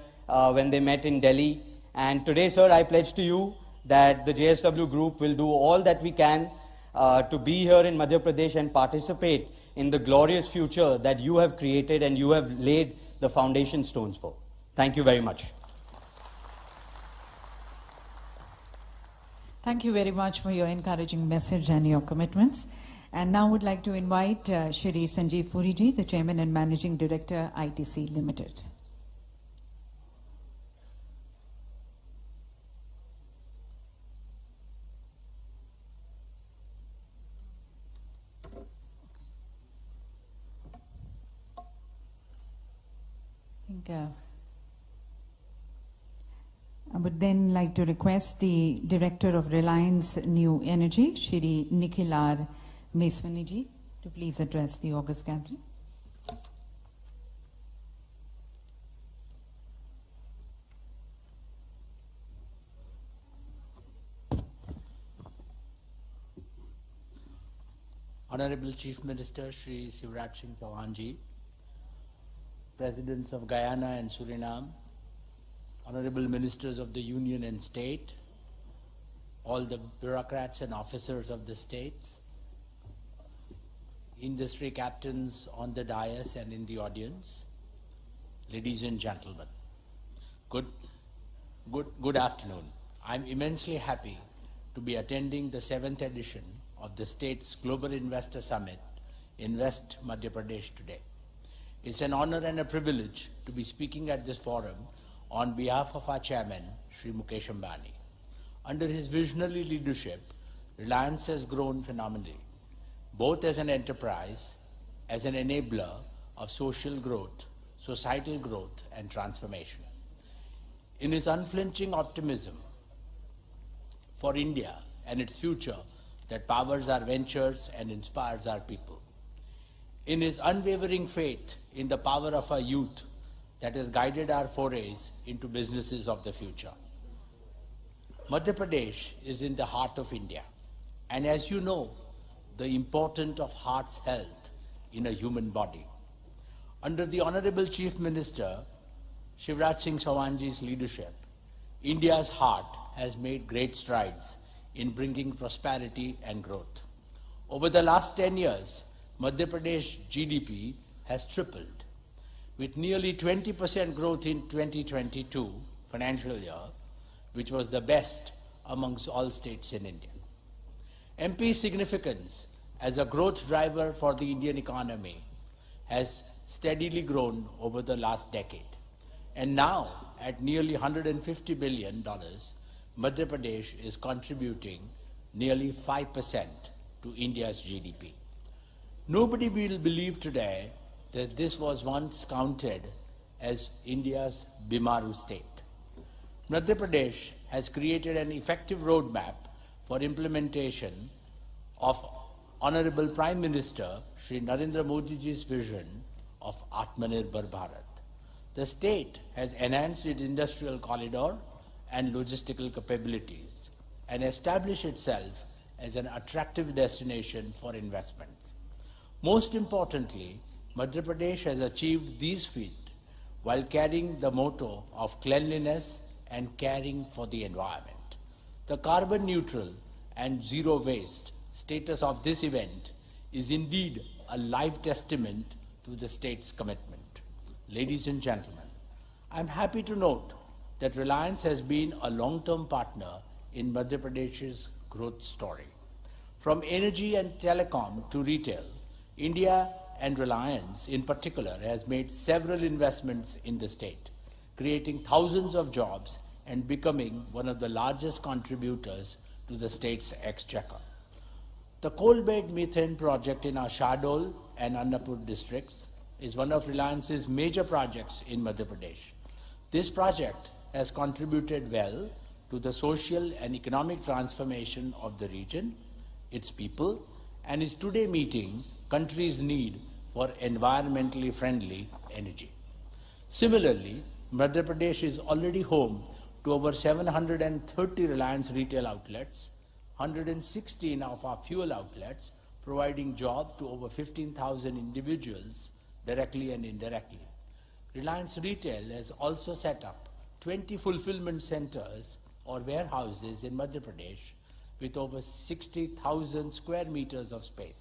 when they met in Delhi. And today, sir, I pledge to you that the JSW Group will do all that we can to be here in Madhya Pradesh and participate in the glorious future that you have created and you have laid the foundation stones for. Thank you very much. Thank you very much for your encouraging message and your commitments. And now I would like to invite Shri Sanjeev Puriji, the Chairman and Managing Director, ITC Limited. I would then like to request the Director of Reliance New Energy, Shri Nikhil R. Meswaniji, to please address the August gathering. Honorable Chief Minister Shri Shivraj Singh Chauhan Ji, Presidents of Guyana and Suriname, Honorable Ministers of the Union and State, all the bureaucrats and officers of the states, industry captains on the dais and in the audience, ladies and gentlemen, good afternoon. I'm immensely happy to be attending the 7th edition of the state's Global Investor Summit in West Madhya Pradesh today. It's an honor and a privilege to be speaking at this forum on behalf of our chairman, Shri Mukesh Ambani. Under his visionary leadership, Reliance has grown phenomenally, both as an enterprise, as an enabler of social growth, societal growth, and transformation. In his unflinching optimism for India and its future that powers our ventures and inspires our people, in his unwavering faith in the power of our youth that has guided our forays into businesses of the future. Madhya Pradesh is in the heart of India, and as you know, the importance of heart's health in a human body. Under the Honorable Chief Minister Shivraj Singh Chauhan Ji's leadership, India's heart has made great strides in bringing prosperity and growth. Over the last 10 years, Madhya Pradesh GDP has tripled, with nearly 20% growth in 2022 financial year, which was the best amongst all states in India. MP's significance as a growth driver for the Indian economy has steadily grown over the last decade. And now, at nearly $150 billion, Madhya Pradesh is contributing nearly 5% to India's GDP. Nobody will believe today that this was once counted as India's Bimaru state. Madhya Pradesh has created an effective roadmap for implementation of Honorable Prime Minister Shri Narendra Modi ji's vision of Atmanirbhar Bharat. The state has enhanced its industrial corridor and logistical capabilities and established itself as an attractive destination for investments. Most importantly, Madhya Pradesh has achieved these feats while carrying the motto of cleanliness and caring for the environment. The carbon neutral and zero waste status of this event is indeed a live testament to the state's commitment. Ladies and gentlemen, I'm happy to note that Reliance has been a long-term partner in Madhya Pradesh's growth story. From energy and telecom to retail, India and Reliance in particular has made several investments in the state, creating thousands of jobs and becoming one of the largest contributors to the state's exchequer. The coal-bed methane project in our Shahdol and Annapur districts is one of Reliance's major projects in Madhya Pradesh. This project has contributed well to the social and economic transformation of the region, its people, and is today meeting country's need for environmentally friendly energy. Similarly, Madhya Pradesh is already home to over 730 Reliance retail outlets, 116 of our fuel outlets, providing jobs to over 15,000 individuals directly and indirectly. Reliance Retail has also set up 20 fulfillment centers or warehouses in Madhya Pradesh with over 60,000 square meters of space.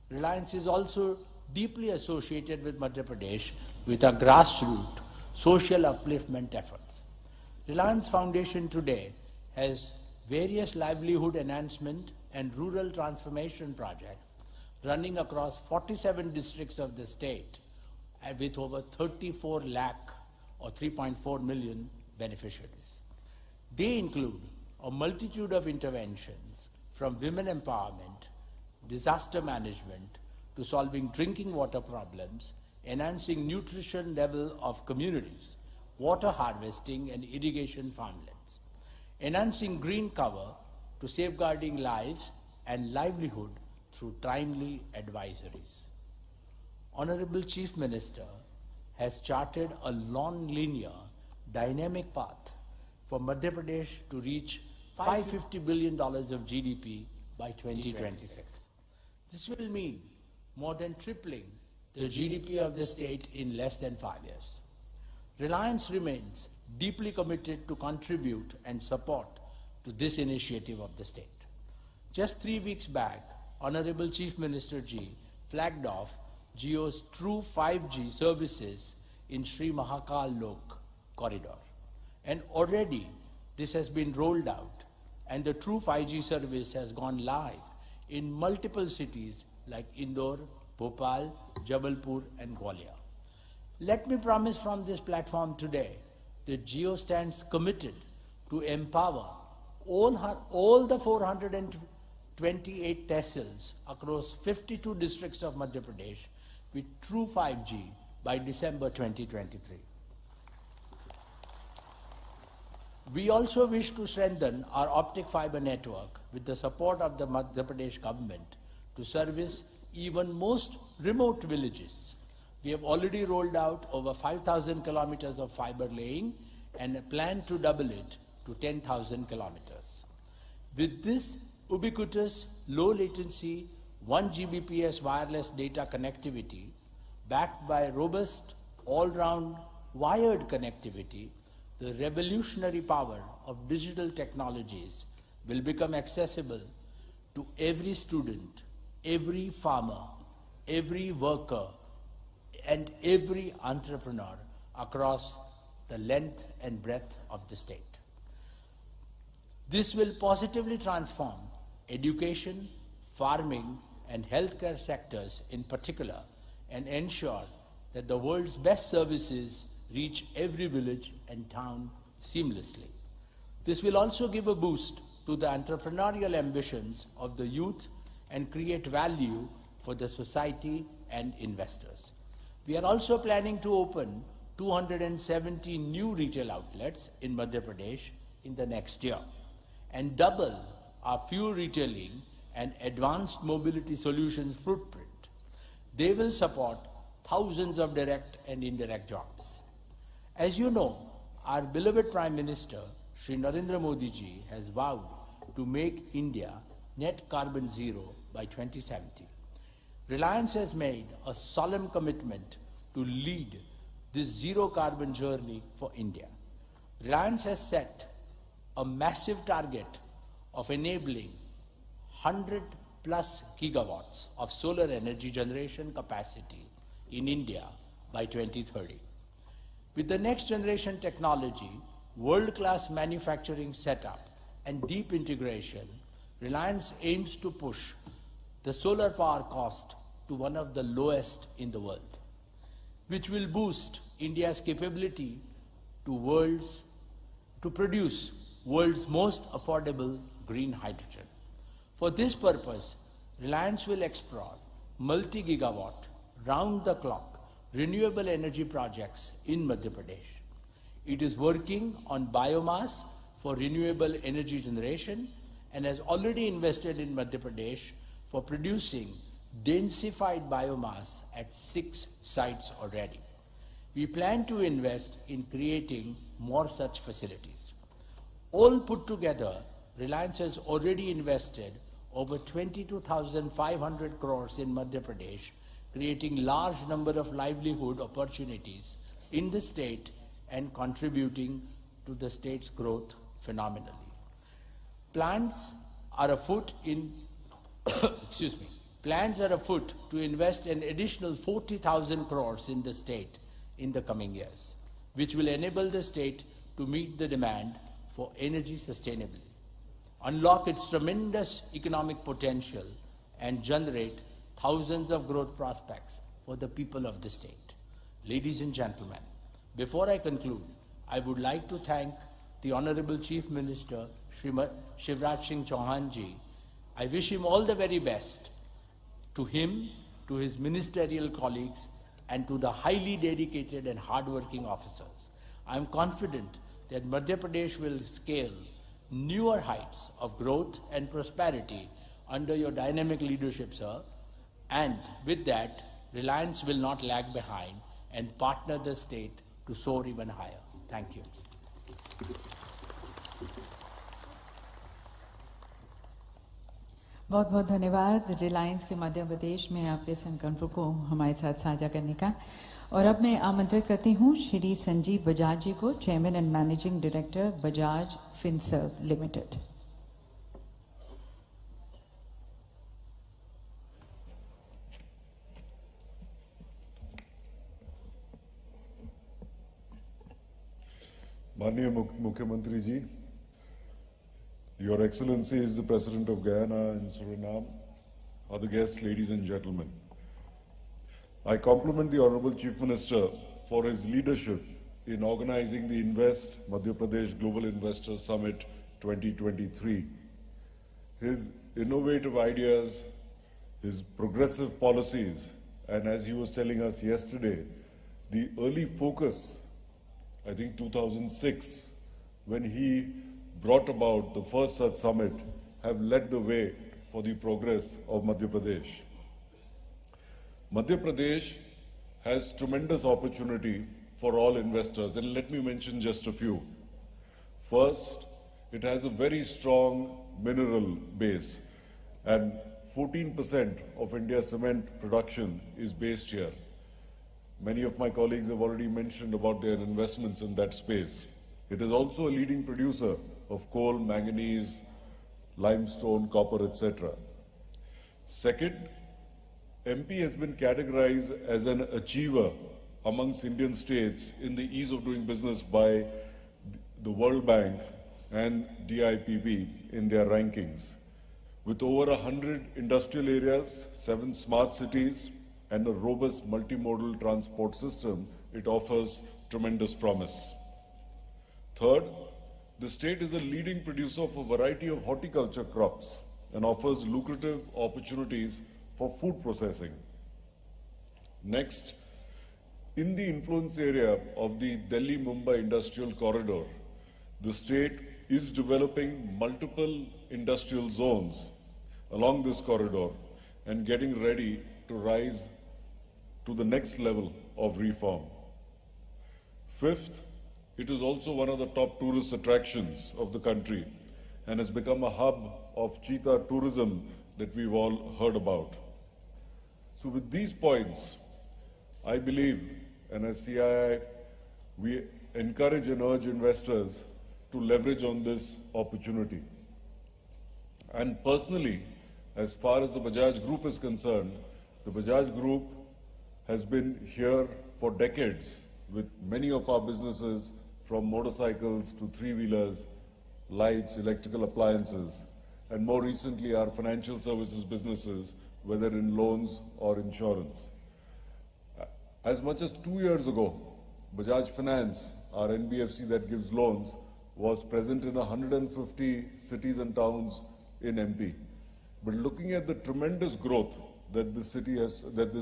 Reliance is also deeply associated with Madhya Pradesh with our grassroots social upliftment efforts. Reliance Foundation today has various livelihood enhancement and rural transformation projects running across 47 districts of the state with over 34 lakh or 3.4 million beneficiaries. They include a multitude of interventions from women empowerment, disaster management, to solving drinking water problems, enhancing nutrition level of communities, water harvesting and irrigation farmlands, enhancing green cover to safeguarding lives and livelihood through timely advisories. Honorable Chief Minister has charted a non-linear, dynamic path for Madhya Pradesh to reach $550 billion of GDP by 2026. This will mean more than tripling the GDP of the state in less than 5 years. Reliance remains deeply committed to contribute and support to this initiative of the state. Just 3 weeks back, Honorable Chief Minister Ji flagged off Jio's True 5G services in Sri Mahakal Lok corridor. And already this has been rolled out and the True 5G service has gone live in multiple cities like Indore, Bhopal, Jabalpur and Gwalior. Let me promise from this platform today that Jio stands committed to empower all the 428 tehsils across 52 districts of Madhya Pradesh with True 5G by December 2023. We also wish to strengthen our optic fiber network with the support of the Madhya Pradesh government to service even most remote villages. We have already rolled out over 5,000 kilometers of fiber laying and plan to double it to 10,000 kilometers. With this ubiquitous, low latency, 1 Gbps wireless data connectivity, backed by robust, all-round wired connectivity, the revolutionary power of digital technologies will become accessible to every student, every farmer, every worker, and every entrepreneur across the length and breadth of the state. This will positively transform education, farming, and healthcare sectors in particular, and ensure that the world's best services reach every village and town seamlessly. This will also give a boost to the entrepreneurial ambitions of the youth and create value for the society and investors. We are also planning to open 270 new retail outlets in Madhya Pradesh in the next year and double our fuel retailing and advanced mobility solutions footprint. They will support thousands of direct and indirect jobs. As you know, our beloved Prime Minister, Shri Narendra Modi ji, has vowed to make India net carbon zero by 2070. Reliance has made a solemn commitment to lead this zero carbon journey for India. Reliance has set a massive target of enabling 100 plus gigawatts of solar energy generation capacity in India by 2030. With the next generation technology, world-class manufacturing setup, and deep integration, Reliance aims to push the solar power cost to one of the lowest in the world, which will boost India's capability to produce world's most affordable green hydrogen. For this purpose, Reliance will explore multi-gigawatt, round-the-clock renewable energy projects in Madhya Pradesh. It is working on biomass for renewable energy generation and has already invested in Madhya Pradesh for producing densified biomass at 6 sites already. We plan to invest in creating more such facilities. All put together, Reliance has already invested over 22,500 crores in Madhya Pradesh, creating large number of livelihood opportunities in the state and contributing to the state's growth phenomenally. Plans are afoot in plans are afoot to invest an additional 40,000 crores in the state in the coming years, which will enable the state to meet the demand for energy sustainably, unlock its tremendous economic potential, and generate thousands of growth prospects for the people of the state. Ladies and gentlemen, before I conclude, I would like to thank the Honorable Chief Minister, Shivraj Singh Chauhan ji. I wish him all the very best. To him, to his ministerial colleagues, and to the highly dedicated and hardworking officers. I am confident that Madhya Pradesh will scale newer heights of growth and prosperity under your dynamic leadership, sir. And with that, Reliance will not lag behind and partner the state to soar even higher. Thank you. बहुत बहुत धन्यवाद रिलायंस के मध्य प्रदेश में आपके संकल्पों को हमारे साथ साझा करने का। और अब मैं आमंत्रित करती हूँ श्री संजीव बजाज जी को, chairman and managing director Bajaj Finserv limited. माननीय मुख्यमंत्री जी, Your Excellencies, the President of Guyana and Suriname, other guests, ladies and gentlemen. I compliment the Honorable Chief Minister for his leadership in organizing the Invest Madhya Pradesh Global Investor Summit 2023. His innovative ideas, his progressive policies, and as he was telling us yesterday, the early focus, I think 2006, when he brought about the first such summit, have led the way for the progress of Madhya Pradesh. Madhya Pradesh has tremendous opportunity for all investors, and let me mention just a few. First, it has a very strong mineral base, and 14% of India's cement production is based here. Many of my colleagues have already mentioned about their investments in that space. It is also a leading producer of coal, manganese, limestone, copper, etc. Second, MP has been categorized as an achiever amongst Indian states in the ease of doing business by the World Bank and DIPB in their rankings. With over 100 industrial areas, 7 smart cities, and a robust multimodal transport system, it offers tremendous promise. Third, the state is a leading producer of a variety of horticulture crops and offers lucrative opportunities for food processing. Next, in the influence area of the Delhi-Mumbai Industrial Corridor, the state is developing multiple industrial zones along this corridor and getting ready to rise to the next level of reform. Fifth, it is also one of the top tourist attractions of the country and has become a hub of cheetah tourism that we've all heard about. So with these points, I believe, and as CII, we encourage and urge investors to leverage on this opportunity. And personally, as far as the Bajaj Group is concerned, the Bajaj Group has been here for decades with many of our businesses, from motorcycles to three-wheelers, lights, electrical appliances, and more recently our financial services businesses, whether in loans or insurance. As much as 2 years ago, Bajaj Finance, our NBFC that gives loans, was present in 150 cities and towns in MP. But looking at the tremendous growth that this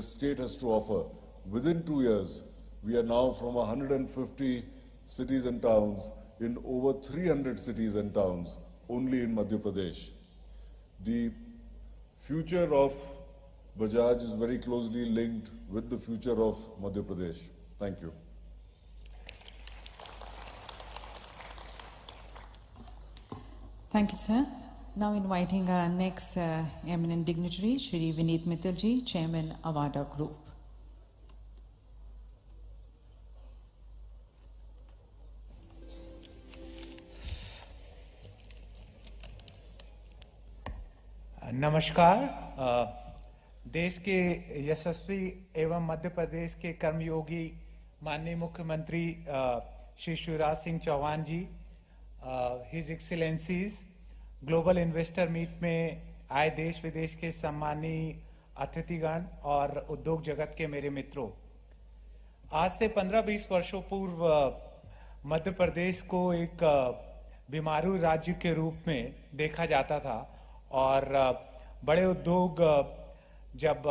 state has to offer, within 2 years, we are now from 150 cities and towns in over 300 cities and towns only in Madhya Pradesh. The future of Bajaj is very closely linked with the future of Madhya Pradesh. Thank you. Thank you, sir. Now inviting our next eminent dignitary, Shri Vineet Mittal ji, Chairman, Avada Group. Namaskar. देश के यशस्वी एवं मध्य प्रदेश के कर्मयोगी माननीय मुख्यमंत्री श्री शिवराज सिंह चौहान जी, his एक्सीलेंसीज, global investor meet में आए देश विदेश के सम्मानीय अतिथिगण और उद्योग जगत के मेरे मित्रों, आज से 15-20 वर्षों पूर्व मध्य प्रदेश को एक बीमारू राज्य के रूप में देखा जाता था और बड़े उद्योग जब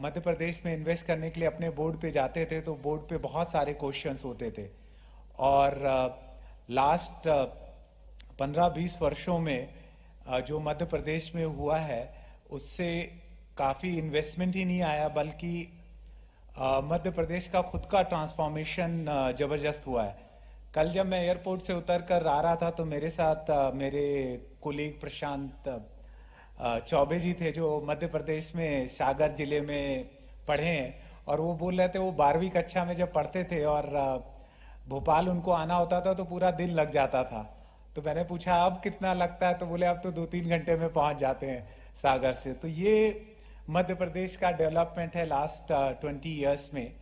मध्य प्रदेश में इन्वेस्ट करने के लिए अपने बोर्ड पे जाते थे तो बोर्ड पे बहुत सारे क्वेश्चंस होते थे और लास्ट 15-20 वर्षों में जो मध्य प्रदेश में हुआ है उससे काफ़ी इन्वेस्टमेंट ही नहीं आया, बल्कि मध्य प्रदेश का खुद का ट्रांसफॉर्मेशन जबरदस्त हुआ है। कल जब मैं एयरपोर्ट से उतर कर आ रहा था तो मेरे साथ मेरे कोलीग प्रशांत चौबे जी थे जो मध्य प्रदेश में सागर जिले में पढ़े हैं, और वो बोल रहे थे वो 12वीं कक्षा में जब पढ़ते थे और भोपाल उनको आना होता था तो पूरा दिन लग जाता था। तो मैंने पूछा अब कितना लगता है, तो बोले अब तो 2-3 घंटे में पहुंच जाते हैं सागर से। तो ये मध्य प्रदेश का डेवलपमेंट है लास्ट 20 इयर्स में।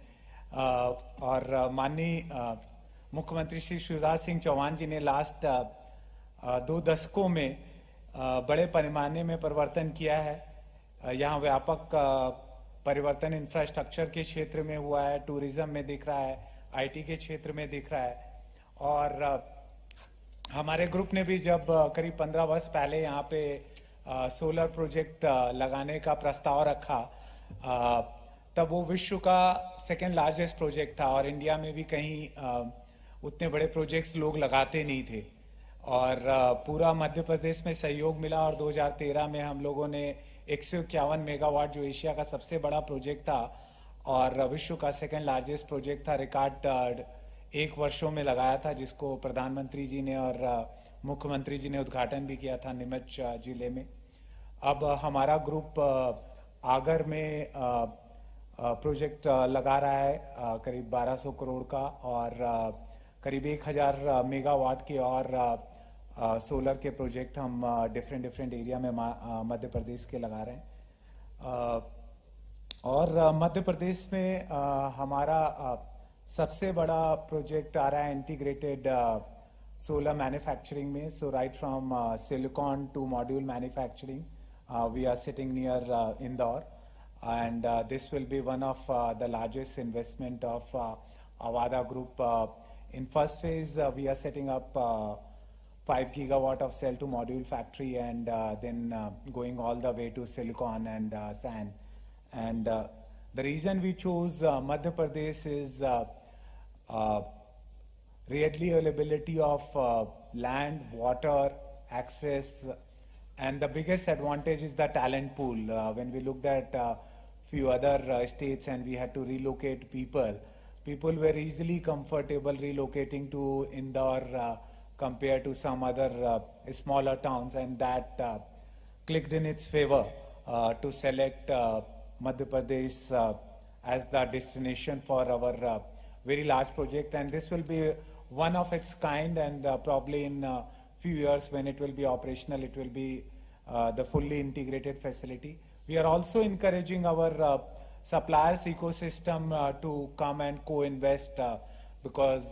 और माननीय मुख्यमंत्री श्री शिवराज सिंह चौहान जी ने लास्ट 2 दशकों में बड़े पैमाने में परिवर्तन किया है। यहाँ व्यापक परिवर्तन इंफ्रास्ट्रक्चर के क्षेत्र में हुआ है, टूरिज्म में दिख रहा है, आईटी के क्षेत्र में दिख रहा है। और हमारे ग्रुप ने भी जब करीब 15 वर्ष पहले यहाँ पे सोलर प्रोजेक्ट लगाने का प्रस्ताव रखा, तब वो विश्व का 2nd लार्जेस्ट प्रोजेक्ट था और इंडिया में भी कहीं उतने बड़े प्रोजेक्ट्स लोग लगाते नहीं थे। और पूरा मध्य प्रदेश में सहयोग मिला और 2013 में हम लोगों ने 151 मेगावाट, जो एशिया का सबसे बड़ा प्रोजेक्ट था और विश्व का 2nd लार्जेस्ट प्रोजेक्ट था, रिकॉर्ड 1 वर्षों में लगाया था, जिसको प्रधानमंत्री जी ने और मुख्यमंत्री जी ने उद्घाटन भी किया था नीमच जिले में। अब हमारा ग्रुप आगर में प्रोजेक्ट लगा रहा है करीब 1200 करोड़ का और करीब 1000 मेगावाट के और सोलर के प्रोजेक्ट हम डिफरेंट एरिया में मध्य प्रदेश के लगा रहे हैं। और मध्य प्रदेश में हमारा सबसे बड़ा प्रोजेक्ट आ रहा है इंटीग्रेटेड solar manufacturing में। So right from silicon to module manufacturing, we are sitting near Indore, and this will be one of the largest investment of Avada Group. In first phase, we are setting up 5 gigawatt of cell to module factory, and then going all the way to silicon and sand. And the reason we chose Madhya Pradesh is readily availability of land, water, access, and the biggest advantage is the talent pool. When we looked at few other states and we had to relocate people were easily comfortable relocating to Indore compared to some other smaller towns, and that clicked in its favor to select Madhya Pradesh as the destination for our very large project. And this will be one of its kind, and probably in a few years when it will be operational, it will be the fully integrated facility. We are also encouraging our suppliers ecosystem to come and co-invest because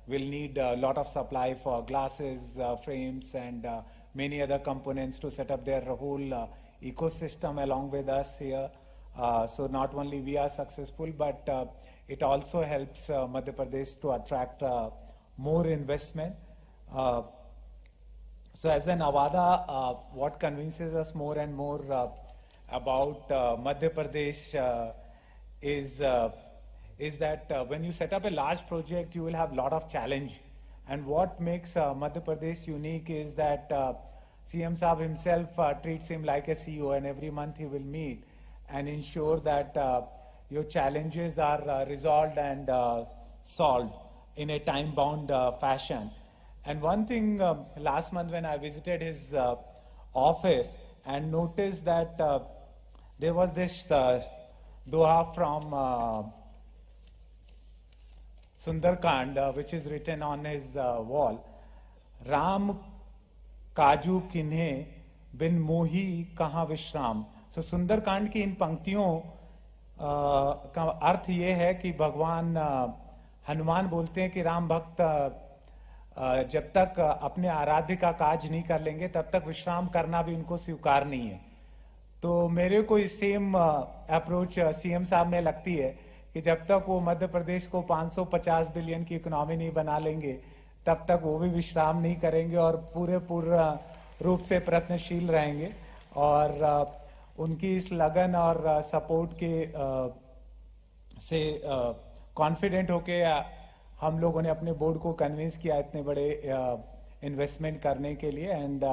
we'll need a lot of supply for glasses, frames, and many other components to set up their whole ecosystem along with us here. So not only we are successful, but it also helps Madhya Pradesh to attract more investment. So as an Avada, what convinces us more and more about Madhya Pradesh is that when you set up a large project, you will have a lot of challenge. And what makes Madhya Pradesh unique is that CM Saab himself treats him like a CEO, and every month he will meet and ensure that your challenges are resolved and solved in a time-bound fashion. And one thing, last month when I visited his office and noticed that there was this doha from Sundarkand, which is written on his wall, Ram Kaju Kinhe bin Mohi Kaha Vishram. सो सुंदरकांड की इन पंक्तियों का अर्थ ये है कि भगवान हनुमान बोलते हैं कि राम भक्त जब तक अपने आराध्य का काज नहीं कर लेंगे तब तक विश्राम करना भी उनको स्वीकार नहीं है। तो मेरे को इस सेम अप्रोच सीएम साहब में लगती है कि जब तक वो मध्य प्रदेश को 550 बिलियन की इकोनॉमी नहीं बना लेंगे तब तक वो भी विश्राम नहीं करेंगे और पूर्ण रूप से प्रयत्नशील रहेंगे। और उनकी इस लगन और सपोर्ट के से कॉन्फिडेंट होके हम लोगों ने अपने बोर्ड को कन्विंस किया इतने बड़े इन्वेस्टमेंट करने के लिए। And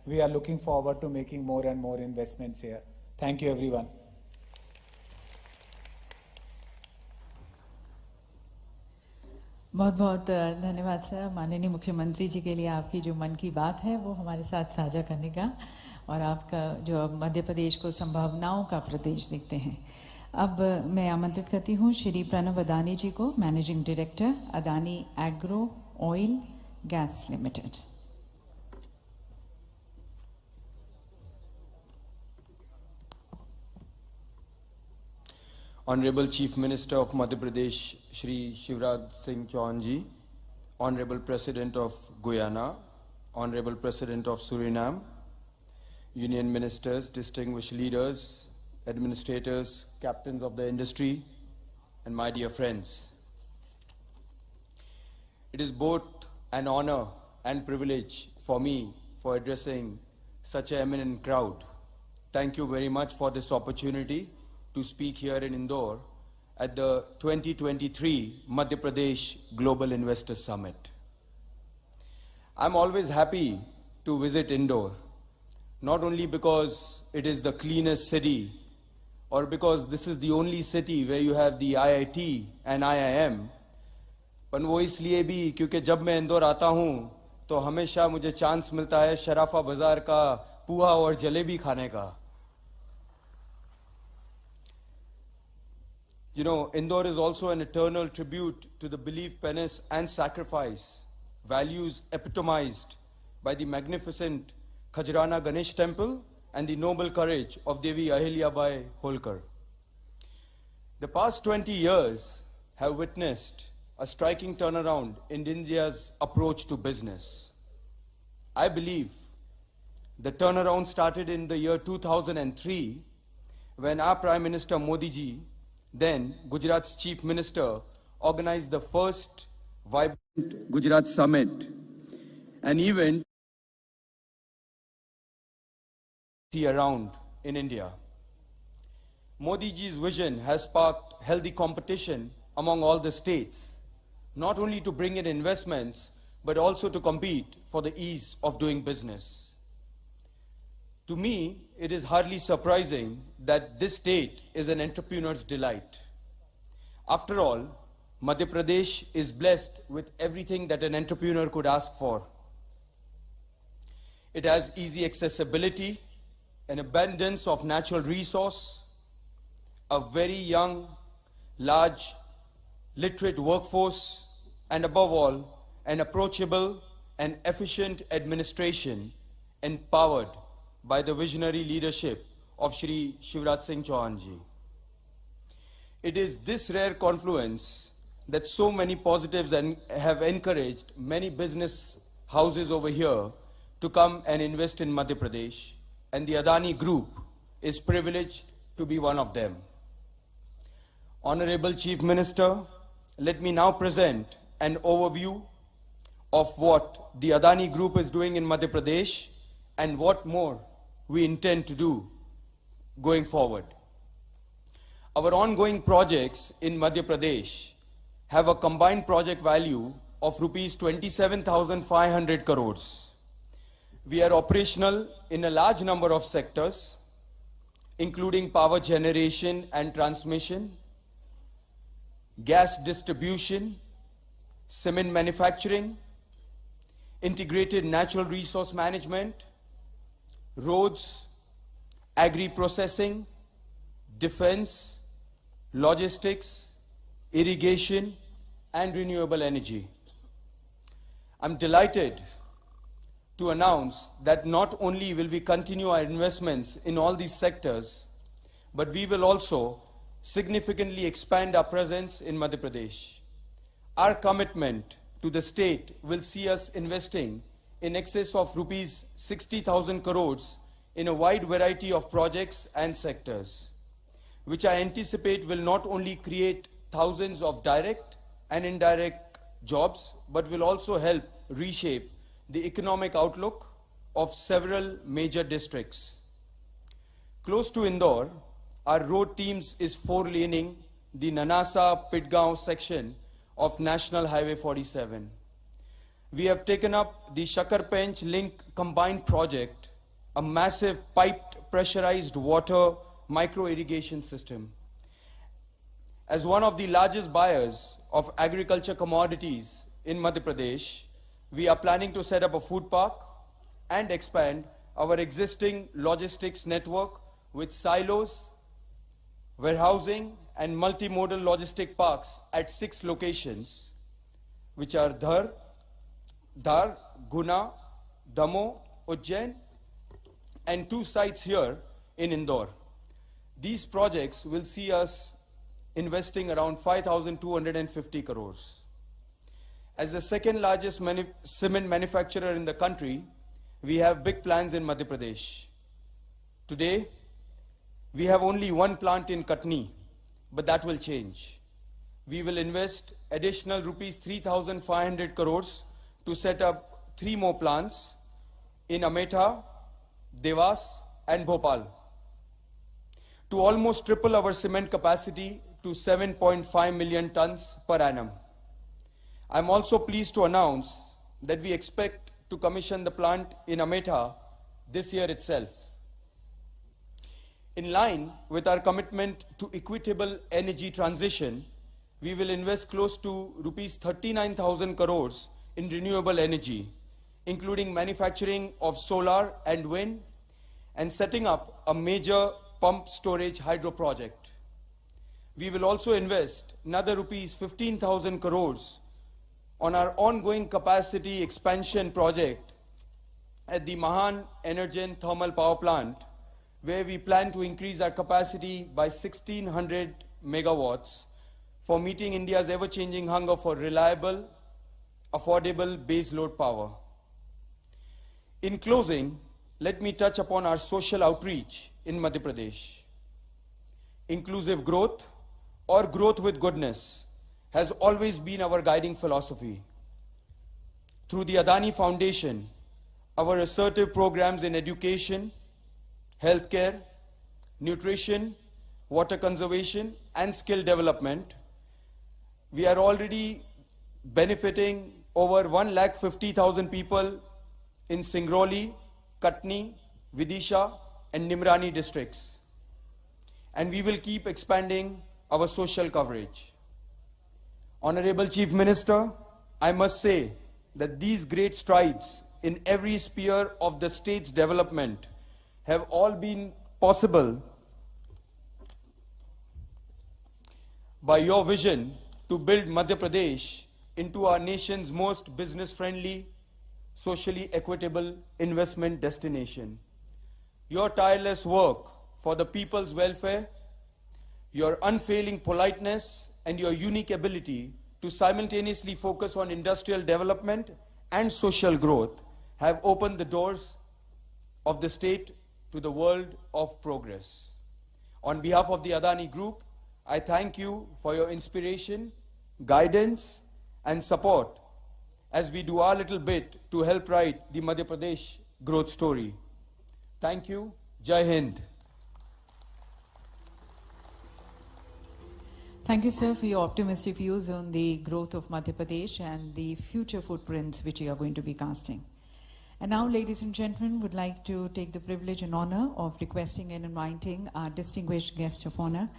we are looking forward to making more and more investments here. Thank you everyone. बहुत बहुत धन्यवाद सर, माननीय मुख्यमंत्री जी के लिए आपकी जो मन की बात है वो हमारे साथ साझा करने का, और आपका जो अब मध्य प्रदेश को संभावनाओं का प्रदेश दिखते हैं। अब मैं आमंत्रित करती हूँ श्री प्रणव अदानी जी को, managing director Adani agro oil gas limited. Honorable Chief Minister of Madhya Pradesh, Shri Shivraj Singh Chauhan Ji, Honorable President of Guyana, Honorable President of Suriname, Union Ministers, distinguished leaders, administrators, captains of the industry, and my dear friends. It is both an honor and privilege for me for addressing such an eminent crowd. Thank you very much for this opportunity to speak here in Indore at the 2023 Madhya Pradesh Global Investor Summit. I'm always happy to visit Indore, not only because it is the cleanest city or because this is the only city where you have the IIT and IIM, पर वो इसलिए भी क्योंकि जब मैं इंदौर आता हूँ तो हमेशा मुझे चांस मिलता है शराफा बाजार का पुआ और जलेबी खाने का। You know, Indore is also an eternal tribute to the belief, penance, and sacrifice, values epitomized by the magnificent Khajrana Ganesh Temple and the noble courage of Devi Ahilyabai Holkar. The past 20 years have witnessed a striking turnaround in India's approach to business. I believe the turnaround started in the year 2003 when our Prime Minister Modi ji, then Gujarat's Chief Minister, organized the first Vibrant Gujarat Summit, an event around in India. Modi ji's vision has sparked healthy competition among all the states, not only to bring in investments, but also to compete for the ease of doing business. To me, it is hardly surprising that this state is an entrepreneur's delight. After all, Madhya Pradesh is blessed with everything that an entrepreneur could ask for. It has easy accessibility, an abundance of natural resource, a very young, large, literate workforce, and above all, an approachable and efficient administration empowered by the visionary leadership of Shri Shivraj Singh Chauhan Ji. It is this rare confluence that so many positives have encouraged many business houses over here to come and invest in Madhya Pradesh, and the Adani Group is privileged to be one of them. Honorable Chief Minister, let me now present an overview of what the Adani Group is doing in Madhya Pradesh and what more we intend to do going forward. Our ongoing projects in Madhya Pradesh have a combined project value of rupees 27,500 crores. We are operational in a large number of sectors, including power generation and transmission, gas distribution, cement manufacturing, integrated natural resource management, roads, agri-processing, defense, logistics, irrigation, and renewable energy. I'm delighted to announce that not only will we continue our investments in all these sectors, but we will also significantly expand our presence in Madhya Pradesh. Our commitment to the state will see us investing in excess of rupees 60,000 crores in a wide variety of projects and sectors, which I anticipate will not only create thousands of direct and indirect jobs, but will also help reshape the economic outlook of several major districts. Close to Indore, our road teams is four-laning the Nanasa-Pitgaon section of National Highway 47. We have taken up the Shakarpench Link Combined Project, a massive piped pressurized water micro-irrigation system. As one of the largest buyers of agriculture commodities in Madhya Pradesh, we are planning to set up a food park and expand our existing logistics network with silos, warehousing, and multimodal logistic parks at 6 locations, which are Dhar, Guna, Damo, Ujjain, and 2 sites here in Indore. These projects will see us investing around 5,250 crores. As the second largest cement manufacturer in the country, we have big plans in Madhya Pradesh. Today, we have only one plant in Katni, but that will change. We will invest additional rupees 3,500 crores to set up 3 more plants in Ametha, Devas, and Bhopal, to almost triple our cement capacity to 7.5 million tons per annum. I'm also pleased to announce that we expect to commission the plant in Ametha this year itself. In line with our commitment to equitable energy transition, we will invest close to rupees 39,000 crores in renewable energy, including manufacturing of solar and wind, and setting up a major pump storage hydro project. We will also invest another rupees 15,000 crores on our ongoing capacity expansion project at the Mahan Energen thermal power plant, where we plan to increase our capacity by 1,600 megawatts for meeting India's ever-changing hunger for reliable, affordable baseload power. In closing, let me touch upon our social outreach in Madhya Pradesh. Inclusive growth, or growth with goodness, has always been our guiding philosophy. Through the Adani Foundation, our assertive programs in education, healthcare, nutrition, water conservation, and skill development, we are already benefiting over 150,000 people in Singrauli, Katni, Vidisha, and Nimrani districts. And we will keep expanding our social coverage. Honorable Chief Minister, I must say that these great strides in every sphere of the state's development have all been possible by your vision to build Madhya Pradesh into our nation's most business-friendly, socially equitable investment destination. Your tireless work for the people's welfare, your unfailing politeness, and your unique ability to simultaneously focus on industrial development and social growth have opened the doors of the state to the world of progress. On behalf of the Adani Group, I thank you for your inspiration, guidance, and support as we do our little bit to help write the Madhya Pradesh growth story. Thank you. Jai Hind. Thank you, sir, for your optimistic views on the growth of Madhya Pradesh and the future footprints which you are going to be casting. And now, ladies and gentlemen, would like to take the privilege and honor of requesting and inviting our distinguished guest of honor,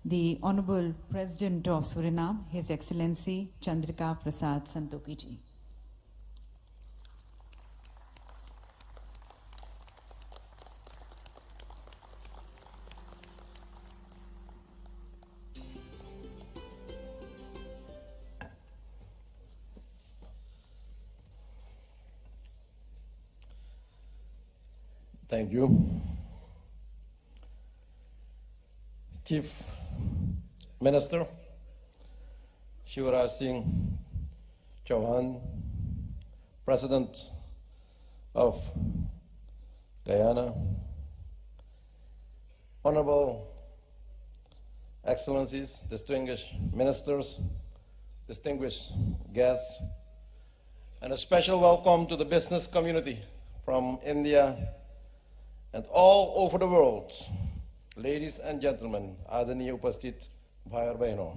the Honorable President of Suriname, His Excellency Chandrika Prasad Santokhi ji. Thank you. Chief Minister Shivraj Singh Chauhan, President of Guyana, Honorable Excellencies, distinguished ministers, distinguished guests, and a special welcome to the business community from India and all over the world. Ladies and gentlemen, आदरणीय उपस्थित भाई और बहनों,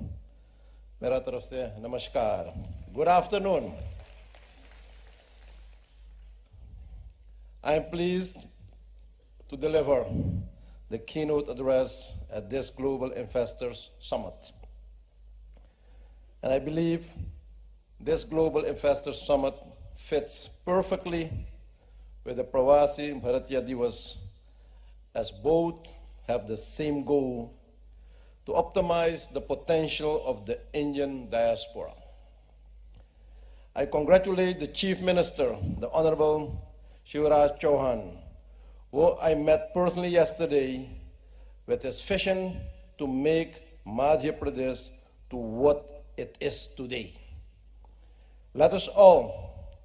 मेरा तरफ से नमस्कार. Good afternoon. I am pleased to deliver the keynote address at this Global Investors Summit. And I believe this Global Investors Summit fits perfectly with the Pravasi Bharatiya Divas, as both have the same goal to optimize the potential of the Indian diaspora. I congratulate the Chief Minister, the Honorable Shivraj Chauhan, who I met personally yesterday, with his vision to make Madhya Pradesh to what it is today. Let us all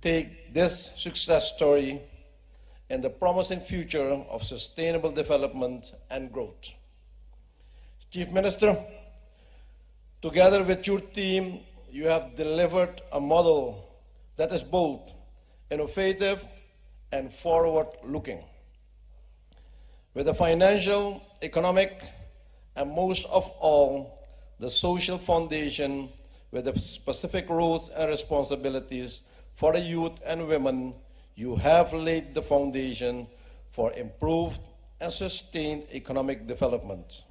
take this success story and the promising future of sustainable development and growth. Chief Minister, together with your team, you have delivered a model that is both innovative and forward-looking. With the financial, economic, and most of all, the social foundation with the specific roles and responsibilities for the youth and women, you have laid the foundation for improved and sustained economic development.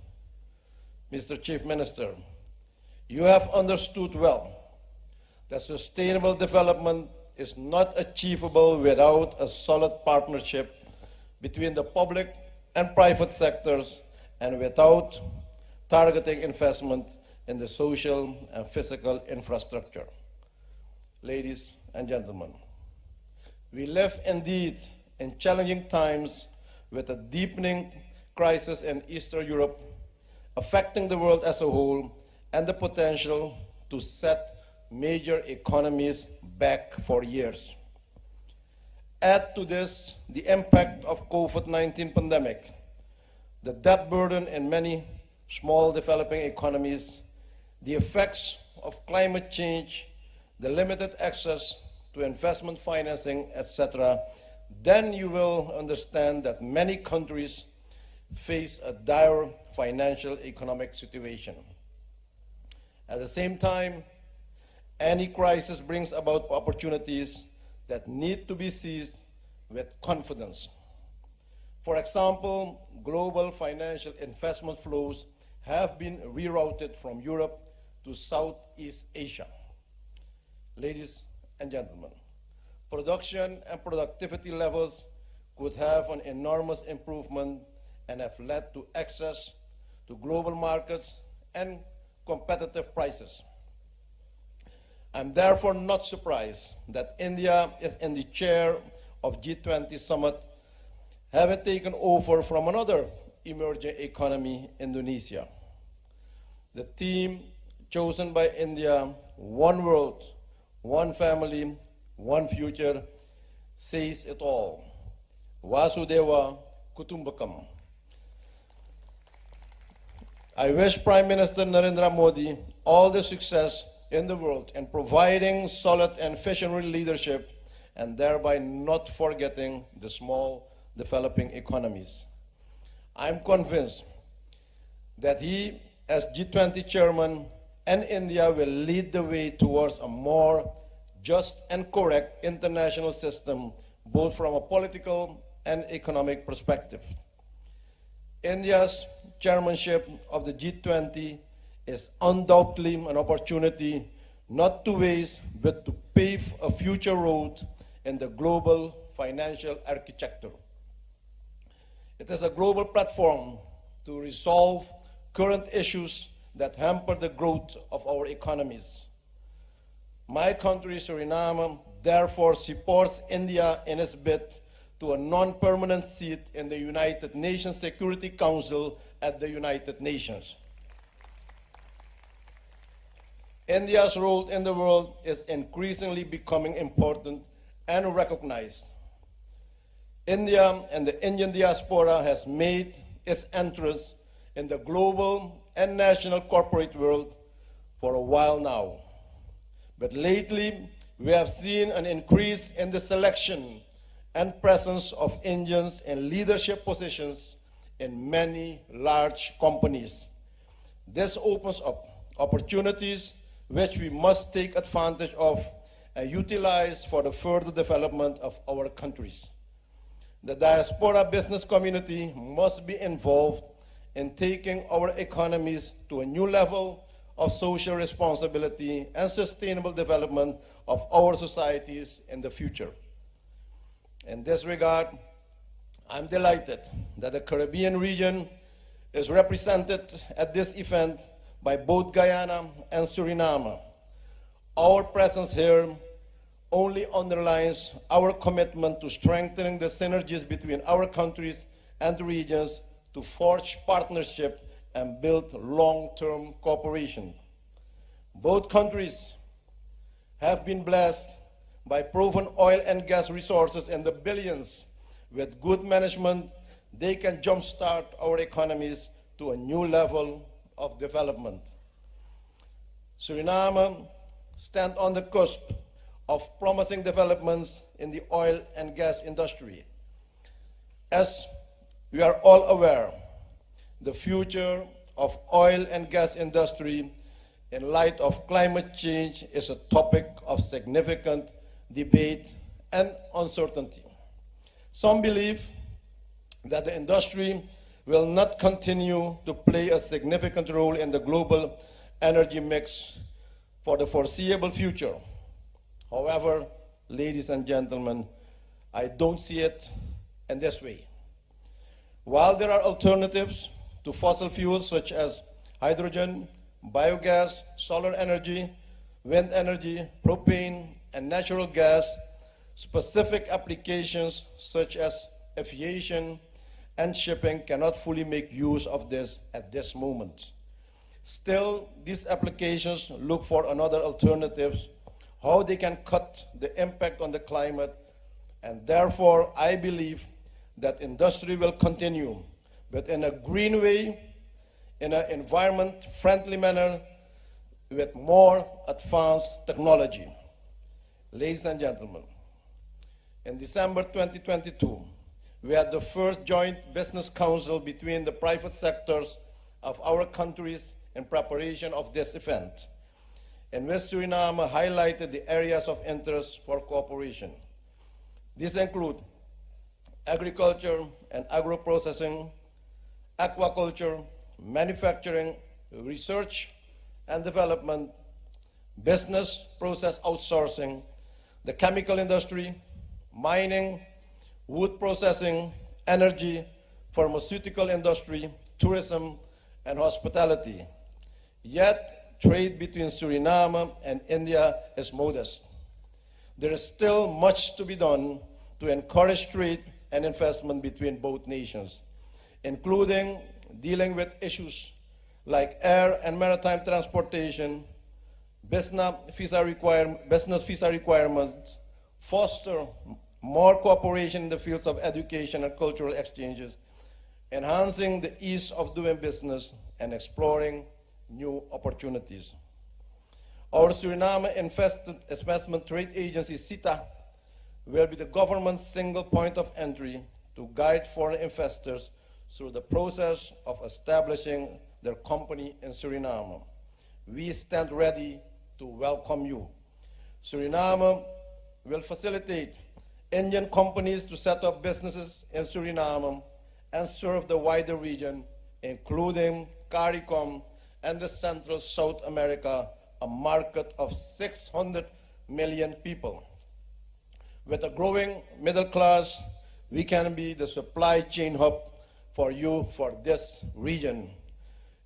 Mr. Chief Minister, you have understood well that sustainable development is not achievable without a solid partnership between the public and private sectors and without targeting investment in the social and physical infrastructure. Ladies and gentlemen, we live indeed in challenging times with a deepening crisis in Eastern Europe affecting the world as a whole and the potential to set major economies back for years. Add to this the impact of COVID-19 pandemic, the debt burden in many small developing economies, the effects of climate change, the limited access to investment financing, etc., then you will understand that many countries face a dire financial economic situation. At the same time, any crisis brings about opportunities that need to be seized with confidence. For example, global financial investment flows have been rerouted from Europe to Southeast Asia. Ladies and gentlemen, production and productivity levels could have an enormous improvement and have led to access to global markets and competitive prices. I'm therefore not surprised that India is in the chair of G20 summit, having taken over from another emerging economy, Indonesia. The theme chosen by India, one world, one family, one future, says it all. Vasudhaiva Kutumbakam. I wish Prime Minister Narendra Modi all the success in the world in providing solid and visionary leadership and thereby not forgetting the small developing economies. I'm convinced that he, as G20 chairman, and India will lead the way towards a more just and correct international system, both from a political and economic perspective. India's chairmanship of the G20 is undoubtedly an opportunity not to waste, but to pave a future road in the global financial architecture. It is a global platform to resolve current issues that hamper the growth of our economies. My country, Suriname, therefore supports India in its bid to a non-permanent seat in the United Nations Security Council at the United Nations. India's role in the world is increasingly becoming important and recognized. India and the Indian diaspora has made its entrance in the global and national corporate world for a while now. But lately, we have seen an increase in the selection and presence of Indians in leadership positions in many large companies. This opens up opportunities which we must take advantage of and utilize for the further development of our countries. The diaspora business community must be involved in taking our economies to a new level of social responsibility and sustainable development of our societies in the future. In this regard, I'm delighted that the Caribbean region is represented at this event by both Guyana and Suriname. Our presence here only underlines our commitment to strengthening the synergies between our countries and the regions to forge partnership and build long-term cooperation. Both countries have been blessed by proven oil and gas resources in the billions. With good management, they can jumpstart our economies to a new level of development. Suriname stands on the cusp of promising developments in the oil and gas industry. As we are all aware, the future of oil and gas industry in light of climate change is a topic of significant debate and uncertainty. Some believe that the industry will not continue to play a significant role in the global energy mix for the foreseeable future. However, ladies and gentlemen, I don't see it in this way. While there are alternatives to fossil fuels such as hydrogen, biogas, solar energy, wind energy, propane, and natural gas, specific applications such as aviation and shipping cannot fully make use of this at this moment. Still, these applications look for another alternatives, how they can cut the impact on the climate, and therefore I believe that industry will continue, but in a green way, in an environment-friendly manner, with more advanced technology. Ladies and gentlemen, in December 2022, we had the first joint business council between the private sectors of our countries in preparation of this event, in which Suriname highlighted the areas of interest for cooperation. These include agriculture and agro-processing, aquaculture, manufacturing, research and development, business process outsourcing, the chemical industry, mining, wood processing, energy, pharmaceutical industry, tourism, and hospitality. Yet, trade between Suriname and India is modest. There is still much to be done to encourage trade and investment between both nations, including dealing with issues like air and maritime transportation, business visa requirements, foster more cooperation in the fields of education and cultural exchanges, enhancing the ease of doing business, and exploring new opportunities. Our Suriname Investment Trade Agency, SITA, will be the government's single point of entry to guide foreign investors through the process of establishing their company in Suriname. We stand ready to welcome you. Suriname will facilitate Indian companies to set up businesses in Suriname and serve the wider region, including CARICOM and the Central South America, a market of 600 million people. With a growing middle class, we can be the supply chain hub for you for this region.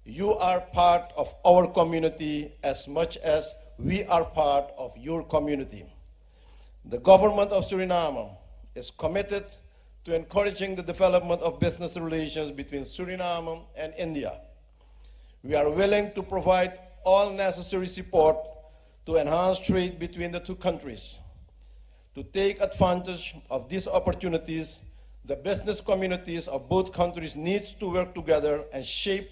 You are part of our community as much as we are part of your community. The government of Suriname is committed to encouraging the development of business relations between Suriname and India. We are willing to provide all necessary support to enhance trade between the two countries. To take advantage of these opportunities, the business communities of both countries need to work together and shape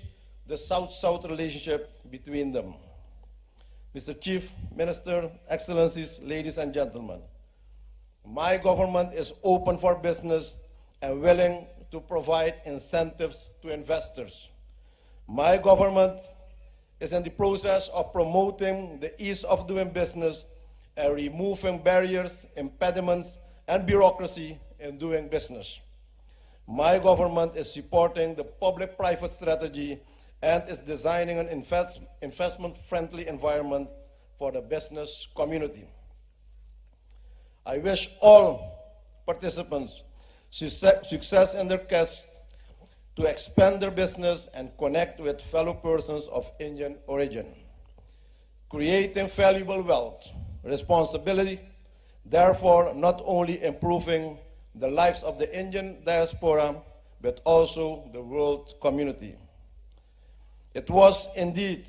the South-South relationship between them. Mr. Chief Minister, Excellencies, ladies and gentlemen, my government is open for business and willing to provide incentives to investors. My government is in the process of promoting the ease of doing business and removing barriers, impediments, and bureaucracy in doing business. My government is supporting the public-private strategy and is designing an investment-friendly environment for the business community. I wish all participants success in their quest to expand their business and connect with fellow persons of Indian origin. Creating valuable wealth, responsibility, therefore not only improving the lives of the Indian diaspora, but also the world community. It was indeed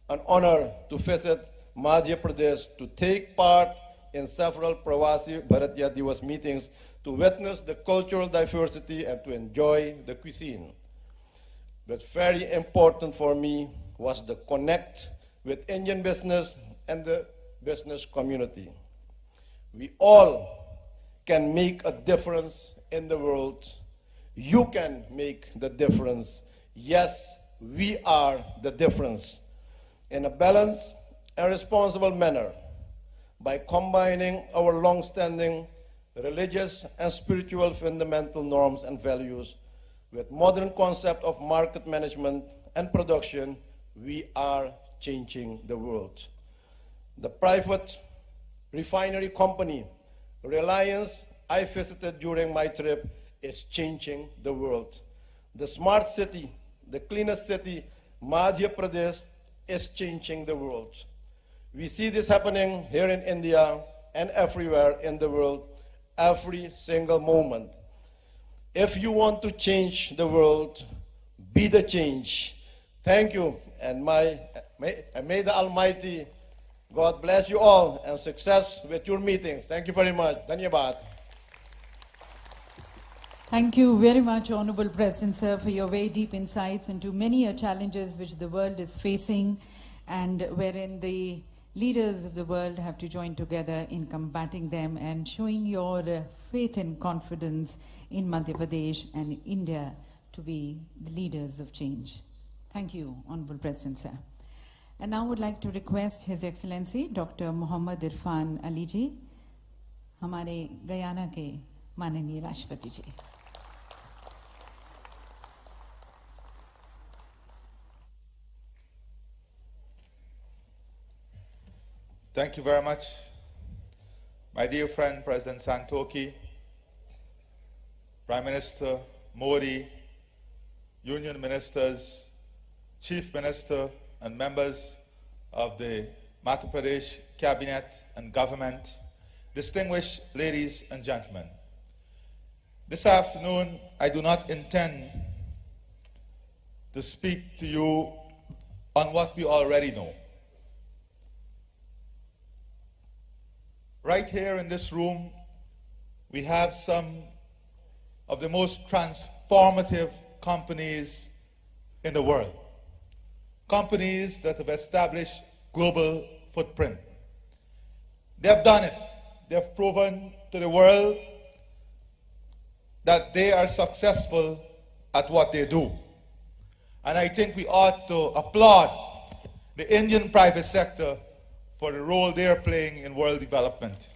an honor to visit Madhya Pradesh, to take part in several Pravasi Bharatiya Divas meetings, to witness the cultural diversity and to enjoy the cuisine. But very important for me was the connect with Indian business and the business community. We all can make a difference in the world. You can make the difference. Yes, we are the difference. In a balanced and responsible manner, by combining our long-standing religious and spiritual fundamental norms and values with modern concept of market management and production, we are changing the world. The private refinery company, Reliance, I visited during my trip, is changing the world. The smart city, the cleanest city, Madhya Pradesh, is changing the world. We see this happening here in India and everywhere in the world, every single moment. If you want to change the world, be the change. Thank you, and may the Almighty God bless you all and success with your meetings. Thank you very much. Dhanyabad. Thank you very much, Honorable President, sir, for your very deep insights into many challenges which the world is facing and wherein the leaders of the world have to join together in combating them, and showing your faith and confidence in Madhya Pradesh and India to be the leaders of change. Thank you, Honorable President, sir. And now I would like to request His Excellency Dr. Muhammad Irfan Ali ji, हमारे Guyana के माननीय राष्ट्रपति जी. Thank you very much, my dear friend President Santokhi, Prime Minister Modi, Union Ministers, Chief Minister and members of the Madhya Pradesh Cabinet and Government, distinguished ladies and gentlemen. This afternoon, I do not intend to speak to you on what we already know. Right here in this room, we have some of the most transformative companies in the world. Companies that have established global footprint. They have done it. They have proven to the world that they are successful at what they do. And I think we ought to applaud the Indian private sector for the role they are playing in world development.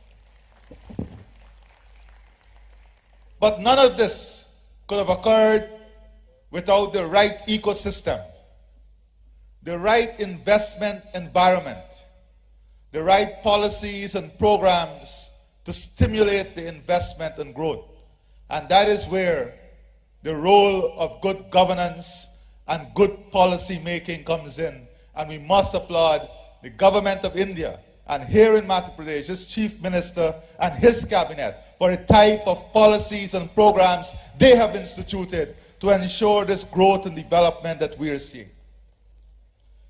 But none of this could have occurred without the right ecosystem, the right investment environment, the right policies and programs to stimulate the investment and growth. And that is where the role of good governance and good policy making comes in. And we must applaud the government of India and here in Madhya Pradesh, his chief minister and his cabinet, for the type of policies and programs they have instituted to ensure this growth and development that we are seeing.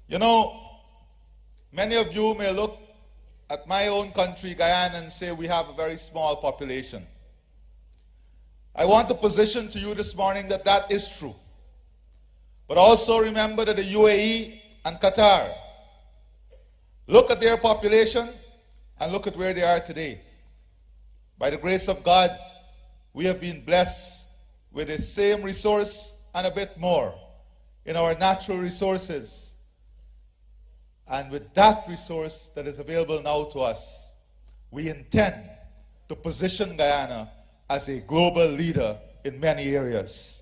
You know, many of you may look at my own country, Guyana, and say we have a very small population. I want to position to you this morning that that is true. But also remember that the UAE and Qatar, look at their population and look at where they are today. By the grace of God, we have been blessed with the same resource and a bit more in our natural resources. And with that resource that is available now to us, we intend to position Guyana as a global leader in many areas.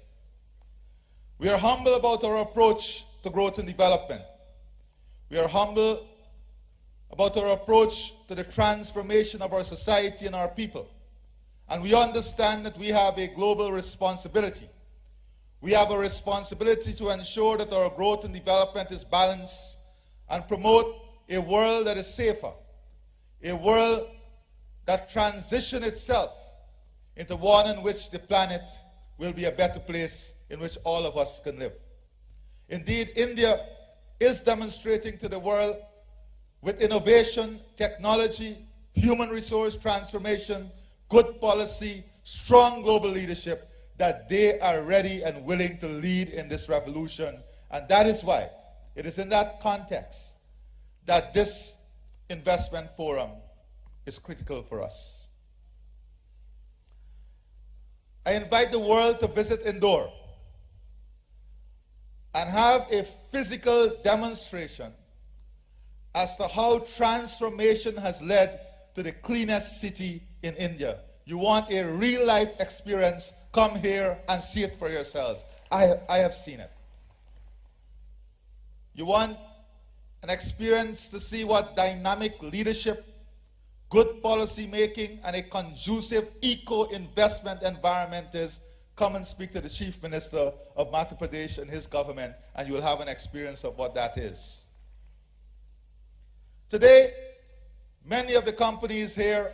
We are humble about our approach to growth and development. We are humble about our approach to the transformation of our society and our people. And we understand that we have a global responsibility. We have a responsibility to ensure that our growth and development is balanced and promote a world that is safer, a world that transitions itself into one in which the planet will be a better place in which all of us can live. Indeed, India is demonstrating to the world with innovation, technology, human resource transformation, good policy, strong global leadership, that they are ready and willing to lead in this revolution. And that is why it is in that context that this investment forum is critical for us. I invite the world to visit Indore and have a physical demonstration as to how transformation has led to the cleanest city in India. You want a real-life experience, come here and see it for yourselves. I have seen it. You want an experience to see what dynamic leadership, good policy making, and a conducive eco-investment environment is, come and speak to the Chief Minister of Madhya Pradesh and his government, and you will have an experience of what that is. Today, many of the companies here